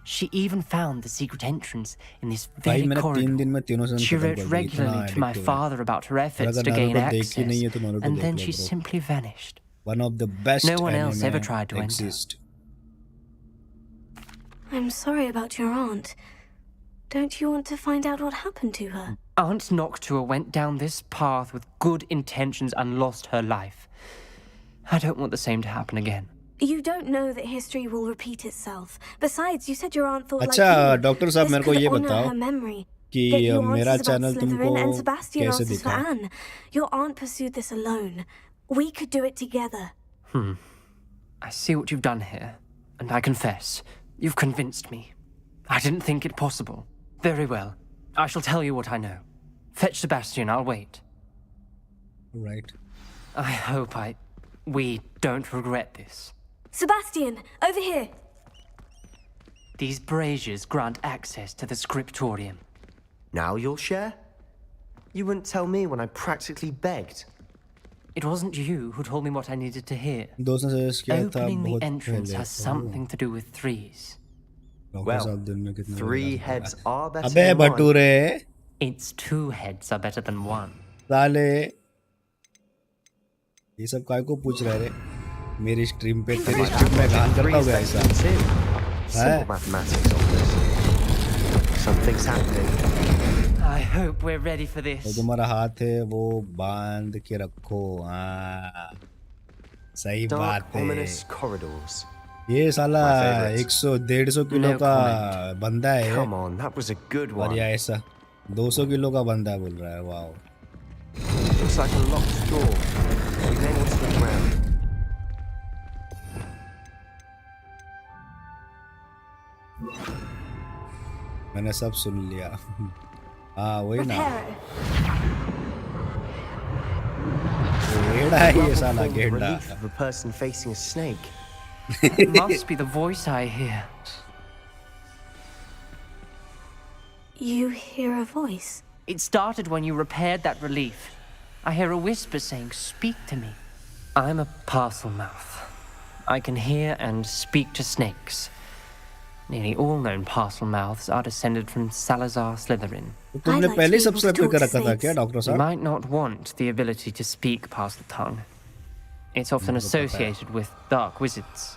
She even found the secret entrance in this भाई very मैंने 3 दिन में तीनों corridor. सीजन She खत्म wrote कर दी. regularly to my father about her efforts to gain access, and then she simply vanished. One of the best No one else anime ever tried to exist. I'm sorry about your aunt. Don't you want to find out what happened to her? Aunt Noctua went down this path with good intentions and lost her life. I don't want the same to happen again. You don't know that history will repeat itself. Besides, you said your aunt thought अच्छा like you. Doctor साहब मेरे को ये honor बताओ her memory. कि That your मेरा answers about channel तुमको Slytherin and Sebastian कैसे answers for दिखा? Anne. Your aunt pursued this alone. We could do it together. I see what you've done here, and I confess, you've convinced me. I didn't think it possible. Very well. I shall tell you what I know. Fetch Sebastian, I'll wait. Right. I hope we don't regret this. Sebastian, over here. These braziers grant access to the scriptorium. Now you'll share? You wouldn't tell me when I practically begged. It wasn't you who told me what I needed to hear. दोस्त ने suggest किया था Opening the बहुत entrance पहले. has something to do with threes. Well, 3 heads are better अबे than 1. Bhature. It's 2 heads are better than 1. साले ये सब काय को पूछ रहे रे? मेरी स्ट्रीम पे तेरी स्ट्रीम में गान करता होगा ऐसा. Simple mathematics of this. Something's happening. I hope we're ready for this. तो तुम्हारा हाथ है वो बांध के रखो. हाँ सही बात Dark, है. ominous corridors. ये साला 100-150 किलो का बंदा है. Come on, that was a good और one. ये ऐसा 200 किलो का बंदा बोल रहा है. Wow. Looks like a locked door. We may want to look around. मैंने सब सुन लिया. हाँ वही ना. गेड़ा है ये साला गेड़ा. Relief of a person facing a snake. It must be the voice I hear. You hear a voice? It started when you repaired that relief. I hear a whisper saying, "Speak to me." I'm a parcel mouth. I can hear and speak to snakes. Nearly all known parcel mouths are descended from Salazar Slytherin. तुमने पहले ही subscribe कर रखा था क्या doctor You साहब? might not want the ability to speak parcel tongue. It's often associated with dark wizards.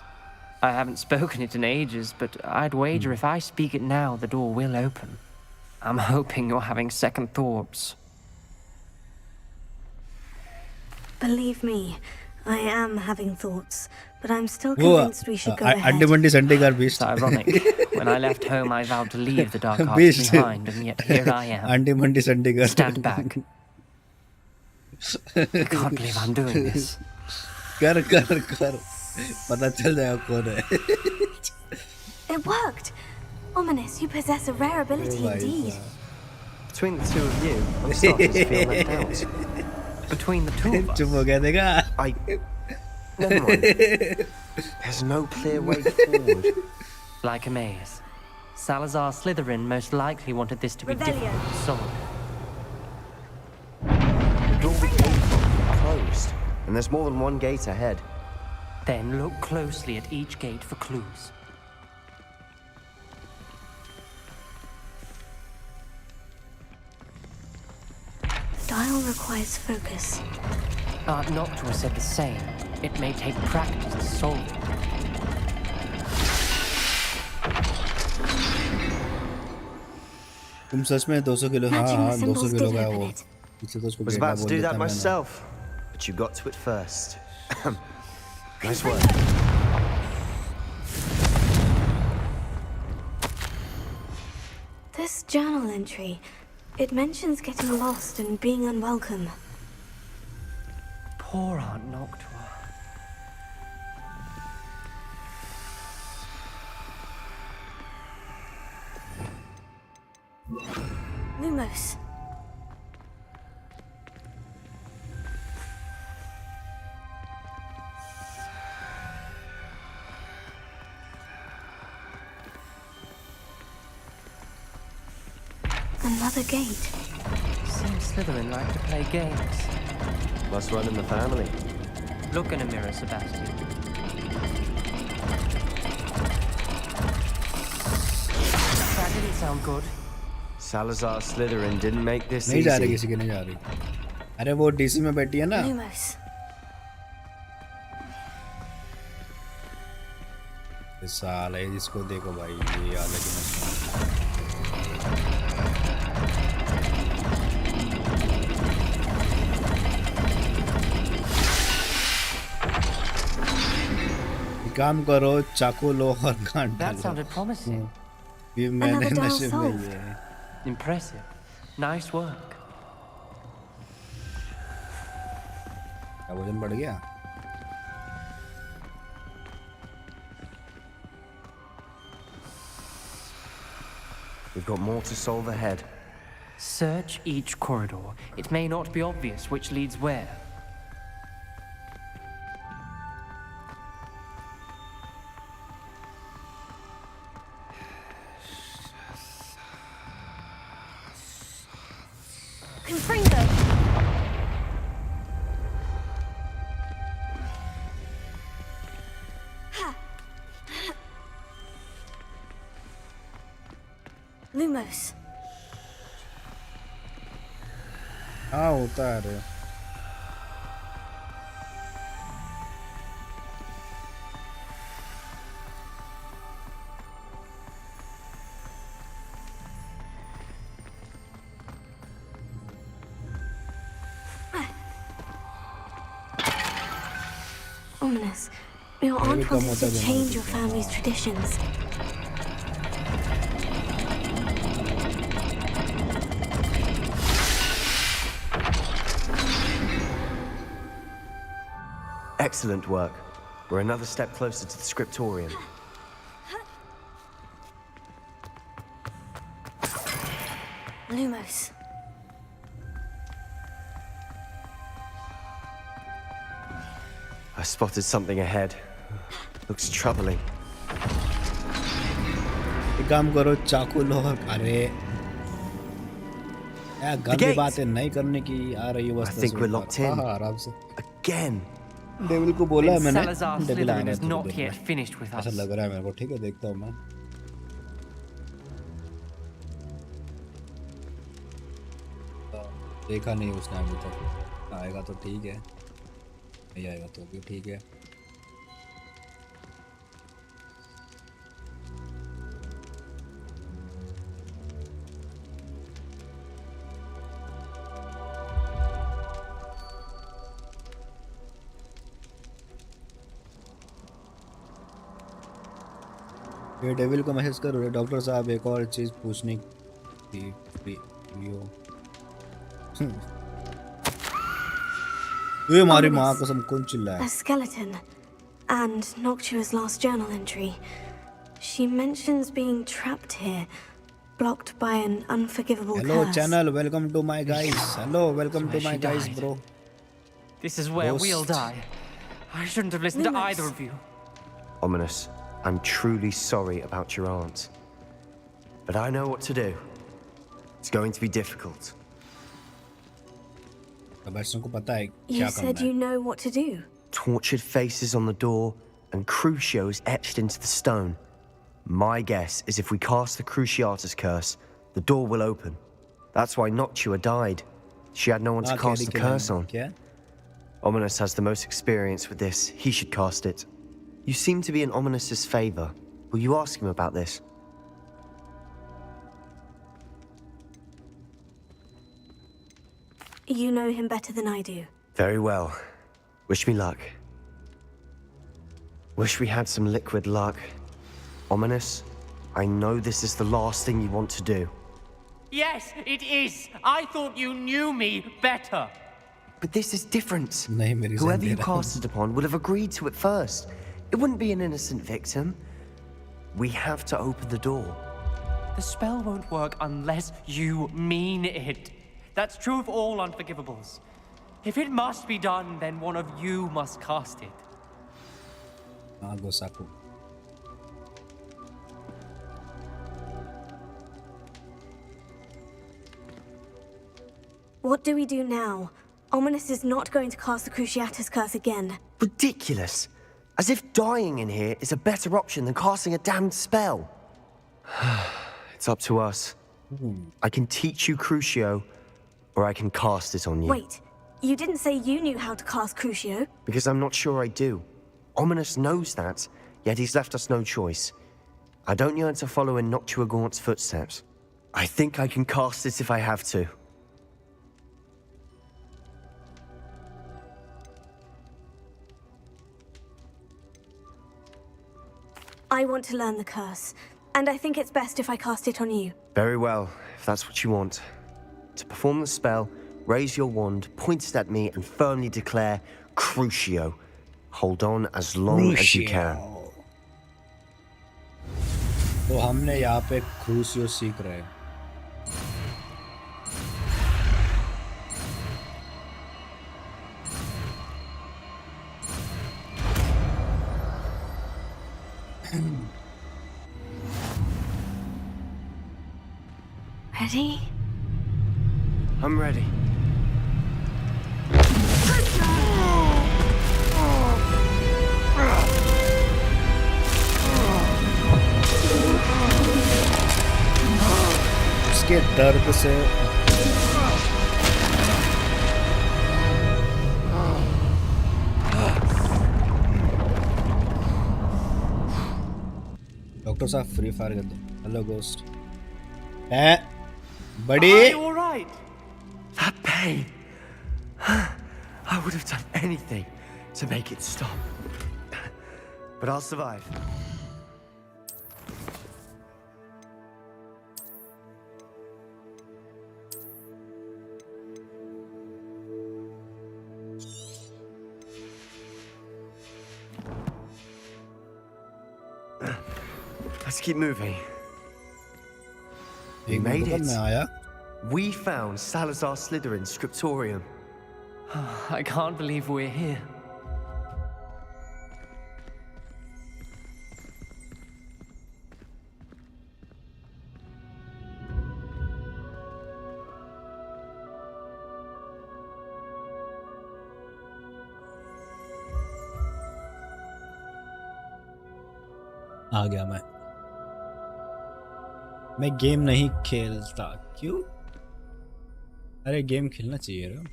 I haven't spoken it in ages, but I'd wager if I speak it now, the door will open. I'm hoping you're having second thoughts. Believe me, I am having thoughts, but I'm still convinced we should go ahead. अंडे मंडी Sunday का beast. It's ironic. When I left home, I vowed to leave the dark arts behind, and yet here I am. अंडे मंडी Sunday का. Stand back. I can't believe I'm doing this. कर पता चल जाएगा कौन है. It worked! Ominous, you possess a rare ability indeed. Between the two of you, I'm starting to feel left out. Between the two of us? चुप हो गया देखा. Never mind. There's no clear way forward. Like a maze. Salazar Slytherin most likely wanted this to be difficult to solve. The door we came from is closed, and there's more than one gate ahead. Then look closely at each gate for clues. Dial requires focus. Aunt Noctua said the same. It may take practice to solve it. तुम सच में 200 kilo. हाँ 200 kilo का वो. पीछे तो उसको Was about to do that myself, but you got to it first. Nice work. This journal entry, it mentions getting lost and being unwelcome. Poor Aunt Noctua. Lumos. Another gate. Seems Slytherin like to play games. Must run in the family. Look in a mirror, Sebastian. That didn't sound good. Salazar Slytherin didn't make this नहीं जा रही easy. किसी की नहीं जा रही. अरे वो डीसी में बैठी है ना. Lumos. इस साल है जिसको देखो भाई ये अलग ही मस्त. काम करो चाकू लो और काट डालो. That sounded promising. ये मैंने Another नशे doll में solved. ये. Impressive. Nice work. क्या वजन बढ़ गया? We've got more to solve ahead. Search each corridor. It may not be obvious which leads where. Confringo. Lumos. हाँ होता है रे. Ominous. Your aunt wants us to change your family's traditions. Excellent work. We're another step closer to the scriptorium. Lumos. I spotted something ahead. Looks troubling. एक काम करो चाकू लो और अरे यार गंदी बातें नहीं करने की आ रही है बस. I think we're locked in. हाँ आराम से. Again. डेविल को बोला है मैंने. Salazar डेविल Slytherin आने is थोड़ी not देर yet में. finished with ऐसा us. लग रहा है मेरे को. ठीक है देखता हूँ मैं. देखा नहीं उसने अभी तक. आएगा तो ठीक है. नहीं आएगा तो भी ठीक है. ये डेविल को मैसेज करो. डॉक्टर साहब एक और चीज पूछने की ये हमारी माँ कसम कौन चिल्ला है. A skeleton. And Noctua's last journal entry. She mentions being trapped here, blocked by an unforgivable Hello curse. channel, welcome to my guys. Hello, welcome to my guys, bro. This is where we'll die. I shouldn't have listened to Lumos. either of you. Ominous. I'm truly sorry about your aunt. But I know what to do. It's going to be difficult. Sebastian को पता है You क्या said करना you है. know what to do. Tortured faces on the door and crucios etched into the stone. My guess is if we cast the Cruciatus curse, the door will open. That's why Noctua died. She had no one to cast the curse on. क्या? Ominous has the most experience with this. He should cast it. You seem to be in Ominous's favor. Will you ask him about this? You know him better than I do. Very well. Wish me luck. Wish we had some liquid luck. Ominous, I know this is the last thing you want to do. Yes, it is. I thought you knew me better. But this is different. नहीं मेरी Whoever you ज़िंदगी है. cast it upon would have agreed to it first. It wouldn't be an innocent victim. We have to open the door. The spell won't work unless you mean it. That's true of all unforgivables. If it must be done, then one of you must cast it. Gosaku. What do we do now? Ominous is not going to cast the Cruciatus Curse again. Ridiculous. As if dying in here is a better option than casting a damned spell. It's up to us. I can teach you Crucio, or I can cast it on you. Wait, you didn't say you knew how to cast Crucio? Because I'm not sure I do. Ominous knows that, yet he's left us no choice. I don't yearn to follow in Noctuagaunt's footsteps. I think I can cast it if I have to. I want to learn the curse, and I think it's best if I cast it on you. Very well, if that's what you want. To perform the spell, raise your wand, point it at me, and firmly declare Crucio. Hold on as long as you can. तो हमने यहाँ पे क्रूसियो सीख रहे हैं. Ready? I'm ready. उसके दर्द से डॉक्टर साहब फ्री फायर कर दो. Hello ghost. buddy. Are you all right? That pain. I would have done anything to make it stop. But I'll survive. Let's keep moving. We made it. We found Salazar Slytherin's scriptorium. I can't believe we're here. आ गया मैं game नहीं खेलता. क्यों? अरे game खेलना चाहिए रे.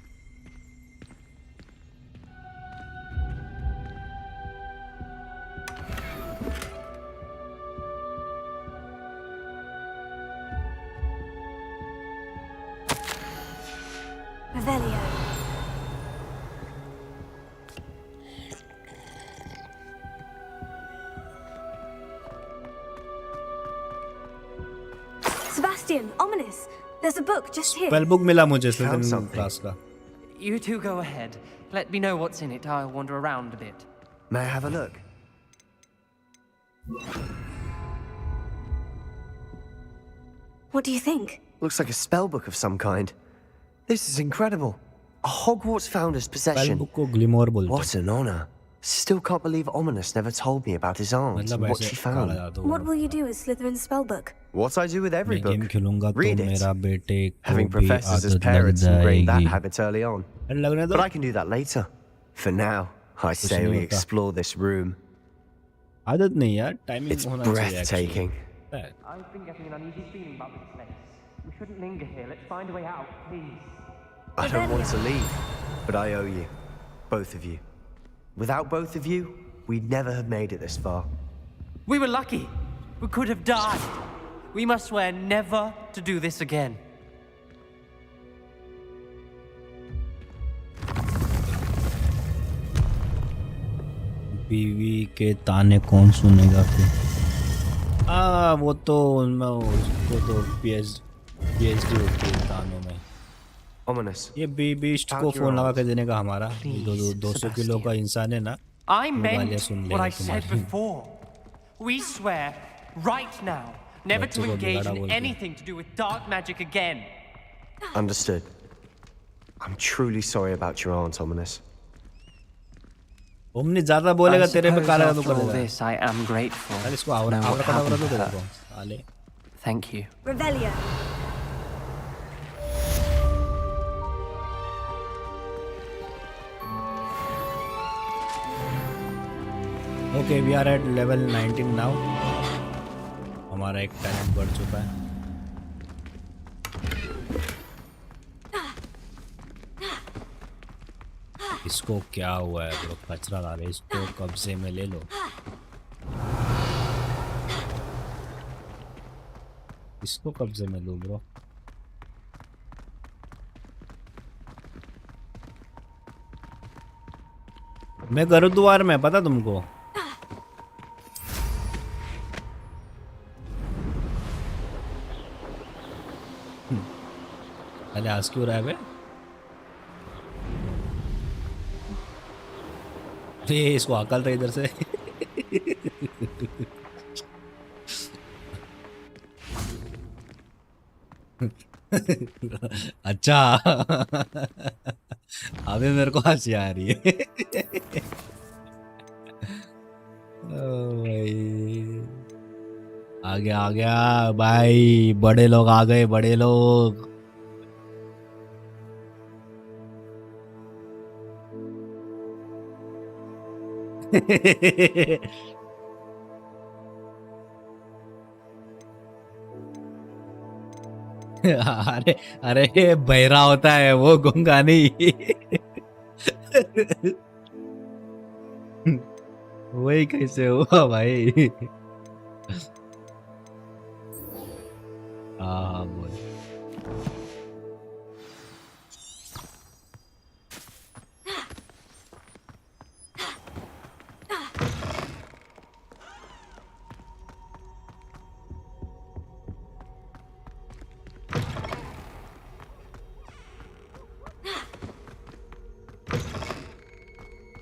Revelio. Sebastian, Ominous. There's a book just here. Spell book मिला मुझे स्लिथरिन क्लास का. You two go ahead. Let me know what's in it. I'll wander around a bit. May I have a look? What do you think? Looks like a spell book of some kind. This is incredible. A Hogwarts founder's possession. Spell book को ग्लिमोर बोलते हैं. What an honor. Still can't believe Ominous never told me about his aunt and what she found. What will you do with Slytherin's spellbook? What I do with every book. Game खेलूंगा तो मेरा बेटे को Having भी professors as आदत लग parents ingrained that जाएगी. habit early on. But I can do that later. For now, I say नहीं we होता. explore this room. आदत नहीं यार, टाइमिंग It's होना चाहिए. breathtaking. I've been getting an uneasy feeling about this place. We shouldn't linger here. Let's find a way out, please. I don't want to leave, but I owe you. Both of you. Without both of you, we'd never have made it this far. We were lucky. We could have died. We must swear never to do this again. बीवी के ताने कौन सुनेगा फिर? वो तो उनमें उसको तो PhD होती है तानों में. Ominous. ये बीस्ट को फोन लगा के देने का हमारा 200 किलो का इंसान है ना. I meant what I said before. We swear right now Never to engage in anything to do with dark magic again. Understood. I'm truly sorry about your aunt, Ominous. Omni ज्यादा बोलेगा तेरे पे काला तो After all करेगा। this, I am grateful. यार इसको आवरा Know what आवरा happened तो to तेरे her. को साले। Thank you. Revelio. Okay, we are at level 19 now. हमारा एक टैलेंट बढ़ चुका है। इसको क्या हुआ है ब्रो? कचरा ला रहे, इसको कब्जे में ले लो। इसको कब्जे में लो ब्रो। मैं गुरुद्वार में, पता तुमको? अरे आज क्यों रहा है बे? ये इसको अकल था इधर से। अच्छा अभी मेरे को हंसी आ रही है। ओ भाई आ गया भाई, बड़े लोग आ गए, बड़े लोग। अरे अरे बहरा होता है वो, गूंगा नहीं। वही कैसे हुआ भाई? हाँ बोल।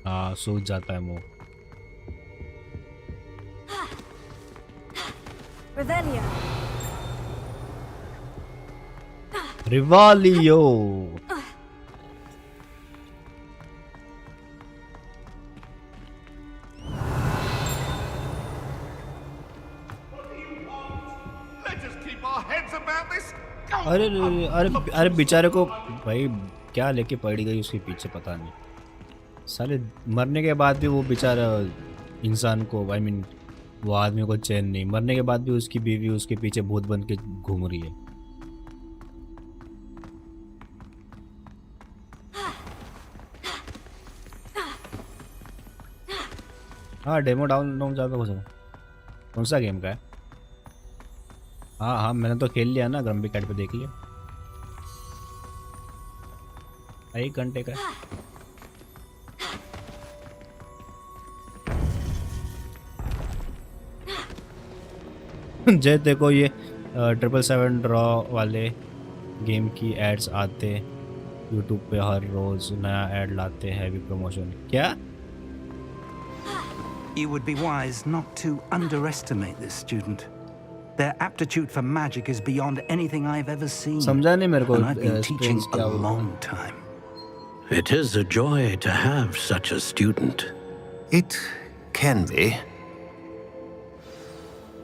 हाँ सूझ जाता है मुंह। Revelio. रिवालियो। Let us keep our heads about this. अरे अरे अरे बेचारे को भाई क्या लेके पड़ी गई उसके पीछे, पता नहीं। साले मरने के बाद भी वो बेचारा इंसान को, आई मीन वो आदमी को चैन नहीं। मरने के बाद भी उसकी बीवी उसके पीछे भूत बन के घूम रही है। हाँ डेमो डाउन ज़्यादा हो सकता। कौन सा गेम का है? हाँ हाँ मैंने तो खेल लिया ना, ग्रम्बी कैट पे देख लिया। 1 घंटे का है। जय देखो ये 777 ड्रॉ वाले गेम की एड्स आते यूट्यूब पे, हर रोज नया ऐड लाते हैं, हैवी प्रमोशन। क्या? You would be wise not to underestimate this student. Their aptitude for magic is beyond anything I've ever seen. समझा नहीं मेरे को। And I've been teaching a long time. It is a joy to have such a student. It can be.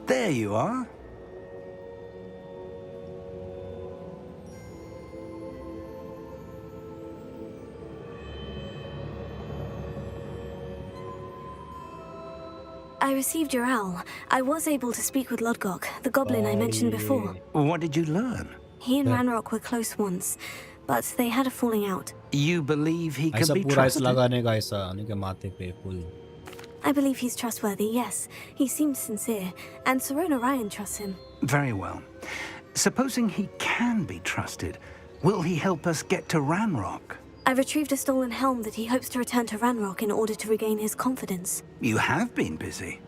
There you are. I received your owl. I was able to speak with Lodgok, the goblin I mentioned before. What did you learn? He and Ranrock were close once, but they had a falling out. You believe he can ऐसा be पूरा ऐसा trusted? लगाने का, ऐसा आने के माथे पे full. I believe he's trustworthy, yes. He seems sincere, and Serona Ryan trusts him. Very well. Supposing he can be trusted, will he help us get to Ranrock? I retrieved a stolen helm that he hopes to return to Ranrock in order to regain his confidence. You have been busy.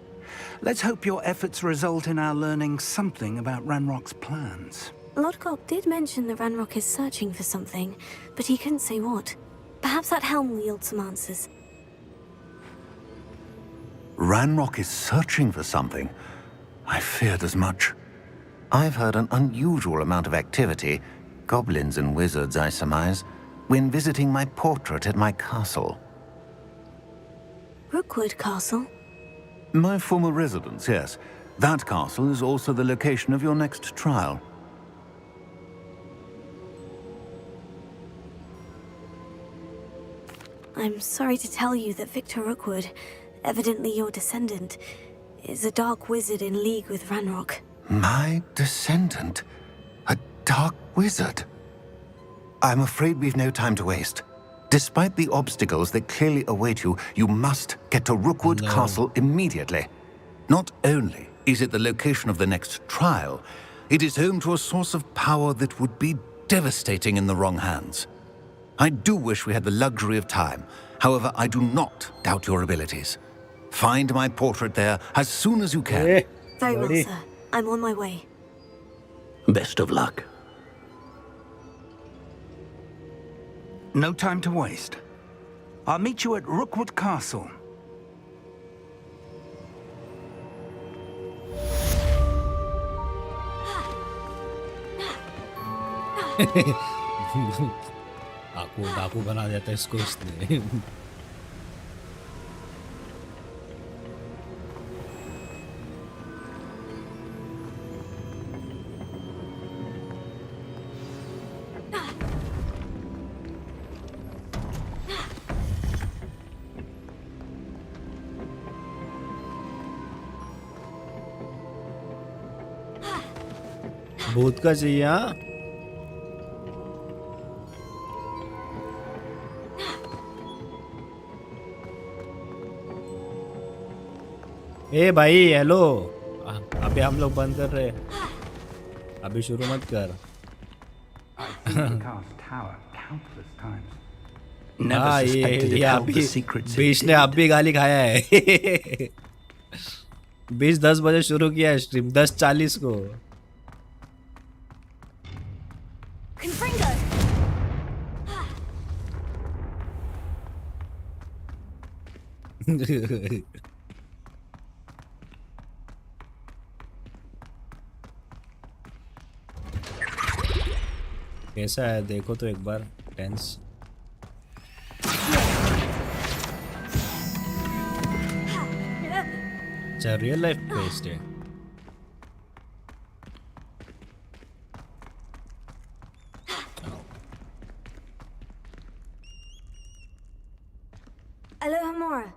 Let's hope your efforts result in our learning something about Ranrock's plans. Lodgok did mention that Ranrock is searching for something, but he couldn't say what. Perhaps that helm will yield some answers. Ranrock is searching for something. I feared as much. I've heard an unusual amount of activity, goblins and wizards, I surmise, when visiting my portrait at my castle. Rookwood Castle? My former residence, yes. That castle is also the location of your next trial. I'm sorry to tell you that Victor Rookwood, evidently your descendant, is a dark wizard in league with Ranrock. My descendant? A dark wizard? I'm afraid we've no time to waste. Despite the obstacles that clearly await you, you must get to Rookwood Castle immediately. Not only is it the location of the next trial, it is home to a source of power that would be devastating in the wrong hands. I do wish we had the luxury of time. However, I do not doubt your abilities. Find my portrait there as soon as you can. Very well, sir. I'm on my way. Best of luck. No time to waste. I'll meet you at Rookwood Castle. डाकू बना देता है इसको इसने। भूत का चाहिए हाँ? ए भाई हेलो, अभी हम लोग बंद कर रहे, अभी शुरू मत कर। हाँ ये अभी बीच ने आप भी गाली खाया है। 10 बजे शुरू किया है स्ट्रीम, 10:40 को। कैसा है देखो तो एक बार। टेंस अच्छा रियल लाइफ बेस्ड है। Aloha Mora.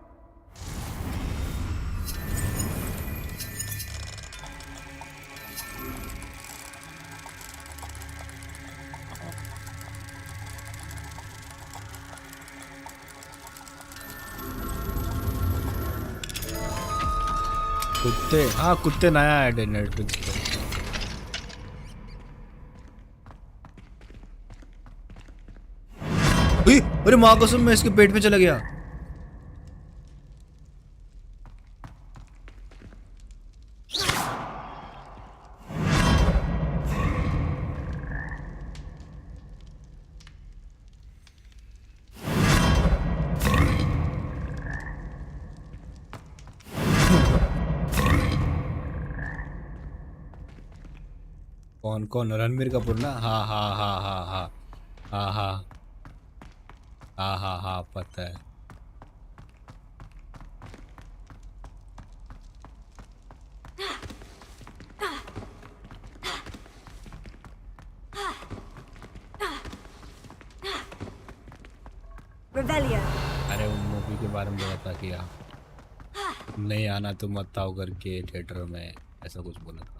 कुत्ते, हाँ कुत्ते नया ऐड है नेटफ्लिक्स पे। अरे माँ कसम मैं इसके पेट में चला गया। कौन कौन? रणबीर कपूर ना? हाँ हाँ हाँ हाँ हाँ हाँ हाँ हाँ हाँ हाँ पता है। अरे उन मूवी के बारे में बोला था कि आप नहीं आना तो मत आओ करके थिएटर में, ऐसा कुछ बोला था।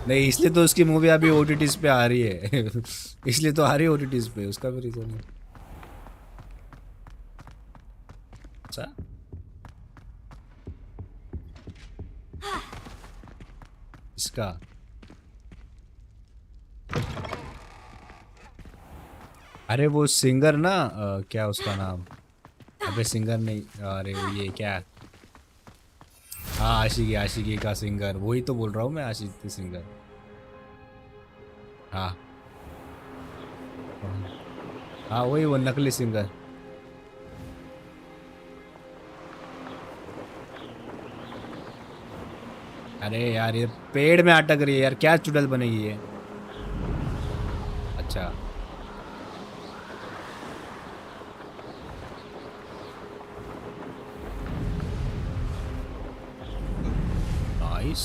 नहीं इसलिए तो उसकी मूवी अभी ओटीटीज पे आ रही है। इसलिए तो आ रही है ओटीटीज पे, उसका भी रीजन है। अच्छा इसका अरे वो सिंगर ना क्या उसका नाम? अबे सिंगर नहीं, अरे ये क्या, हाँ आशिकी, आशिकी का सिंगर, वही तो बोल रहा हूँ मैं, आशिकी सिंगर। हाँ हाँ वही वो नकली सिंगर। अरे यार ये पेड़ में अटक रही है यार, क्या चुड़ैल बनेगी ये। अच्छा नाइस।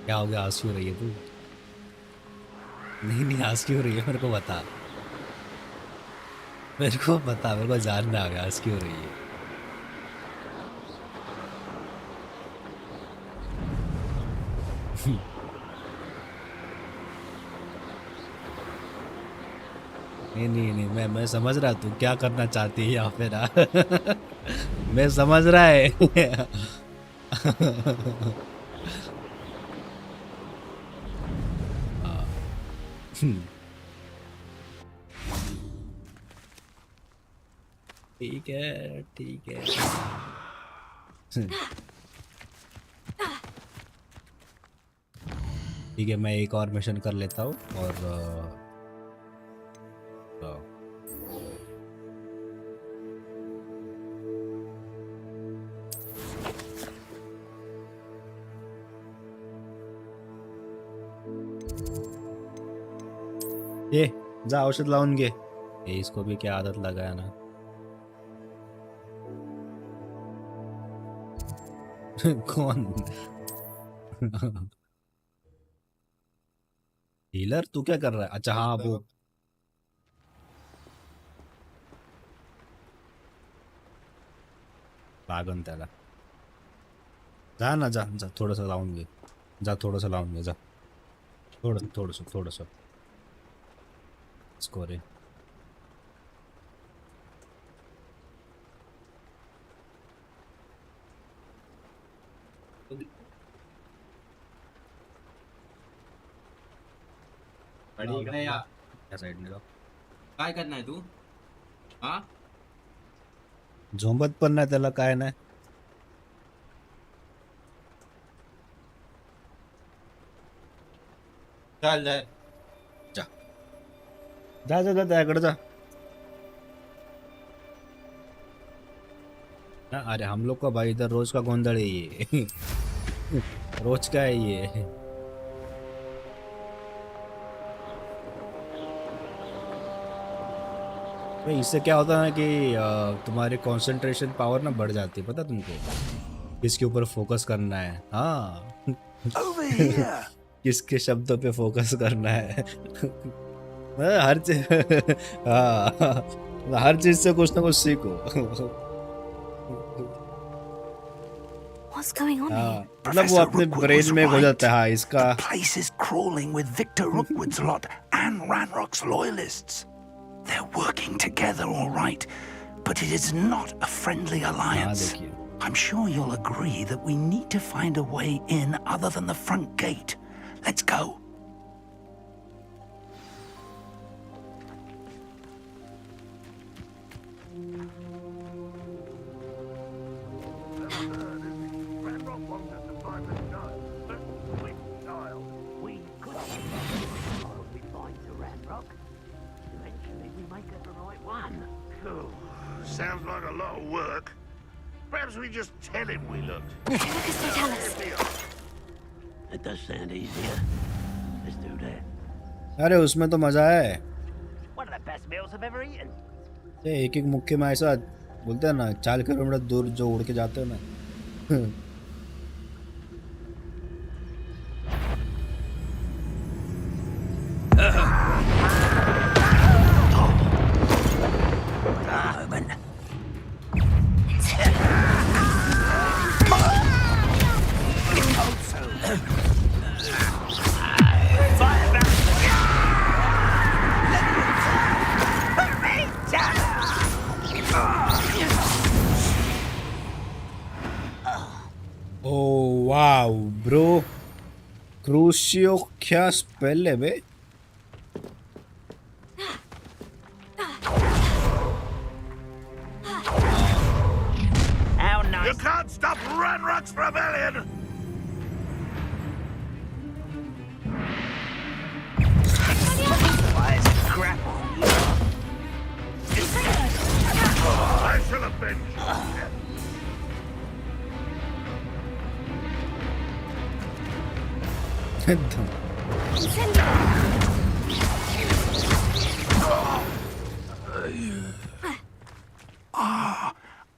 क्या हो गया, हंस क्यों रही है तू? नहीं हंस क्यों रही है, मेरे को बता, मेरे को बता, मेरे को जानना आ गया हंस क्यों रही है। नहीं मैं समझ रहा तू क्या करना चाहती है यहाँ पे ना। मैं समझ रहा है। ठीक है ठीक है। ठीक है, मैं एक और मिशन कर लेता हूँ और ये जा औषध लाऊन घे। ये इसको भी क्या आदत लगा है ना। कौन? हीलर तू क्या कर रहा है? अच्छा हाँ वो लागन त्याला। जा ना जा जा, थोड़ा सा लाऊन घे, जा थोड़ा सा लाऊन घे, जा थोड़ा सा इसको रे। या साइड जाऊ, काय करणार तू? हा झोंबत पण नाही त्याला, काय नाही। चल जाय, जा जा जा जा त्याकडे जा। ना अरे हम लोग का भाई इधर रोज का गोंधळ है ये। रोज का है ये। भाई इससे क्या होता है ना कि तुम्हारी कंसंट्रेशन पावर ना बढ़ जाती है, पता तुमको किसके ऊपर फोकस करना है। हाँ किसके शब्दों पे फोकस करना है। हर चीज हाँ हर चीज से कुछ ना कुछ सीखो। What's going on here? मतलब वो अपने ब्रेन में हो जाता है। हाँ इसका The place is crawling with Victor Rookwood's lot and Ranrock's loyalists. They're working together, all right, but it is not a friendly alliance. I'm sure you'll agree that we need to find a way in other than the front gate. Let's go. Sounds like a lot of work. Perhaps we just tell him we looked. Because they tell us. That does sound easier. Let's do that. अरे उसमें तो मजा है। One of the best meals I've ever eaten. ये एक एक मुक्के में ऐसा बोलते हैं ना, 4 किलोमीटर दूर जो उड़ के जाते हो ना। Oh wow, bro. Crucio, क्या spell है बे? How nice. You can't stop Ranrock's rebellion! Why is it grapple? Ah,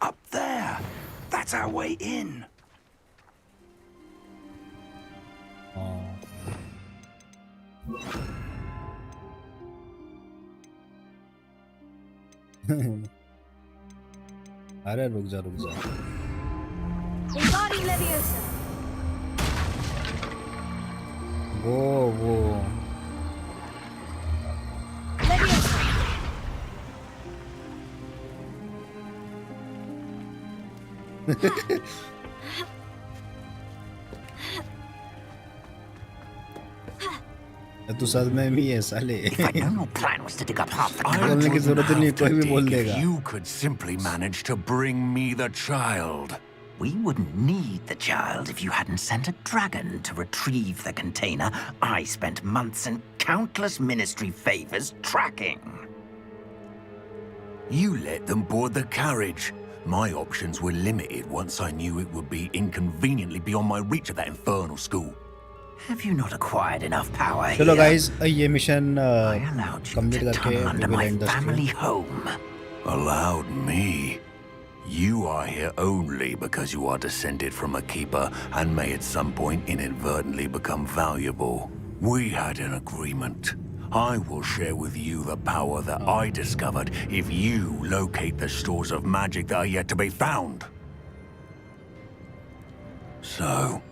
up there. That's our way in. अरे रुक जा वो तू सद में भी है साले बोलने की जरूरत नहीं कोई भी बोल देगा You could simply manage to bring me the child. We wouldn't need the child if you hadn't sent a dragon to retrieve the container I spent months and countless ministry favors tracking. You let them board the carriage. My options were limited once I knew it would be inconveniently beyond my reach at that infernal school. Have you not acquired enough power here? चलो guys, ये mission complete करके under my family home. Allowed me? You are here only because you are descended from a keeper and may at some point inadvertently become valuable. We had an agreement. I will share with you the power that I discovered if you locate the stores of magic that are yet to be found. So,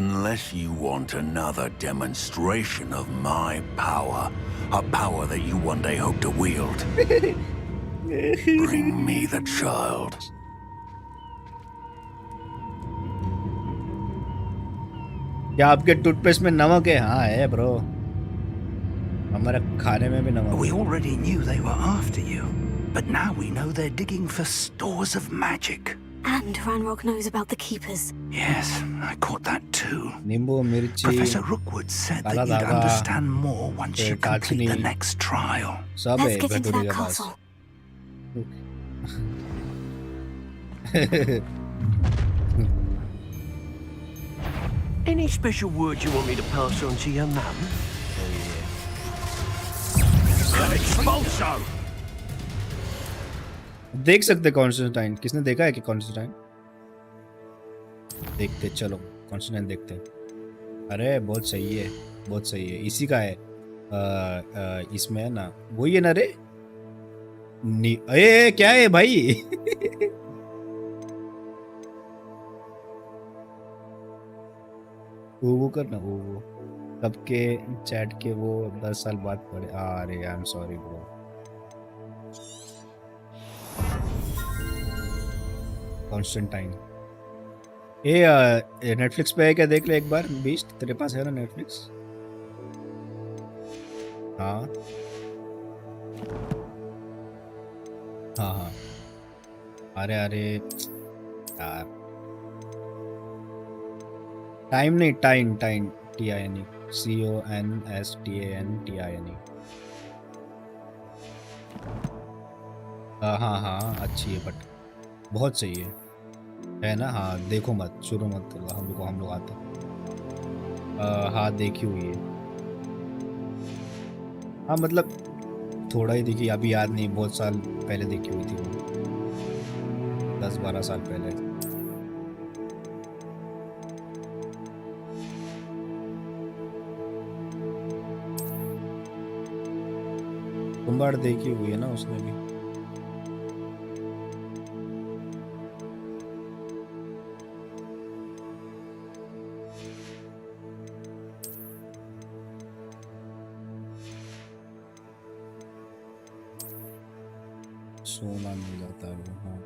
unless you want another demonstration of my power, a power that you one day hope to wield, bring me the child. क्या आपके toothpaste में नमक है? हाँ है bro, हमारे खाने में भी नमक। We already knew they were after you, but now we know they're digging for stores of magic. And Ranrock knows about the keepers. Yes, I caught that too. नींबू, मिर्ची, Professor Rookwood said that you'd understand more once you complete the next trial. Let's get into that castle. Any special words you want me to pass on to your mum? देख सकते Constantine, किसने देखा है कि Constantine? देखते चलो Constantine देखते। अरे बहुत सही है, बहुत सही है, इसी का है। इसमें है ना, वही है ना रे। ए क्या है भाई? वो करना वो कब के चैट के वो 10 साल बाद पढ़े। अरे I am sorry bro. Constantine ये नेटफ्लिक्स पे है क्या? देख ले एक बार। बीस्ट तेरे पास है ना नेटफ्लिक्स? हाँ हाँ हाँ। अरे अरे यार, टाइम नहीं, टाइन टाइन TINE CONSTANTINE। हाँ हाँ अच्छी है, बट बहुत सही है ना? हाँ देखो मत, शुरू मत करो, हम लोग आते हैं। हाँ देखी हुई है, हाँ मतलब थोड़ा ही देखी, अभी याद नहीं, बहुत साल पहले देखी हुई थी वो, 10-12 साल पहले। कुंभार देखी हुई है ना उसने भी। सोना मिल जाता है वो। हाँ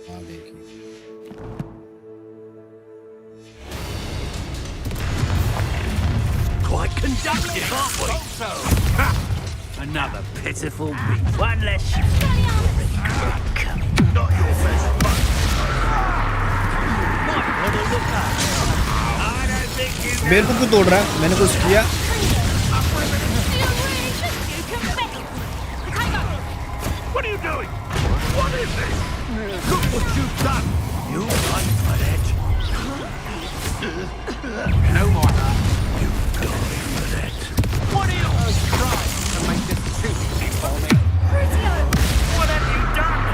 हाँ देखिए। Quite conductive, aren't we? Ha! Another pitiful beat. One less ship. Not your best fight. Might want to look up. I don't think you know. मेरे को क्यों तोड़ रहा है? मैंने कुछ किया? What are you doing? What is this? Look what you've done. You run for it. No more. What are you trying to make this too easy for me? What have you done?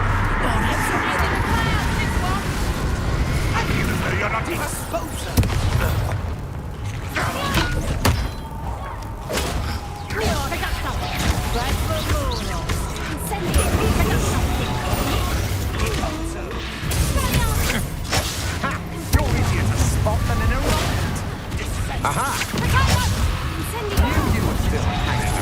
You're not Exposure. You're easier to spot than an irrelevant. Aha! Knew you were still hanging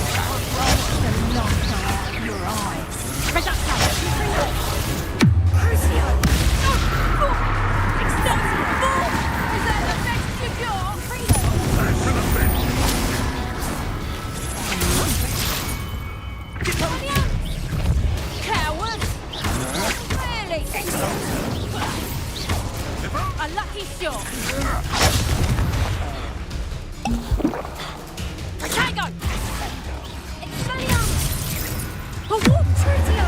A lucky shot. Potato! Expelliarmus! A warp tritio!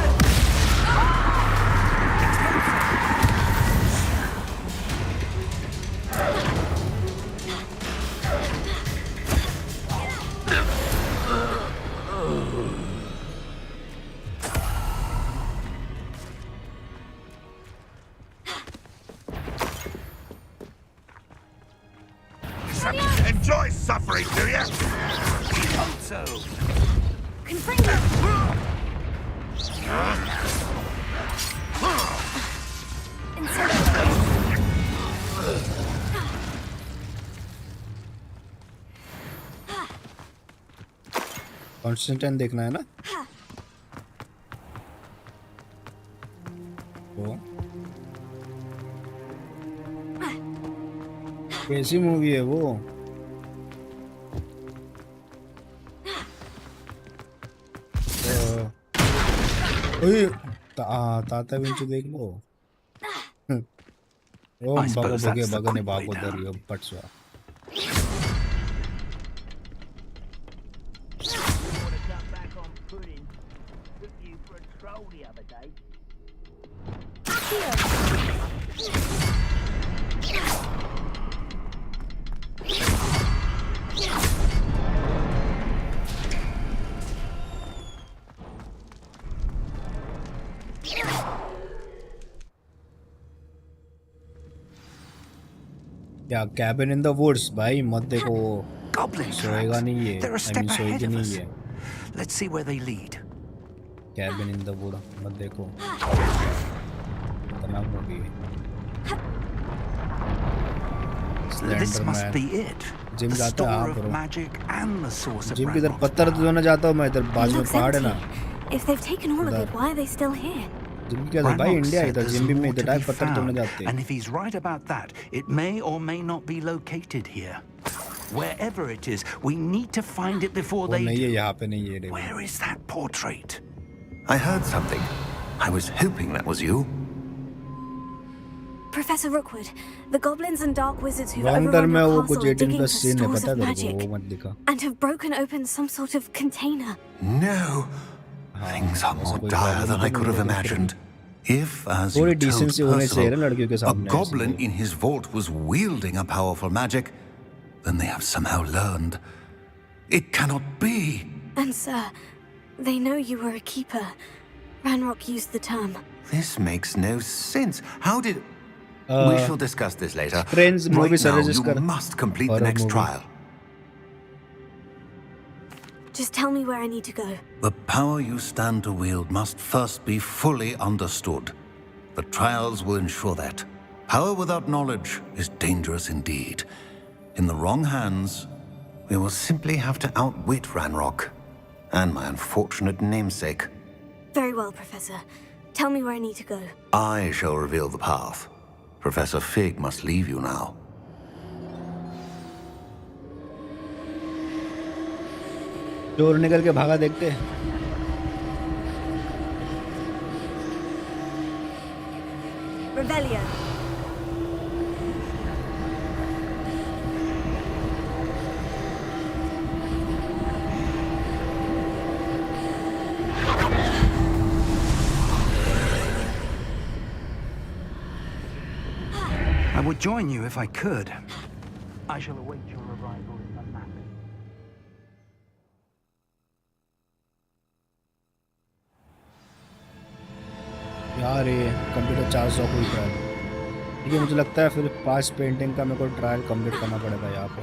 Enjoy suffering, do you? So. Constantine देखना है ना तो कैसी movie है वो ताता विंचू देख लो ओम बागो बगे बगने बागो दरियो पटसवा क्या कैबिन इन द वुड्स भाई मत देखो सोएगा नहीं ये सोएगी नहीं ये Let's see where they lead. Cabin in the wood मत देखो इतना movie This must be it. Gym The जाता है store हाँ of bro magic and the source of gym की इधर Ranrock. पत्थर धोने जाता हूँ मैं इधर बाजू में पहाड़ है ना If they've taken all of it, why are they still here? Gym की क्या भाई Ranrock इंडिया said इधर there's जिम भी में more इधर to be डायरेक्ट पत्थर धोने found, जाते हैं and if he's right about that, it may or may not be located here. Wherever it is, we need to find it before वो they नहीं है do. यहाँ पे नहीं है Where is that portrait? I heard something. I was hoping that was you. Professor Rookwood, the goblins and dark wizards who've Long overrun term में your वो castle कुछ are 18 digging for plus scene है stores पता of है तेरे magic को वो मत दिखा and have broken open some sort of container. No. Things are more dire than I could have imagined. If, as you थोड़ी told decency होने से है ना लड़कियों के Percival, a सामने goblin in his vault was wielding a powerful magic, then they have somehow learned. It cannot be. And sir, they know you were a keeper. Ranrock used the term. This makes no sense. How did... we shall discuss this later. Friends movie Right now, suggest you कर must complete the horror next movie. trial. Just tell me where I need to go. The power you stand to wield must first be fully understood. The trials will ensure that. Power without knowledge is dangerous indeed. In the wrong hands, we will simply have to outwit Ranrock and my unfortunate namesake. Very well, Professor. Tell me where I need to go. I shall reveal the path. Professor Fig must leave you now. चोर निकल के भागा देखते हैं Revelio. I would join you if I could, I shall await your arrival in the mapping. यार ये computer 400 कोई trial, ठीक है। मुझे लगता है फिर 5 पेंटिंग का मेरे को ट्रायल कंप्लीट करना पड़ेगा यहाँ पे।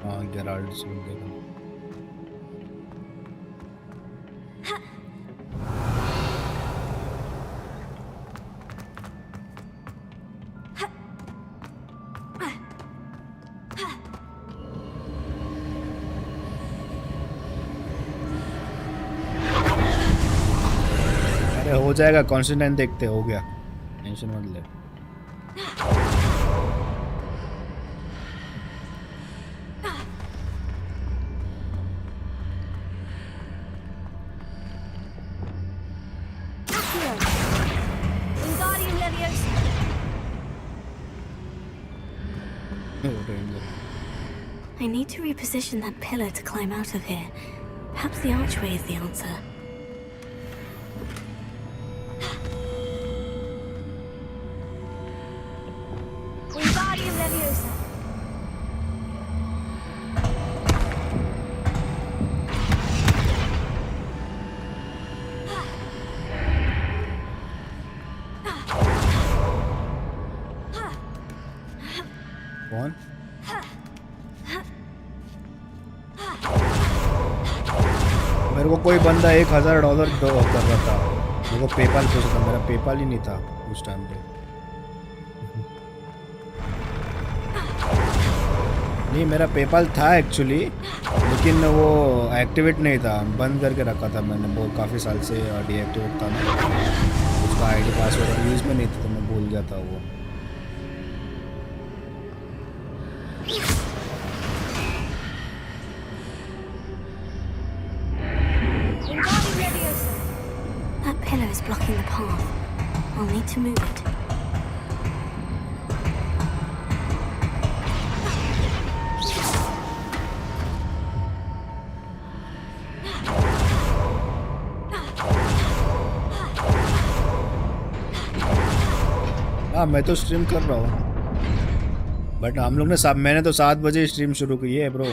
हाँ गेराल्ड सुन देगा। हो जाएगा, कॉन्स्टेंटाइन देखते हो गया, टेंशन मत ले। I need to reposition that pillar to climb out of here. Perhaps the archway is the answer. कौन? मेरे को कोई बंदा $1000 कर रहा था, मेरे को पेपाल पूछा था, मेरा पेपाल ही नहीं था उस टाइम पे। नहीं मेरा पेपाल था एक्चुअली, लेकिन वो एक्टिवेट नहीं था, बंद करके रखा था मैंने, बहुत काफ़ी साल से डीएक्टिवेट था ना, उसका आईडी पासवर्ड यूज़ में नहीं था तो मैं भूल गया था वो। That pillar is blocking the path. I'll need to move it. हाँ मैं तो स्ट्रीम कर रहा हूँ, बट हम लोग ने मैंने तो 7 बजे स्ट्रीम शुरू की है bro.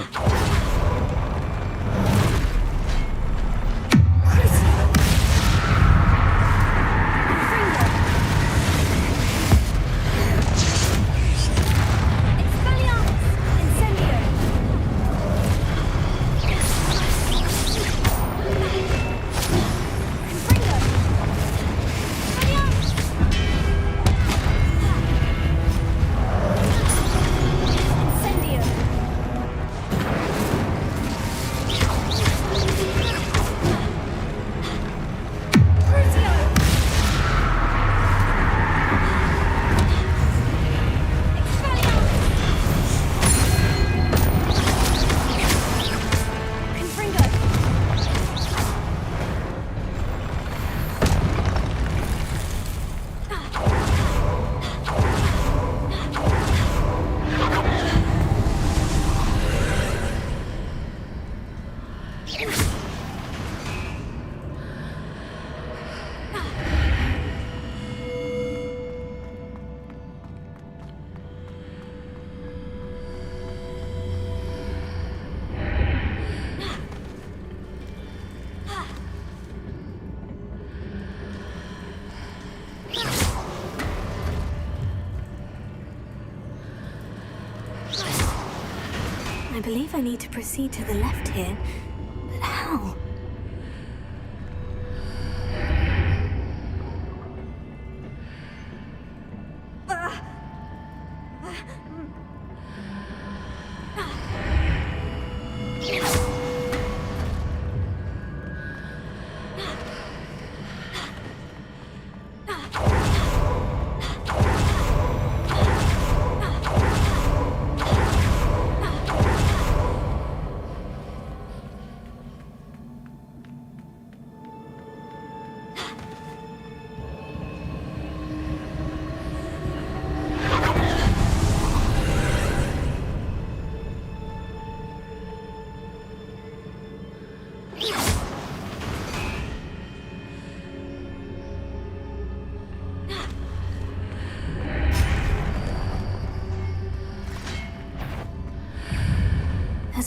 I believe I need to proceed to the left here, but how?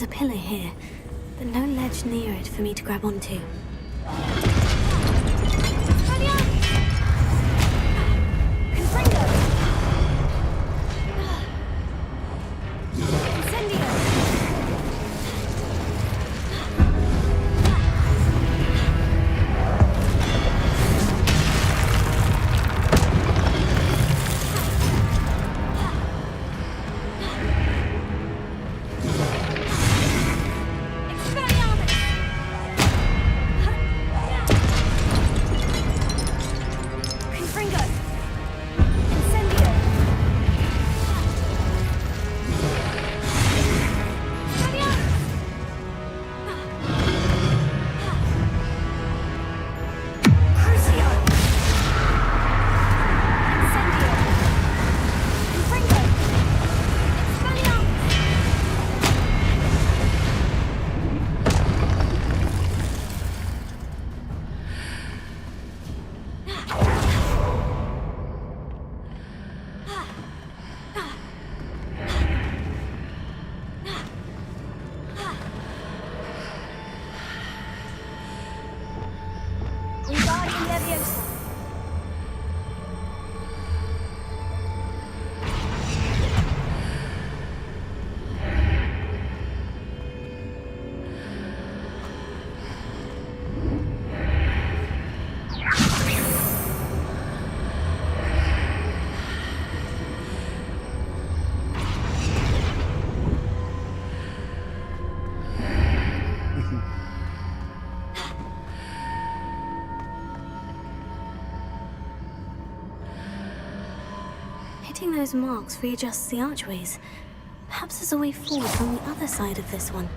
There's a pillar here, but no ledge near it for me to grab onto. Hitting those marks readjusts the archways. Perhaps there's a way forward from the other side of this one.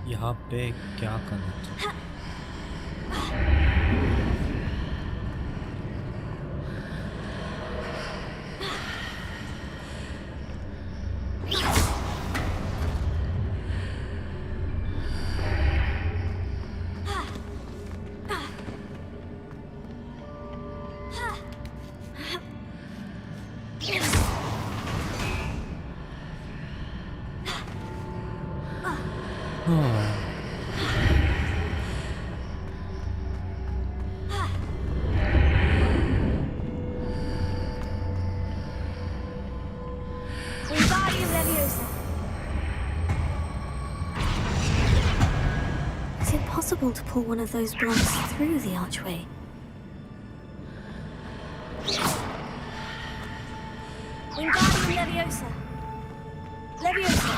यहाँ पे क्या करना? Is it possible to pull one of those blocks through the archway? Wingardium Leviosa. Leviosa.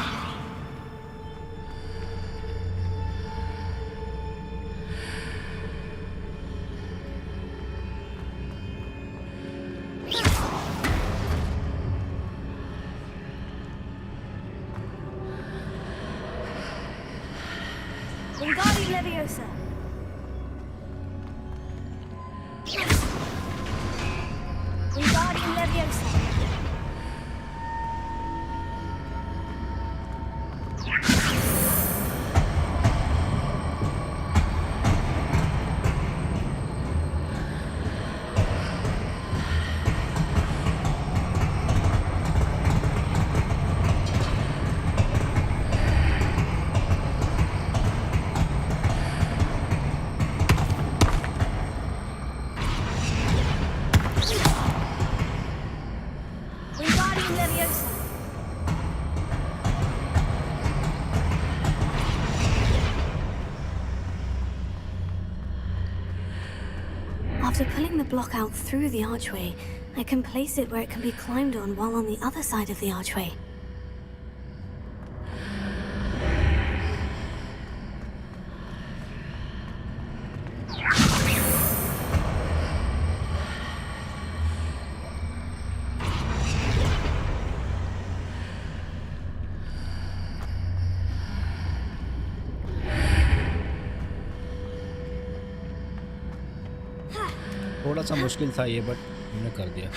Wingardium Leviosa. Wingardium Leviosa. Wingardium Leviosa. After pulling the block out through the archway, I can place it where it can be climbed on while on the other side of the archway. थोड़ा सा मुश्किल था ये, but हमने कर दिया।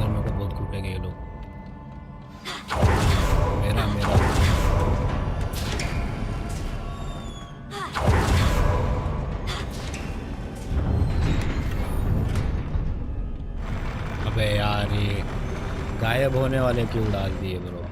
मेरे को बहुत कूटेंगे ये लोग। मेरा मेरा अबे यार ये गायब होने वाले क्यों डाल दिए ब्रो।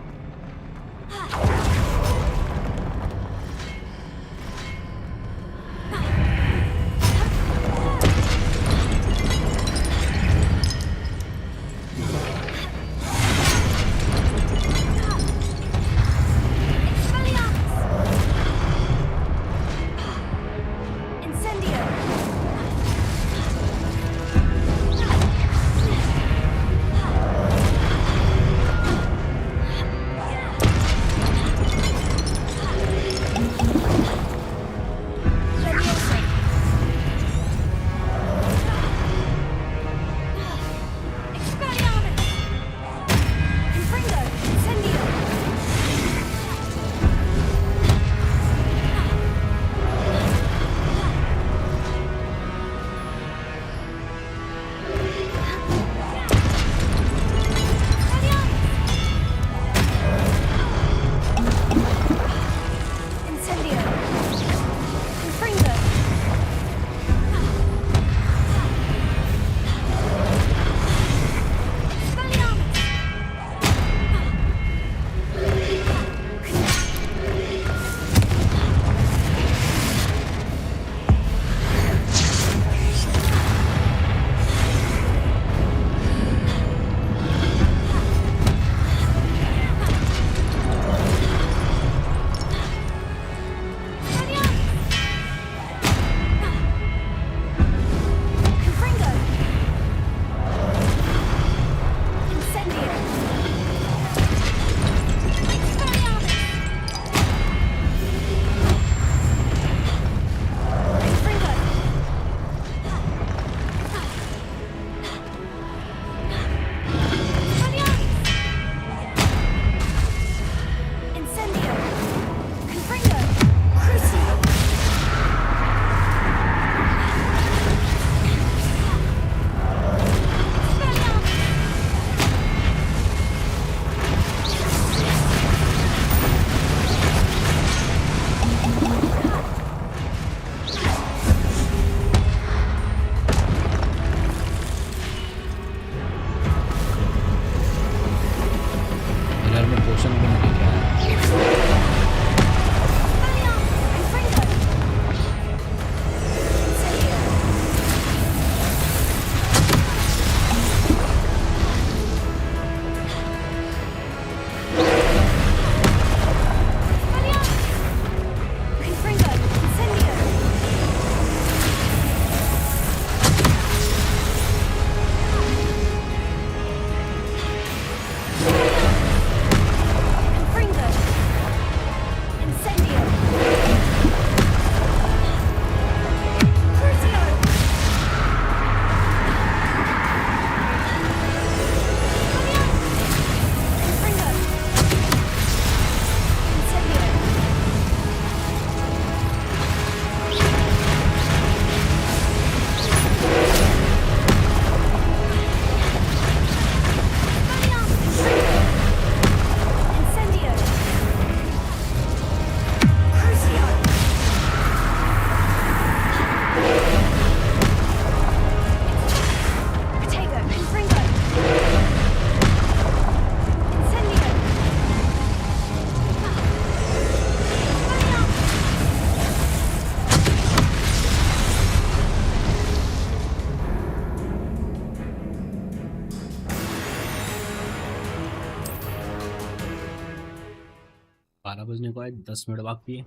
बजने को आए 10 मिनट बाकी है,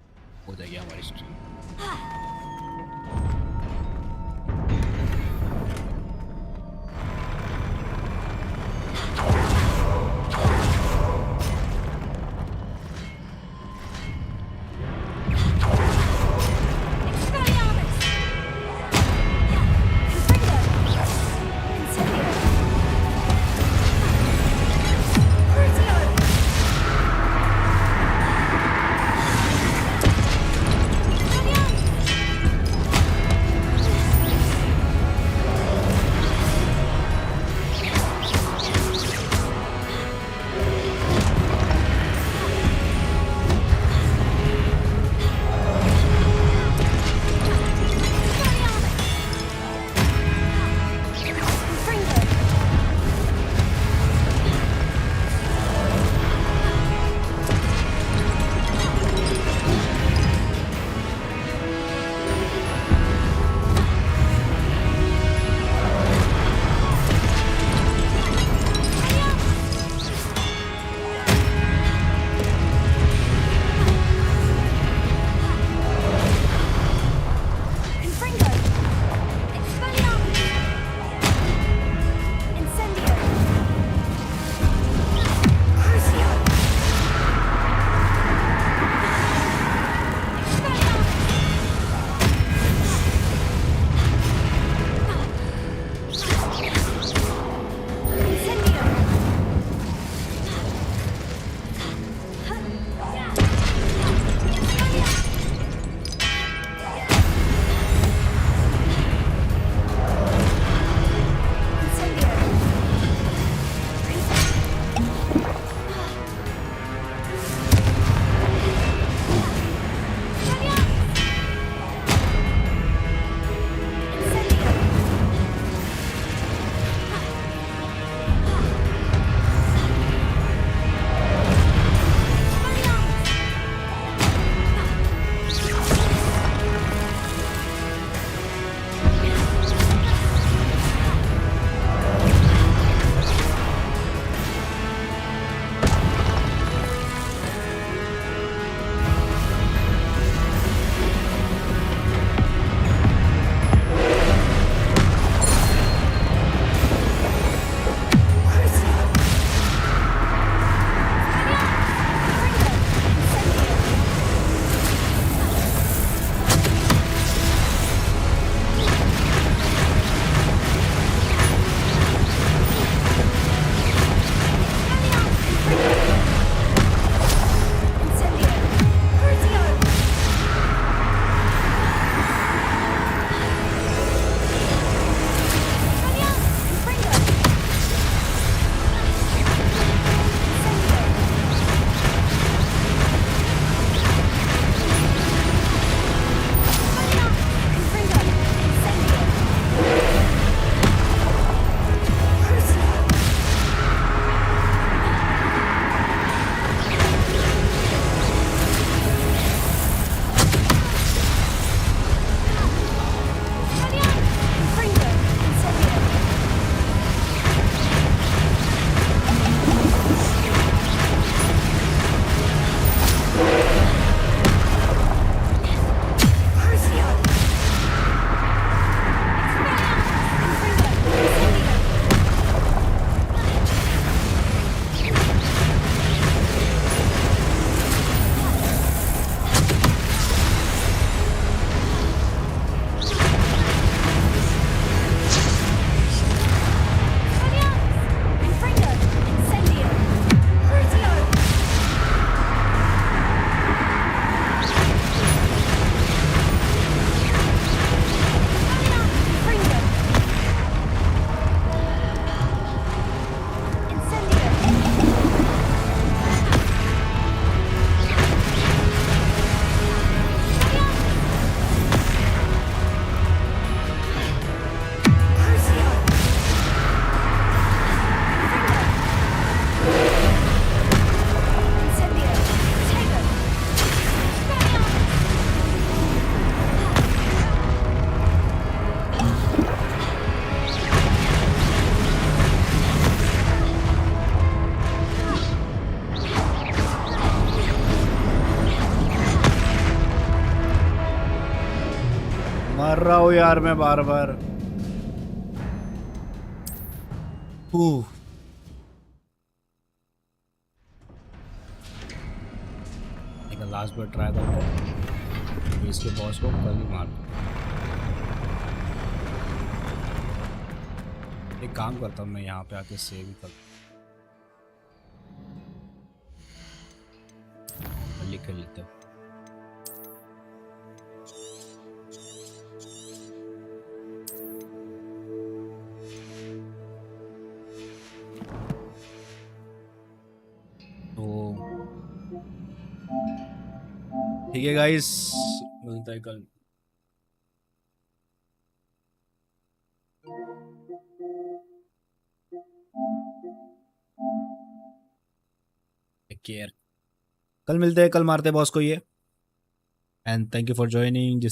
हो जाएगी हमारी स्ट्रीम। मर रहा हूँ यार मैं बार बार। एक लास्ट बार ट्राई करता हूँ इसके बॉस को कल ही मार। एक काम करता हूँ मैं यहाँ पे आके सेव कर लिख लेते हैं। ठीक है गाइस, मिलता है कल। टेक केयर, कल मिलते हैं, कल मारते हैं बॉस को ये। And thank you for joining.